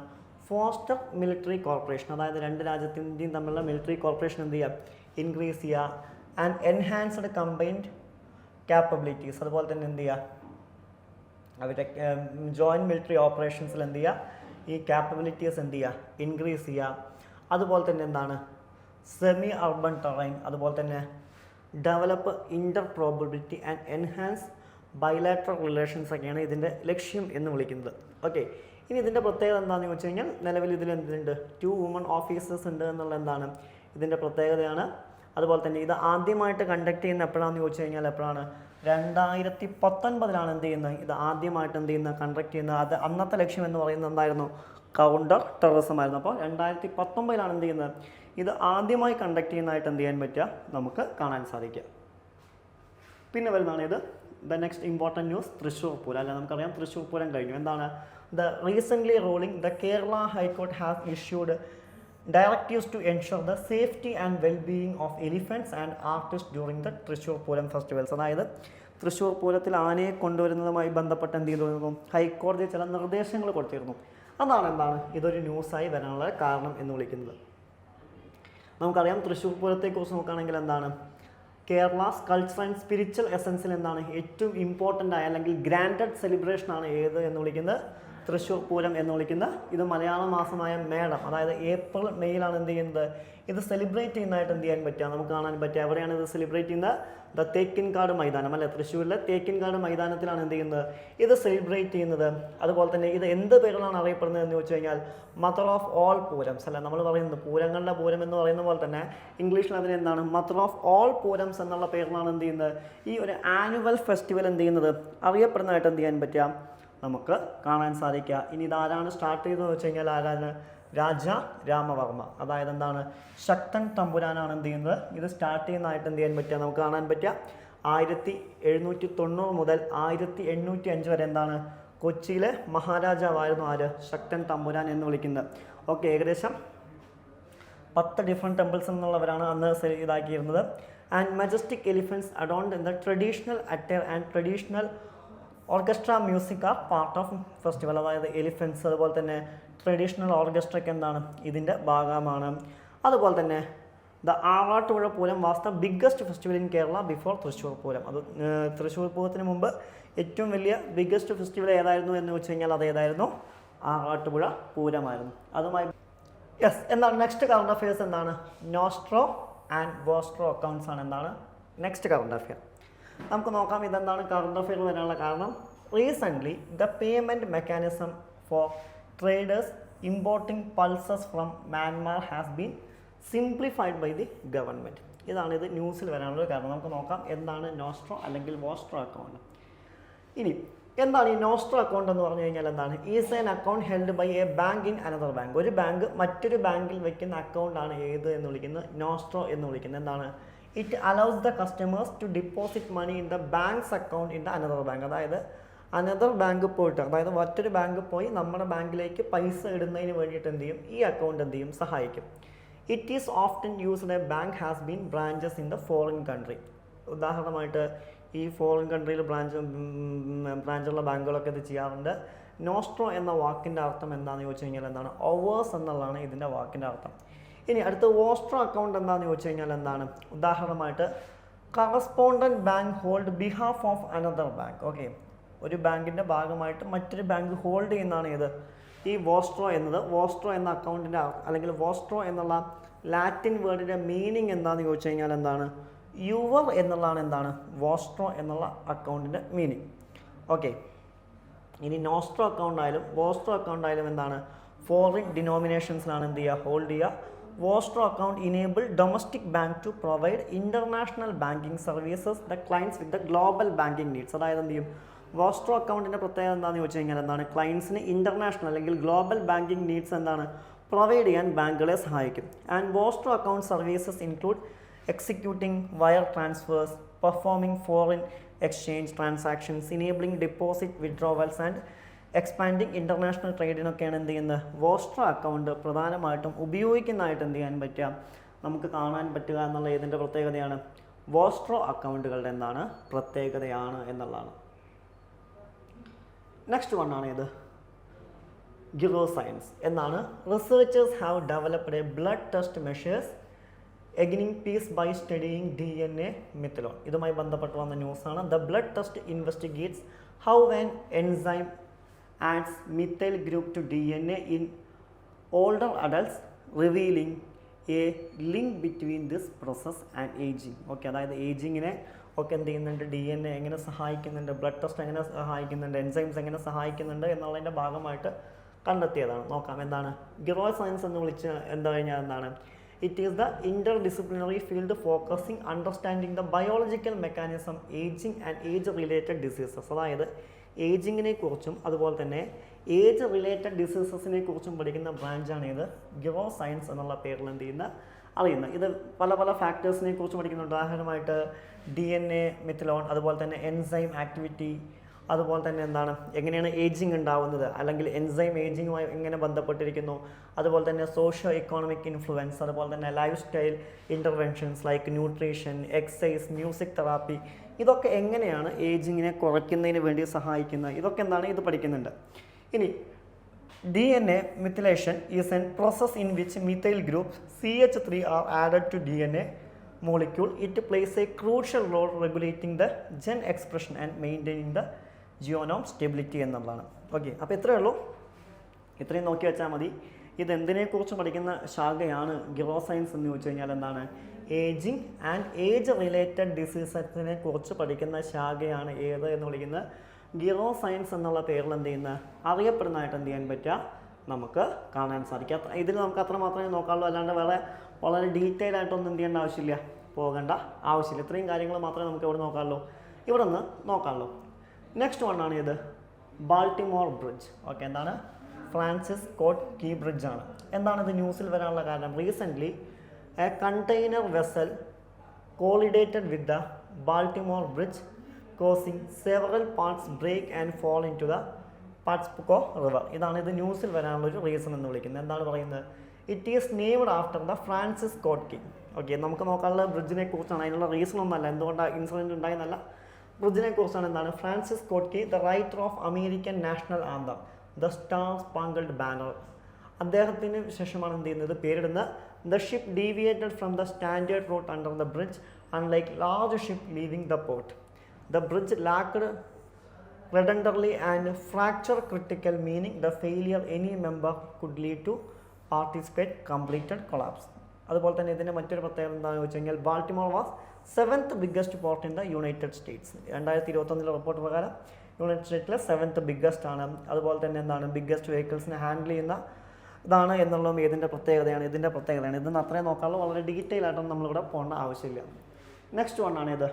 ഫോസ്റ്റർ മിലിറ്ററി കോർപ്പറേഷൻ, അതായത് രണ്ട് രാജ്യത്തിൻ്റെയും തമ്മിലുള്ള മിലിറ്ററി കോർപ്പറേഷൻ എന്ത് ചെയ്യുക, ഇൻക്രീസ് ചെയ്യുക, ആൻഡ് എൻഹാൻസ്ഡ് കമ്പൈൻഡ് ക്യാപ്പബിലിറ്റീസ്, അതുപോലെ തന്നെ എന്ത് ചെയ്യുക, അവരുടെ ജോയിൻറ്റ് മിലിറ്ററി ഓപ്പറേഷൻസിൽ എന്ത് ചെയ്യുക, ഈ ക്യാപ്പബിലിറ്റീസ് എന്ത് ചെയ്യുക, ഇൻക്രീസ് ചെയ്യുക. അതുപോലെ തന്നെ എന്താണ്, സെമി അർബൻ ടെറൈൻ, അതുപോലെ തന്നെ develop inter probability and enhance bilateral relations ഒക്കെയാണ് ഇതിൻ്റെ ലക്ഷ്യം എന്ന് വിളിക്കുന്നത്. ഓക്കെ, ഇനി ഇതിൻ്റെ പ്രത്യേകത എന്താണെന്ന് വെച്ച് കഴിഞ്ഞാൽ, നിലവിൽ ഇതിൽ എന്തുണ്ട്, 2 വുമൺ ഓഫീസേഴ്സ് ഉണ്ട് എന്നുള്ള എന്താണ് ഇതിൻ്റെ പ്രത്യേകതയാണ്. അതുപോലെ തന്നെ ഇത് ആദ്യമായിട്ട് കണ്ടക്ട് ചെയ്യുന്ന എപ്പോഴാണെന്ന് ചോദിച്ചു കഴിഞ്ഞാൽ എപ്പോഴാണ്, 2019 എന്ത് ചെയ്യുന്നത്, ഇത് ആദ്യമായിട്ട് എന്ത് ചെയ്യുന്നത്, കണ്ടക്ട് ചെയ്യുന്നത്. അത് അന്നത്തെ ലക്ഷ്യം എന്ന് പറയുന്നത് എന്തായിരുന്നു, കൗണ്ടർ ടെററിസം ആയിരുന്നു. അപ്പോൾ 2019 എന്ത് ചെയ്യുന്നത്, ഇത് ആദ്യമായി കണ്ടക്ട് ചെയ്യുന്നതായിട്ട് എന്ത് ചെയ്യാൻ പറ്റുക, നമുക്ക് കാണാൻ സാധിക്കുക. പിന്നെ വരുന്നതാണ് ഇത് the next important news, Thrissur Pooram. അല്ല, നമുക്കറിയാം തൃശ്ശൂർ പൂരം കഴിഞ്ഞു. എന്താണ്, the recently ruling the Kerala high court has issued directives to ensure the safety and well-being of elephants and artists during the Thrissur Pooram festivals. അതായത് തൃശ്ശൂർ പൂരത്തിൽ ആനയെ കൊണ്ടുവരുന്നതുമായി ബന്ധപ്പെട്ട് എന്ത് ചെയ്തിരുന്നു, ഹൈക്കോടതി ചില നിർദ്ദേശങ്ങൾ കൊടുത്തിരുന്നു. എന്താണ് ഇതൊരു ന്യൂസായി വരാനുള്ള കാരണം എന്ന് വിളിക്കുന്നത്. നമുക്കറിയാം തൃശ്ശൂർ പൂരത്തെക്കുറിച്ച് നോക്കുകയാണെങ്കിൽ എന്താണ്, കേരളാസ് കൾച്ചർ ആൻഡ് സ്പിരിച്വൽ എസൻസിൽ എന്താണ് ഏറ്റവും ഇമ്പോർട്ടൻ്റ് ആയ അല്ലെങ്കിൽ ഗ്രാൻഡഡ് സെലിബ്രേഷനാണ് ഏത് എന്ന് വിളിക്കുന്നത്, തൃശ്ശൂർ പൂരം എന്ന് വിളിക്കുന്ന. ഇത് മലയാള മാസമായ മേടം, അതായത് ഏപ്രിൽ മെയ്യിലാണ് എന്ത് ചെയ്യുന്നത്, ഇത് സെലിബ്രേറ്റ് ചെയ്യുന്നതായിട്ട് എന്ത് ചെയ്യാൻ പറ്റുക, നമുക്ക് കാണാൻ പറ്റുക. എവിടെയാണ് ഇത് സെലിബ്രേറ്റ് ചെയ്യുന്നത്, ദ തേക്കിൻകാട് മൈതാനം, അല്ലെ, തൃശ്ശൂരിലെ തേക്കിൻകാട് മൈതാനത്തിലാണ് എന്ത് ചെയ്യുന്നത്, ഇത് സെലിബ്രേറ്റ് ചെയ്യുന്നത്. അതുപോലെ തന്നെ ഇത് എന്ത് പേരിലാണ് അറിയപ്പെടുന്നത് എന്ന് വെച്ച് കഴിഞ്ഞാൽ മദർ ഓഫ് ഓൾ പൂരംസ്, അല്ല, നമ്മൾ പറയുന്നത് പൂരങ്ങളുടെ പൂരം എന്ന് പറയുന്ന പോലെ തന്നെ ഇംഗ്ലീഷിൽ അതിന് എന്താണ്, മദർ ഓഫ് ഓൾ പൂരംസ് എന്നുള്ള പേരിലാണ് എന്ത് ചെയ്യുന്നത്, ഈ ഒരു ആനുവൽ ഫെസ്റ്റിവൽ എന്ത് ചെയ്യുന്നത്, അറിയപ്പെടുന്നതായിട്ട് എന്ത് ചെയ്യാൻ പറ്റുക, നമുക്ക് കാണാൻ സാധിക്കുക. ഇനി ഇതാരാണ് സ്റ്റാർട്ട് ചെയ്തതെന്ന് വെച്ച് കഴിഞ്ഞാൽ ആരാണ്, രാജ രാമവർമ്മ, അതായത് എന്താണ്, ശക്തൻ തമ്പുരാനാണ് എന്ത് ചെയ്യുന്നത്, ഇത് സ്റ്റാർട്ട് ചെയ്യുന്നതായിട്ട് എന്ത് ചെയ്യാൻ പറ്റുക, നമുക്ക് കാണാൻ പറ്റുക. 1790 മുതൽ 1805 വരെ എന്താണ്, കൊച്ചിയിലെ മഹാരാജാവായിരുന്നു ആര്, ശക്തൻ തമ്പുരാൻ എന്ന് വിളിക്കുന്നത്. ഓക്കെ, ഏകദേശം 10 ഡിഫറെൻറ്റ് ടെമ്പിൾസ് എന്നുള്ളവരാണ് അന്ന് ഇതാക്കിയിരുന്നത്. And majestic elephants adorned in the traditional attire and traditional orchestra music are part of festival. അതായത് എലിഫൻസ്, അതുപോലെ തന്നെ ട്രഡീഷണൽ ഓർക്കസ്ട്രയ്ക്ക് എന്താണ്, ഇതിൻ്റെ ഭാഗമാണ്. അതുപോലെ തന്നെ the Arattupuzha Pooram was the biggest festival in Kerala before Thrissur Pooram. അത് തൃശ്ശൂർ പൂരത്തിന് മുമ്പ് ഏറ്റവും വലിയ ബിഗ്ഗസ്റ്റ് ഫെസ്റ്റിവൽ ഏതായിരുന്നു എന്ന് വെച്ച് കഴിഞ്ഞാൽ അത് ഏതായിരുന്നു, ആറാട്ടുപുഴ പൂരമായിരുന്നു. അതുമായി എന്താണ് നെക്സ്റ്റ് കറണ്ട് അഫെയർസ് എന്താണ്, നോസ്ട്രോ ആൻഡ് വോസ്ട്രോ അക്കൗണ്ട്സ് ആണ് എന്താണ് നെക്സ്റ്റ് കറണ്ട് അഫെയർ. നമുക്ക് നോക്കാം ഇതെന്താണ് കറണ്ട് അഫെയർ വരാനുള്ള കാരണം. Recently the payment mechanism for traders importing pulses from Myanmar has been simplified by the government. ഇതാണ് ഇത് ന്യൂസിൽ വരാനുള്ള കാരണം. നമുക്ക് നോക്കാം എന്താണ് നോസ്ട്രോ അല്ലെങ്കിൽ വോസ്ട്രോ അക്കൗണ്ട്. ഇനി എന്താണ് ഈ നോസ്ട്രോ അക്കൗണ്ട് എന്ന് പറഞ്ഞു കഴിഞ്ഞാൽ എന്താണ്, is an account held by a bank in another bank. ഒരു ബാങ്ക് മറ്റൊരു ബാങ്കിൽ വെക്കുന്ന അക്കൗണ്ടാണ് ഏത് എന്ന് വിളിക്കുന്നത്, നോസ്ട്രോ എന്ന് വിളിക്കുന്നത്. എന്താണ്, it allows the customers to deposit money in the banks account in the another bank. അതായത് അനദർ ബാങ്ക് പോയിട്ട്, അതായത് മറ്റൊരു ബാങ്ക് പോയി നമ്മുടെ ബാങ്കിലേക്ക് പൈസ ഇടുന്നതിന് വേണ്ടിയിട്ട് എന്ത് ചെയ്യും, ഈ അക്കൗണ്ട് എന്ത് ചെയ്യും, സഹായിക്കും. It is often used A bank has been branches in the foreign country. ഉദാഹരണമായിട്ട് ഈ ഫോറിൻ കൺട്രിയിൽ ബ്രാഞ്ചുള്ള ബാങ്കുകളൊക്കെ ഇത് ചെയ്യാറുണ്ട്. നോസ്ട്രോ എന്ന വാക്കിൻ്റെ അർത്ഥം എന്താണെന്ന് ചോദിച്ചു കഴിഞ്ഞാൽ എന്താണ്? ഓവേഴ്സ് എന്നുള്ളതാണ് ഇതിൻ്റെ വാക്കിൻ്റെ അർത്ഥം. ഇനി അടുത്ത വോസ്ട്രോ അക്കൗണ്ട് എന്താണെന്ന് ചോദിച്ചു കഴിഞ്ഞാൽ എന്താണ്? ഉദാഹരണമായിട്ട് correspondent bank hold behalf of another bank. Okay, ഒരു ബാങ്കിൻ്റെ ഭാഗമായിട്ട് മറ്റൊരു ബാങ്ക് ഹോൾഡ് ചെയ്യുന്നതാണ് ഇത് ഈ വോസ്ട്രോ എന്നത്. വോസ്ട്രോ എന്ന അക്കൗണ്ടിൻ്റെ അല്ലെങ്കിൽ വോസ്ട്രോ എന്നുള്ള ലാറ്റിൻ വേർഡിൻ്റെ മീനിങ് എന്താണെന്ന് ചോദിച്ചു കഴിഞ്ഞാൽ എന്താണ്? യുവർ എന്നുള്ളതാണ് എന്താണ് വോസ്ട്രോ എന്നുള്ള അക്കൗണ്ടിൻ്റെ മീനിങ്. ഓക്കെ, ഇനി നോസ്ട്രോ അക്കൗണ്ട് ആയാലും വോസ്ട്രോ അക്കൗണ്ട് ആയാലും എന്താണ്? ഫോറിൻ ഡിനോമിനേഷൻസിലാണ് എന്ത് ചെയ്യുക? ഹോൾഡ് ചെയ്യുക. Vostro account enable domestic bank to provide international banking services the clients with the global banking needs. അതായത് എന്ത് ചെയ്യും? വോസ്ട്രോ അക്കൗണ്ടിൻ്റെ പ്രത്യേകത എന്താണെന്ന് ചോദിച്ചു കഴിഞ്ഞാൽ എന്താണ്? ക്ലയൻസിന് ഇൻ്റർനാഷണൽ അല്ലെങ്കിൽ ഗ്ലോബൽ ബാങ്കിങ് നീഡ്സ് എന്താണ് പ്രൊവൈഡ് ചെയ്യാൻ ബാങ്കുകളെ സഹായിക്കും. And vostro account services include executing wire transfers, performing foreign exchange transactions, enabling deposit withdrawals and expanding international ട്രേഡിനൊക്കെയാണ് എന്ത് ചെയ്യുന്നത്? വോസ്ട്രോ അക്കൗണ്ട് പ്രധാനമായിട്ടും ഉപയോഗിക്കുന്നതായിട്ട് എന്ത് ചെയ്യാൻ പറ്റുക? നമുക്ക് കാണാൻ പറ്റുക എന്നുള്ള ഇതിൻ്റെ പ്രത്യേകതയാണ്. വോസ്ട്രോ അക്കൗണ്ടുകളുടെ എന്താണ് പ്രത്യേകതയാണ് എന്നുള്ളതാണ്. നെക്സ്റ്റ് വൺ ആണ് ഇത് ഗിറോ സയൻസ് എന്നാണ്. Researchers have developed a blood test measures എഗ്നിങ് pace by studying DNA methylation. ഇതുമായി ബന്ധപ്പെട്ട് വന്ന ന്യൂസാണ്. The blood test investigates how an enzyme adds methyl group to DNA in older adults revealing a link between this process and ageing. Okay, അതായത് ഏജിങ്ങിനെ ഒക്കെ എന്ത് ചെയ്യുന്നുണ്ട്? DNA എങ്ങനെ സഹായിക്കുന്നുണ്ട്, ബ്ലഡ് ടെസ്റ്റ് എങ്ങനെ സഹായിക്കുന്നുണ്ട്, എൻസൈംസ് എങ്ങനെ സഹായിക്കുന്നുണ്ട് എന്നുള്ളതിൻ്റെ ഭാഗമായിട്ട് കണ്ടെത്തിയതാണ്. നോക്കാം എന്താണ് ഗിറോ സയൻസ് എന്ന് വിളിച്ച് എന്താ കഴിഞ്ഞാൽ എന്താണ്? It is the interdisciplinary field focusing understanding the biological mechanism ageing and age related diseases. അതായത് ഏജിങ്ങിനെ കുറിച്ചും അതുപോലെ തന്നെ ഏജ് റിലേറ്റഡ് ഡിസീസസിനെ കുറിച്ചും പഠിക്കുന്ന ബ്രാഞ്ചാണ് ഇത് ഗിറോ സയൻസ് എന്നുള്ള പേരിൽ എന്ത് ചെയ്യുന്ന അറിയുന്നത്. ഇത് പല പല ഫാക്ടേഴ്സിനെ കുറിച്ച് പഠിക്കുന്നുണ്ട്. ഉദാഹരണമായിട്ട് DNA മെത്തിലോൺ, അതുപോലെ തന്നെ എൻസൈം ആക്ടിവിറ്റി, അതുപോലെ തന്നെ എന്താണ് എങ്ങനെയാണ് ഏജിങ് ഉണ്ടാവുന്നത്, അല്ലെങ്കിൽ എൻസൈം ഏജിങ്ങുമായി എങ്ങനെ ബന്ധപ്പെട്ടിരിക്കുന്നു, അതുപോലെ തന്നെ സോഷ്യോ എക്കോണമിക് ഇൻഫ്ലുവൻസ്, അതുപോലെ തന്നെ life style interventions like nutrition, exercise, music therapy, ഇതൊക്കെ എങ്ങനെയാണ് ഏജിങ്ങിനെ കുറയ്ക്കുന്നതിന് വേണ്ടി സഹായിക്കുന്നത്, ഇതൊക്കെ എന്താണ് ഇത് പഠിക്കുന്നുണ്ട്. ഇനി DNA methylation is a process in which methyl groups CH3 are added to DNA molecule. It plays a crucial role regulating the gene expression and maintaining the genome stability എന്നുള്ളതാണ്. ഓക്കെ, അപ്പോൾ ഇത്രയേ ഉള്ളൂ. ഇത്രയും നോക്കി വെച്ചാൽ മതി. ഇതെന്തിനെക്കുറിച്ച് പഠിക്കുന്ന ശാഖയാണ് ഗിറോ സയൻസ് എന്ന് ചോദിച്ചു കഴിഞ്ഞാൽ എന്താണ്? ഏജിങ് ആൻഡ് ഏജ് റിലേറ്റഡ് ഡിസീസസിനെ കുറിച്ച് പഠിക്കുന്ന ശാഖയാണ് ഏത് എന്ന് വിളിക്കുന്നത് ഗിറോ സയൻസ് എന്നുള്ള പേരിൽ എന്ത് ചെയ്യുന്ന അറിയപ്പെടുന്നതായിട്ട് എന്ത് ചെയ്യാൻ പറ്റുക? നമുക്ക് കാണാൻ സാധിക്കും. ഇതിൽ നമുക്ക് അത്ര മാത്രമേ നോക്കാനുള്ളൂ, അല്ലാണ്ട് വേറെ വളരെ ഡീറ്റെയിൽ ആയിട്ടൊന്നും എന്ത് ചെയ്യേണ്ട ആവശ്യമില്ല, പോകേണ്ട ആവശ്യമില്ല. ഇത്രയും കാര്യങ്ങൾ മാത്രമേ നമുക്ക് ഇവിടെ നോക്കാനുള്ളൂ, ഇവിടെ നിന്ന് നോക്കാനുള്ളൂ. നെക്സ്റ്റ് വൺ ആണ് ഇത് ബാൾട്ടിമോർ ബ്രിഡ്ജ്. ഓക്കെ, എന്താണ്? ഫ്രാൻസിസ് സ്കോട്ട് കീ ബ്രിഡ്ജ് ആണ്. എന്താണ് ഇത് ന്യൂസിൽ വരാനുള്ള കാരണം? Recently a container vessel collided with the Baltimore bridge causing several parts break and fall into the Patapsco river. ഇതാണ് ഇത് ന്യൂസിൽ വരാനുള്ളൊരു റീസൺ എന്ന് വിളിക്കുന്നത്. എന്താണ് പറയുന്നത്? It is named after the Francis Scott Key. Okay, നമുക്ക് നോക്കാനുള്ള ബ്രിഡ്ജിനെ കുറിച്ചാണ്. അതിനുള്ള റീസൺ ഒന്നല്ല, എന്തുകൊണ്ടാണ് ഇൻസിഡൻറ്റ് ഉണ്ടായെന്നല്ല, ബ്രിഡ്ജിനെ കുറിച്ചാണ്. എന്താണ്? Francis Scott Key, the writer of American national anthem the star spangled banner. അദ്ദേഹത്തിന് ശേഷമാണ് എന്ത് ചെയ്യുന്നത് പേരിടുന്നത്. The ship deviated from the standard route under the bridge unlike large ship leaving the port. The bridge lacked redundancy and fracture critical, meaning the failure any member could lead to participate completed collapse. അതുപോലെ തന്നെ ഇതിൻ്റെ മറ്റൊരു പ്രത്യേകത എന്താണെന്ന് വെച്ച് കഴിഞ്ഞാൽ Baltimore was 7th biggest port in the United States. 2021 report പ്രകാരം United സ്റ്റേറ്റിലെ 7th biggest ആണ്. അതുപോലെ തന്നെ എന്താണ് ബിഗ്ഗസ്റ്റ് വെഹിക്കിൾസിനെ ഹാൻഡിൽ ചെയ്യുന്ന ഇതാണ് എന്നുള്ളതും ഇതിൻ്റെ പ്രത്യേകതയാണ്. ഇതൊന്നും അത്രയും നോക്കാനുള്ള വളരെ ഡീറ്റെയിൽ ആയിട്ടൊന്നും നമ്മളിവിടെ പോകേണ്ട ആവശ്യമില്ല. നെക്സ്റ്റ് വൺ ആണ് ഇത്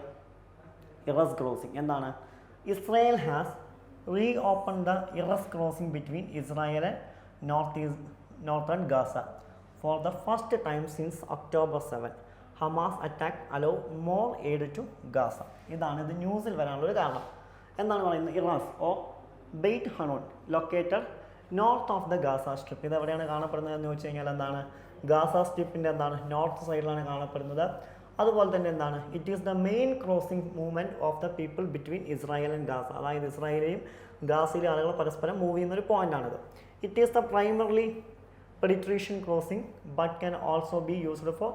ഇറസ് ക്രോസിംഗ്. എന്താണ്? Israel has reopen the Erez crossing between Israel and northern Gaza for the first time since October 7. Hamas attack allow more aid to Gaza. ഇതാണ് ഇത് ന്യൂസിൽ വരാനുള്ളൊരു കാരണം. എന്താണ് പറയുന്നത്? Erez or Beit Hanoun located north of the Gaza strip. ഇതെവിടെയാണ് കാണപ്പെടുന്നത് എന്ന് ചോദിച്ചു കഴിഞ്ഞാൽ എന്താണ്? ഗാസ സ്ട്രിപ്പിൻ്റെ എന്താണ് നോർത്ത് സൈഡിലാണ് കാണപ്പെടുന്നത്. അതുപോലെ തന്നെ എന്താണ്, it is the main crossing movement of the people between Israel and Gaza. അതായത് ഇസ്രായേലെയും ഗാസയിലെ ആളുകൾ പരസ്പരം മൂവ് ചെയ്യുന്ന ഒരു പോയിന്റാണിത്. It is the primarily pedestrian crossing but can also be used for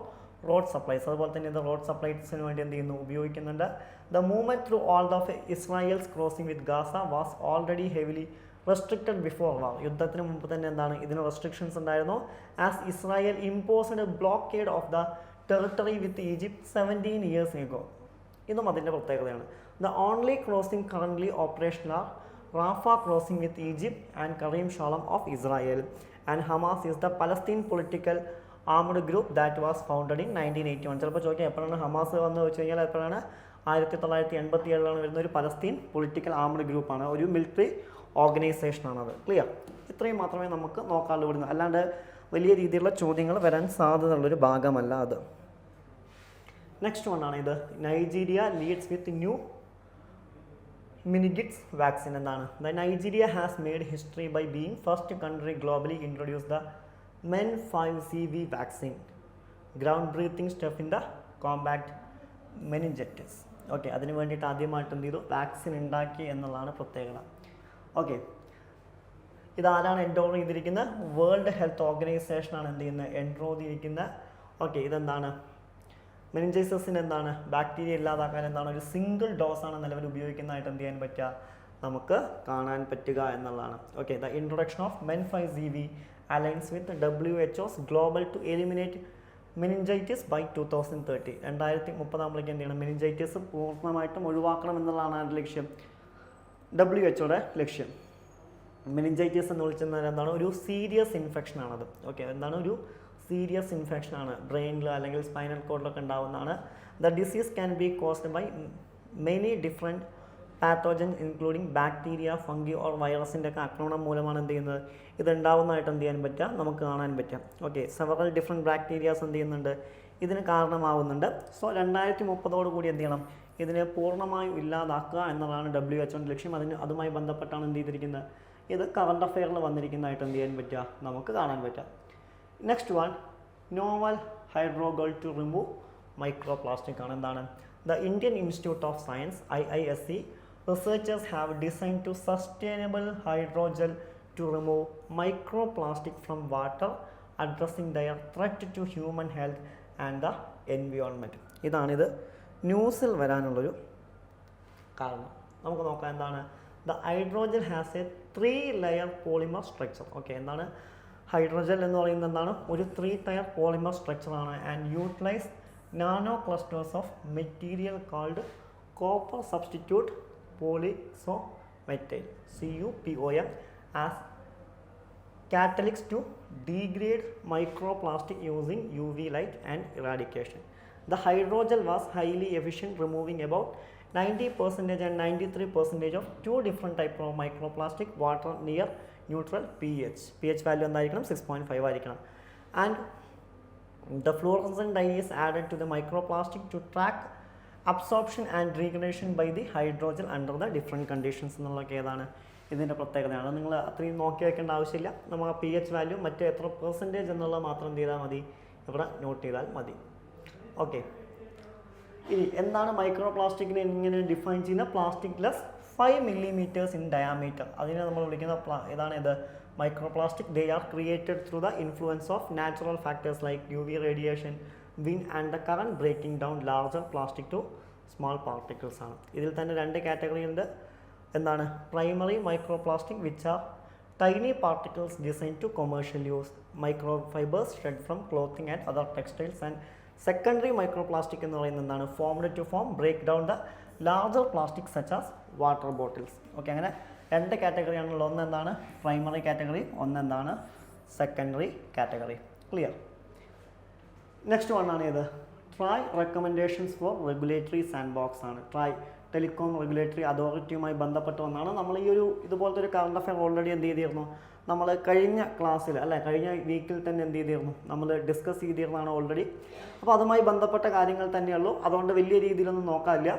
road supplies. അതുപോലെ തന്നെ ഇത് റോഡ് സപ്ലൈസിന് വേണ്ടി എന്ത് ചെയ്യുന്നു, ഉപയോഗിക്കുന്നുണ്ട്. The movement through all of Israel's crossing with Gaza was already heavily restricted before war. യുദ്ധത്തിന് മുമ്പ് തന്നെ എന്താണ്, ഇതിന് റെസ്ട്രിക്ഷൻസ് ഉണ്ടായിരുന്നു. As Israel imposed blockade of the territory with Egypt 17 years ago. ഇതും അതിൻ്റെ പ്രത്യേകതയാണ്. The only crossing currently operational are Rafah crossing with Egypt and Kerem Shalom of Israel and Hamas is the Palestine political armed group that was founded in 1981. ചിലപ്പോൾ ചോദിക്കാം എപ്പോഴാണ് Hamas വന്ന് വെച്ച് കഴിഞ്ഞാൽ എപ്പോഴാണ്, 1987 വരുന്ന ഒരു പലസ്തീൻ പൊളിറ്റിക്കൽ ആർമഡ് ഗ്രൂപ്പാണ്, ഒരു മിലിറ്ററി ഓർഗനൈസേഷനാണത്. ക്ലിയർ? ഇത്രയും മാത്രമേ നമുക്ക് നോക്കാറുള്ളൂ ഇവിടുന്ന്, അല്ലാണ്ട് വലിയ രീതിയിലുള്ള ചോദ്യങ്ങൾ വരാൻ സാധ്യതയുള്ളൊരു ഭാഗമല്ല അത്. നെക്സ്റ്റ് വണ്ണാണ് ഇത്, Nigeria leads with new meningitis vaccine. എന്താണ്, the Nigeria has made history by being first country globally introduce the MEN5CV vaccine, ground breathing step in the compact meningitis. Okay, അതിന് വേണ്ടിയിട്ട് ആദ്യമായിട്ട് എന്ത് ചെയ്തു, വാക്സിൻ ഉണ്ടാക്കി എന്നുള്ളതാണ് പ്രത്യേകത. ഓക്കെ, ഇതാരാണ് എൻറോൾ ചെയ്തിരിക്കുന്നത്, വേൾഡ് ഹെൽത്ത് ഓർഗനൈസേഷനാണ് എന്ത് ചെയ്യുന്നത്, എൻറോൾ ചെയ്തിരിക്കുന്നത്. ഓക്കെ, ഇതെന്താണ്, മെനിഞ്ചൈറ്റിസിന് എന്താണ്, ബാക്ടീരിയ ഇല്ലാതാക്കാൻ എന്താണ്, ഒരു സിംഗിൾ ഡോസാണ് നിലവിൽ ഉപയോഗിക്കുന്നതായിട്ട് എന്ത് ചെയ്യാൻ പറ്റുക, നമുക്ക് കാണാൻ പറ്റുക എന്നുള്ളതാണ്. Okay, the introduction of MEN5CV aligns with WHO's global to eliminate meningitis by 2030. 2030 എന്ത് ചെയ്യണം, മെനിഞ്ചൈറ്റിസ് പൂർണ്ണമായിട്ടും ഒഴിവാക്കണം എന്നുള്ളതാണ് ആരുടെ ലക്ഷ്യം, WHO ലക്ഷ്യം. മെനിഞ്ചൈറ്റിസ് എന്ന് വിളിച്ചത് എന്താണ്, ഒരു സീരിയസ് ഇൻഫെക്ഷനാണത്. ഓക്കെ, എന്താണ്, ഒരു സീരിയസ് ഇൻഫെക്ഷനാണ്, ബ്രെയിനിൽ അല്ലെങ്കിൽ സ്പൈനൽ കോഡിലൊക്കെ ഉണ്ടാവുന്നതാണ്. The disease can be caused by many different pathogen including bacteria, fungi or വൈറസിൻ്റെ ഒക്കെ ആക്രമണം മൂലമാണ് എന്ത് ചെയ്യുന്നത്, ഇത് ഉണ്ടാവുന്നതായിട്ട് എന്ത് ചെയ്യാൻ പറ്റുക, നമുക്ക് കാണാൻ പറ്റും. ഓക്കെ, സെവറൽ ഡിഫറെൻറ്റ് ബാക്ടീരിയാസ് എന്ത് ചെയ്യുന്നുണ്ട്, ഇതിന് കാരണമാവുന്നുണ്ട്. സോ 2030 കൂടി എന്ത് ചെയ്യണം, ഇതിനെ പൂർണ്ണമായും ഇല്ലാതാക്കുക എന്നുള്ളതാണ് WHO ലക്ഷ്യം. അതുമായി ബന്ധപ്പെട്ടാണ് എന്ത് ചെയ്തിരിക്കുന്നത്, ഇത് കറണ്ട് അഫെയറിൽ വന്നിരിക്കുന്നതായിട്ട് എന്ത് ചെയ്യാൻ പറ്റുക, നമുക്ക് കാണാൻ പറ്റുക. Next one, novel hydrogel to remove micro plastic ആണ്. എന്താണ്, the Indian Institute of Science IISc researchers have designed to sustainable hydrogel to remove microplastic from water, addressing their threat to human health and the environment. ഇതാണിത് ന്യൂസിൽ വരാനുള്ളൊരു കാരണം. നമുക്ക് നോക്കാം എന്താണ്, the hydrogel has a 3-layer polymer structure. Okay, എന്താണ് hydrogel എന്ന് പറയുന്നത്, എന്താണ്, ഒരു 3-tier പോളിമർ സ്ട്രക്ചറാണ്. And utilise nano clusters of material called copper substitute polysomethyl CuPOM as catalysts to degrade microplastic using UV light and eradication. The hydrogel was highly efficient, removing about 90% and 93% of two different types of microplastic water near neutral pH value എന്തായിരിക്കണം, 6.5 ആയിരിക്കണം. And the fluorescent dye is added to the microplastic to track absorption and regeneration by the hydrogen under the different conditions എന്നുള്ളതൊക്കെ ഏതാണ്, ഇതിൻ്റെ പ്രത്യേകതയാണ്. നിങ്ങൾ അത്രയും നോക്കി വയ്ക്കേണ്ട ആവശ്യമില്ല. നമ്മൾ ആ pH വാല്യൂ മറ്റേ എത്ര പെർസെൻറ്റേജ് എന്നുള്ളത് മാത്രം എന്ത് ചെയ്താൽ മതി, ഇവിടെ നോട്ട് ചെയ്താൽ മതി. ഓക്കെ, ഇനി എന്താണ് മൈക്രോ പ്ലാസ്റ്റിക്കിനെ ഇങ്ങനെ ഡിഫൈൻ ചെയ്യുന്ന, plastic less 5 millimeters in diameter. അതിനെ നമ്മൾ വിളിക്കുന്ന ഇതാണ് ഇത് micro plastic. They are created through the influence of natural factors like UV radiation, wind and the current, breaking down larger plastic to small particles ആണ്. ഇതിൽ തന്നെ 2 category ഉണ്ട്. എന്താണ്, primary micro plastic which are tiny particles design to commercial use, micro fibres shed from clothing and other textiles. And secondary micro plastic എന്ന് പറയുന്നത് എന്താണ്, formed to form break down the larger plastic such as water bottles. Okay, അങ്ങനെ 2 കാറ്റഗറിയാണുള്ളത്. ഒന്ന് എന്താണ് primary category, ഒന്ന് എന്താണ് secondary category. Clear? Next വണ്ണാണ് ഇത്, TRAI recommendations for regulatory sand box ആണ്. ട്രൈ ടെലികോം റെഗുലേറ്ററി അതോറിറ്റിയുമായി ബന്ധപ്പെട്ട ഒന്നാണ്. നമ്മൾ ഈ ഒരു ഇതുപോലത്തെ ഒരു കറണ്ട് അഫെയർ ഓൾറെഡി എന്ത് ചെയ്തിരുന്നു, നമ്മൾ കഴിഞ്ഞ ക്ലാസ്സിൽ അല്ല കഴിഞ്ഞ വീക്കിൽ തന്നെ എന്ത് ചെയ്തിരുന്നു, നമ്മൾ ഡിസ്കസ് ചെയ്തിരുന്നതാണ് ഓൾറെഡി. അപ്പോൾ അതുമായി ബന്ധപ്പെട്ട കാര്യങ്ങൾ തന്നെയുള്ളൂ, അതുകൊണ്ട് വലിയ രീതിയിലൊന്നും നോക്കാനില്ല.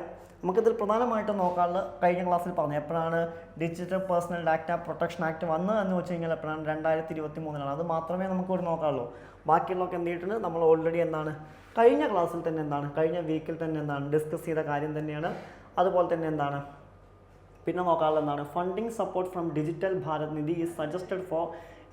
നമുക്കിതിൽ പ്രധാനമായിട്ടും നോക്കാനുള്ളത് കഴിഞ്ഞ ക്ലാസ്സിൽ പറഞ്ഞു, എപ്പോഴാണ് digital personal data protection act വന്നത് എന്ന് വെച്ച് കഴിഞ്ഞാൽ എപ്പോഴാണ്, 2023. അത് മാത്രമേ നമുക്ക് ഇവിടെ നോക്കാനുള്ളൂ. ബാക്കിയുള്ളതൊക്കെ എന്ത് ചെയ്തിട്ടുണ്ട്, നമ്മൾ ഓൾറെഡി എന്താണ് കഴിഞ്ഞ ക്ലാസ്സിൽ തന്നെ എന്താണ്, കഴിഞ്ഞ വീക്കിൽ തന്നെ എന്താണ് ഡിസ്കസ് ചെയ്ത കാര്യം തന്നെയാണ്. അതുപോലെ തന്നെ എന്താണ് പിന്നെ നോക്കാനുള്ള എന്താണ്, funding support from digital Bharat Nidhi is suggested for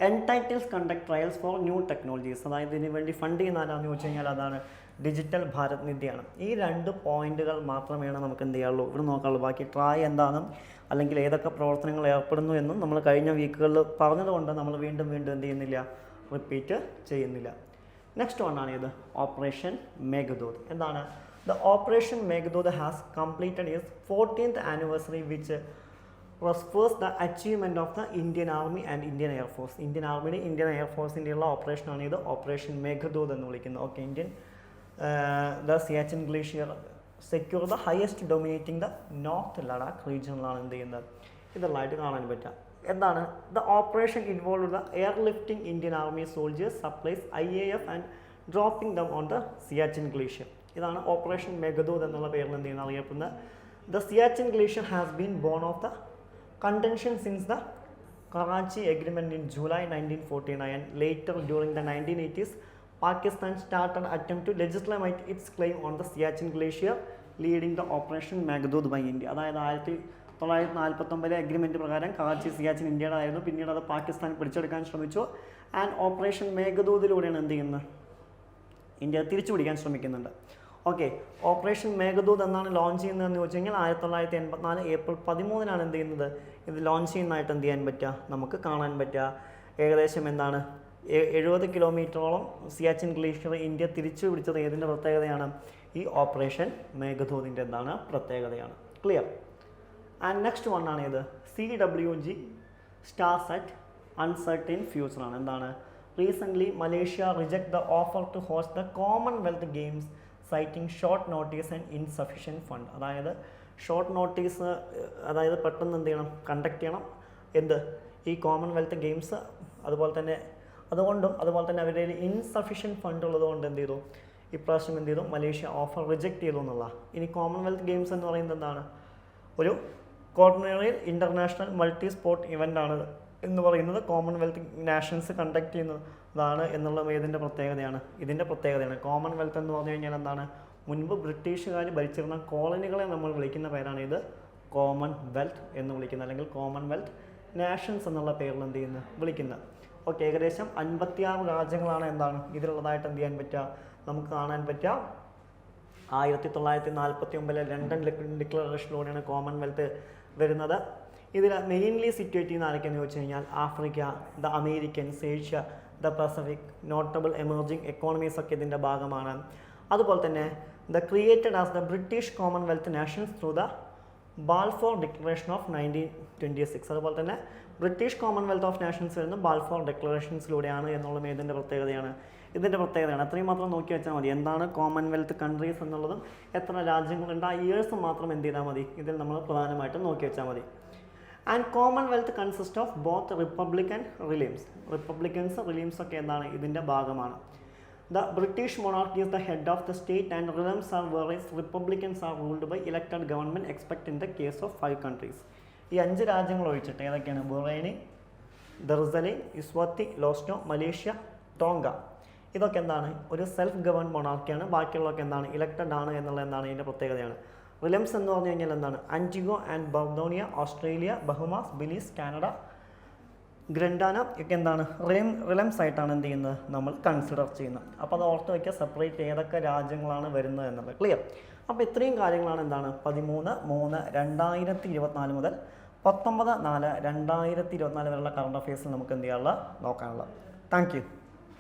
entities conduct trials for new technologies. അതായത് ഇതിന് വേണ്ടി ഫണ്ട് ചെയ്യുന്ന ആരാന്ന് ചോദിച്ചു കഴിഞ്ഞാൽ അതാണ് ഡിജിറ്റൽ ഭാരത് നിധിയാണ്. ഈ 2 പോയിന്റുകൾ മാത്രമേ നമുക്ക് എന്ത് ചെയ്യാറുള്ളൂ, ഇവിടെ നോക്കാറുള്ളൂ. ബാക്കി ട്രായ് എന്താണെന്നും അല്ലെങ്കിൽ ഏതൊക്കെ പ്രവർത്തനങ്ങൾ ഏർപ്പെടുന്നു എന്നും നമ്മൾ കഴിഞ്ഞ വീക്കുകളിൽ പറഞ്ഞതുകൊണ്ട് നമ്മൾ വീണ്ടും എന്ത് ചെയ്യുന്നില്ല, റിപ്പീറ്റ് ചെയ്യുന്നില്ല. നെക്സ്റ്റ് വണ്ണാണ് ഇത് ഓപ്പറേഷൻ മേഘദൂത്. എന്താണ്, the operation Meghdoot has completed it's 14th anniversary which refers the achievement of the Indian Army and Indian Air Force. Indian ആർമിയുടെ ഇന്ത്യൻ എയർഫോഴ്സിൻ്റെയുള്ള ഓപ്പറേഷനാണ് ഇത് ഓപ്പറേഷൻ മേഘദൂത് എന്ന് വിളിക്കുന്നത്. Okay, Indian the Siachen glacier secure the highest dominating the north Ladakh റീജിയനിലാണ് എന്ത് ചെയ്യുന്നത്, ഇതുള്ളതായിട്ട് കാണാൻ പറ്റുക. എന്താണ്, the operation involve the air lifting Indian army soldiers supplies IAF and dropping them on the Siachen glacier. ഇതാണ് ഓപ്പറേഷൻ മേഘദൂത് എന്നുള്ള പേരിൽ എന്ത് ചെയ്യുന്നത് അറിയപ്പെടുന്നത്. The Siachen glacier has been bone of the contention since the Karachi Agreement in July 1949 and later during the 1980s Pakistan started attempt to legitimate its claim on the Siachen Glacier leading the Operation Meghdoot by India. അതായത് 1949 agreement പ്രകാരം കറാച്ചി സിയാച്ചിൻ ഇന്ത്യയുടെ ആയിരുന്നു, പിന്നീട് അത് പാകിസ്ഥാൻ പിടിച്ചെടുക്കാൻ ശ്രമിച്ചു. And operation മേഘദൂതിലൂടെയാണ് എന്ത് ചെയ്യുന്നത്, ഇന്ത്യ തിരിച്ചു പിടിക്കാൻ ശ്രമിക്കുന്നുണ്ട്. ഓക്കെ, ഓപ്പറേഷൻ മേഘദൂത് എന്നാണ് ലോഞ്ച് ചെയ്യുന്നതെന്ന് ചോദിച്ചു കഴിഞ്ഞാൽ 1984 ഏപ്രിൽ 13 എന്ത് ചെയ്യുന്നത്, ഇത് ലോഞ്ച് ചെയ്യുന്നതായിട്ട് എന്ത് ചെയ്യാൻ പറ്റുക, നമുക്ക് കാണാൻ പറ്റുക. ഏകദേശം എന്താണ് 70 കിലോമീറ്ററോളം സിയാച്ചിൻ ഗ്ലേഷ്യർ ഇന്ത്യ തിരിച്ചു പിടിച്ചത് ഏതിൻ്റെ പ്രത്യേകതയാണ്, ഈ ഓപ്പറേഷൻ മേഘദൂതിൻ്റെ എന്താണ് പ്രത്യേകതയാണ്. ക്ലിയർ. ആൻഡ് നെക്സ്റ്റ് വണ്ണാണ് ഇത് CWG സ്റ്റാർസ് അറ്റ് അൺസർട്ടൻ ഫ്യൂച്ചറാണ്. എന്താണ്, recently Malaysia reject the offer to host the commonwealth games citing short notice and insufficient fund. അതായത് ഷോർട്ട് നോട്ടീസ്, അതായത് പെട്ടെന്ന് എന്ത് ചെയ്യണം, കണ്ടക്ട് ചെയ്യണം എന്ത്, ഈ കോമൺവെൽത്ത് ഗെയിംസ്. അതുപോലെ തന്നെ അവരുടെ ഇൻസഫിഷ്യൻറ്റ് ഫണ്ട് ഉള്ളതുകൊണ്ട് എന്ത് ചെയ്തു, ഇപ്രാവശ്യം എന്ത് ചെയ്തു, മലേഷ്യ ഓഫർ റിജക്റ്റ് ചെയ്തു എന്നുള്ള. ഇനി കോമൺവെൽത്ത് ഗെയിംസ് എന്ന് പറയുന്നത് എന്താണ്, ഒരു കോർഡിനറി ഇൻ്റർനാഷണൽ മൾട്ടി സ്പോർട്ട് ഇവൻ്റാണ് എന്ന് പറയുന്നത്. കോമൺവെൽത്ത് നാഷൻസ് കണ്ടക്ട് ചെയ്യുന്നതാണ് എന്നുള്ള ഇതിൻ്റെ പ്രത്യേകതയാണ്. കോമൺവെൽത്ത് എന്ന് പറഞ്ഞു കഴിഞ്ഞാൽ എന്താണ്, മുൻപ് ബ്രിട്ടീഷുകാർ ഭരിച്ചിരുന്ന കോളനികളെ നമ്മൾ വിളിക്കുന്ന പേരാണ് ഇത് കോമൺവെൽത്ത് എന്ന് വിളിക്കുന്നത്, അല്ലെങ്കിൽ കോമൺവെൽത്ത് നാഷൻസ് എന്നുള്ള പേരിൽ എന്ത് ചെയ്യുന്നത് വിളിക്കുന്നത്. ഓക്കെ, ഏകദേശം 56 രാജ്യങ്ങളാണ് എന്താണ് ഇതിലുള്ളതായിട്ട് എന്ത് ചെയ്യാൻ പറ്റുക, നമുക്ക് കാണാൻ പറ്റുക. 1949 ലണ്ടൻ ഡിക്ലറേഷനിലൂടെയാണ് കോമൺവെൽത്ത് വരുന്നത്. ഇതിൽ മെയിൻലി സിറ്റുവേറ്റ് ചെയ്യുന്ന ആരൊക്കെയെന്ന് ചോദിച്ചു കഴിഞ്ഞാൽ Africa, the Americans, Asia, the Pacific, notable emerging economies ഒക്കെ ഇതിൻ്റെ ഭാഗമാണ്. അതുപോലെ തന്നെ the created as the British Commonwealth nations through the Balfour declaration of 1926. അതുപോലെ തന്നെ ബ്രിട്ടീഷ് കോമൺവെൽത്ത് ഓഫ് നാഷൻസ് വരുന്ന ബാൽഫോർ ഡിക്ലറേഷൻസിലൂടെയാണ് എന്നുള്ള ഇതിൻ്റെ പ്രത്യേകതയാണ്. അത്രയും മാത്രം നോക്കി വെച്ചാൽ മതി. എന്താണ് കോമൺവെൽത്ത് കൺട്രീസ് എന്നുള്ളതും എത്ര രാജ്യങ്ങളുണ്ട് ആ ഇയേഴ്സ് മാത്രം എന്ത് ചെയ്താൽ മതി, ഇതിൽ നമ്മൾ പ്രധാനമായിട്ടും നോക്കി വെച്ചാൽ മതി. And commonwealth consist of both republic and realms. Realms ഒക്കെ എന്താണ് ഇതിൻ്റെ ഭാഗമാണ്. The British monarchy is the head of the state and realms are whereas republicans are ruled by elected government expect in the case of 5 countries. ഈ 5 രാജ്യങ്ങൾ ഒഴിച്ചിട്ട് ഏതൊക്കെയാണ്, ബുറൈനി, ദർസലി, ഇസ്വാത്തി, ലോസ്റ്റോ, Malaysia, Tonga. ഇതൊക്കെ എന്താണ് ഒരു സെൽഫ് ഗവേൺ മൊണാർക്കിയാണ്. ബാക്കിയുള്ളതൊക്കെ എന്താണ് ഇലക്റ്റഡ് ആണ് എന്നുള്ള എന്താണ് ഇതിൻ്റെ പ്രത്യേകതയാണ്. റിലംസ് എന്ന് പറഞ്ഞു കഴിഞ്ഞാൽ എന്താണ് ആൻറ്റിഗോ ആൻഡ് ബർബോണിയ, ഓസ്ട്രേലിയ, ബഹുമാസ്, ബിലീസ്, കാനഡ, ഗ്രൻഡാന ഒക്കെ എന്താണ് റിലംസ് ആയിട്ടാണ് എന്ത് ചെയ്യുന്നത് നമ്മൾ കൺസിഡർ ചെയ്യുന്നത്. അപ്പോൾ അത് ഓർത്ത് വയ്ക്കുക, സെപ്പറേറ്റ് ഏതൊക്കെ രാജ്യങ്ങളാണ് വരുന്നത് എന്നുള്ളത്. ക്ലിയർ. അപ്പോൾ ഇത്രയും കാര്യങ്ങളാണ് എന്താണ് 13/3/2024 മുതൽ 19/4/2024 വരെയുള്ള കറണ്ട് അഫയേഴ്സിൽ നമുക്ക് എന്ത് ചെയ്യാനുള്ള നോക്കാനുള്ളത്. Thank you.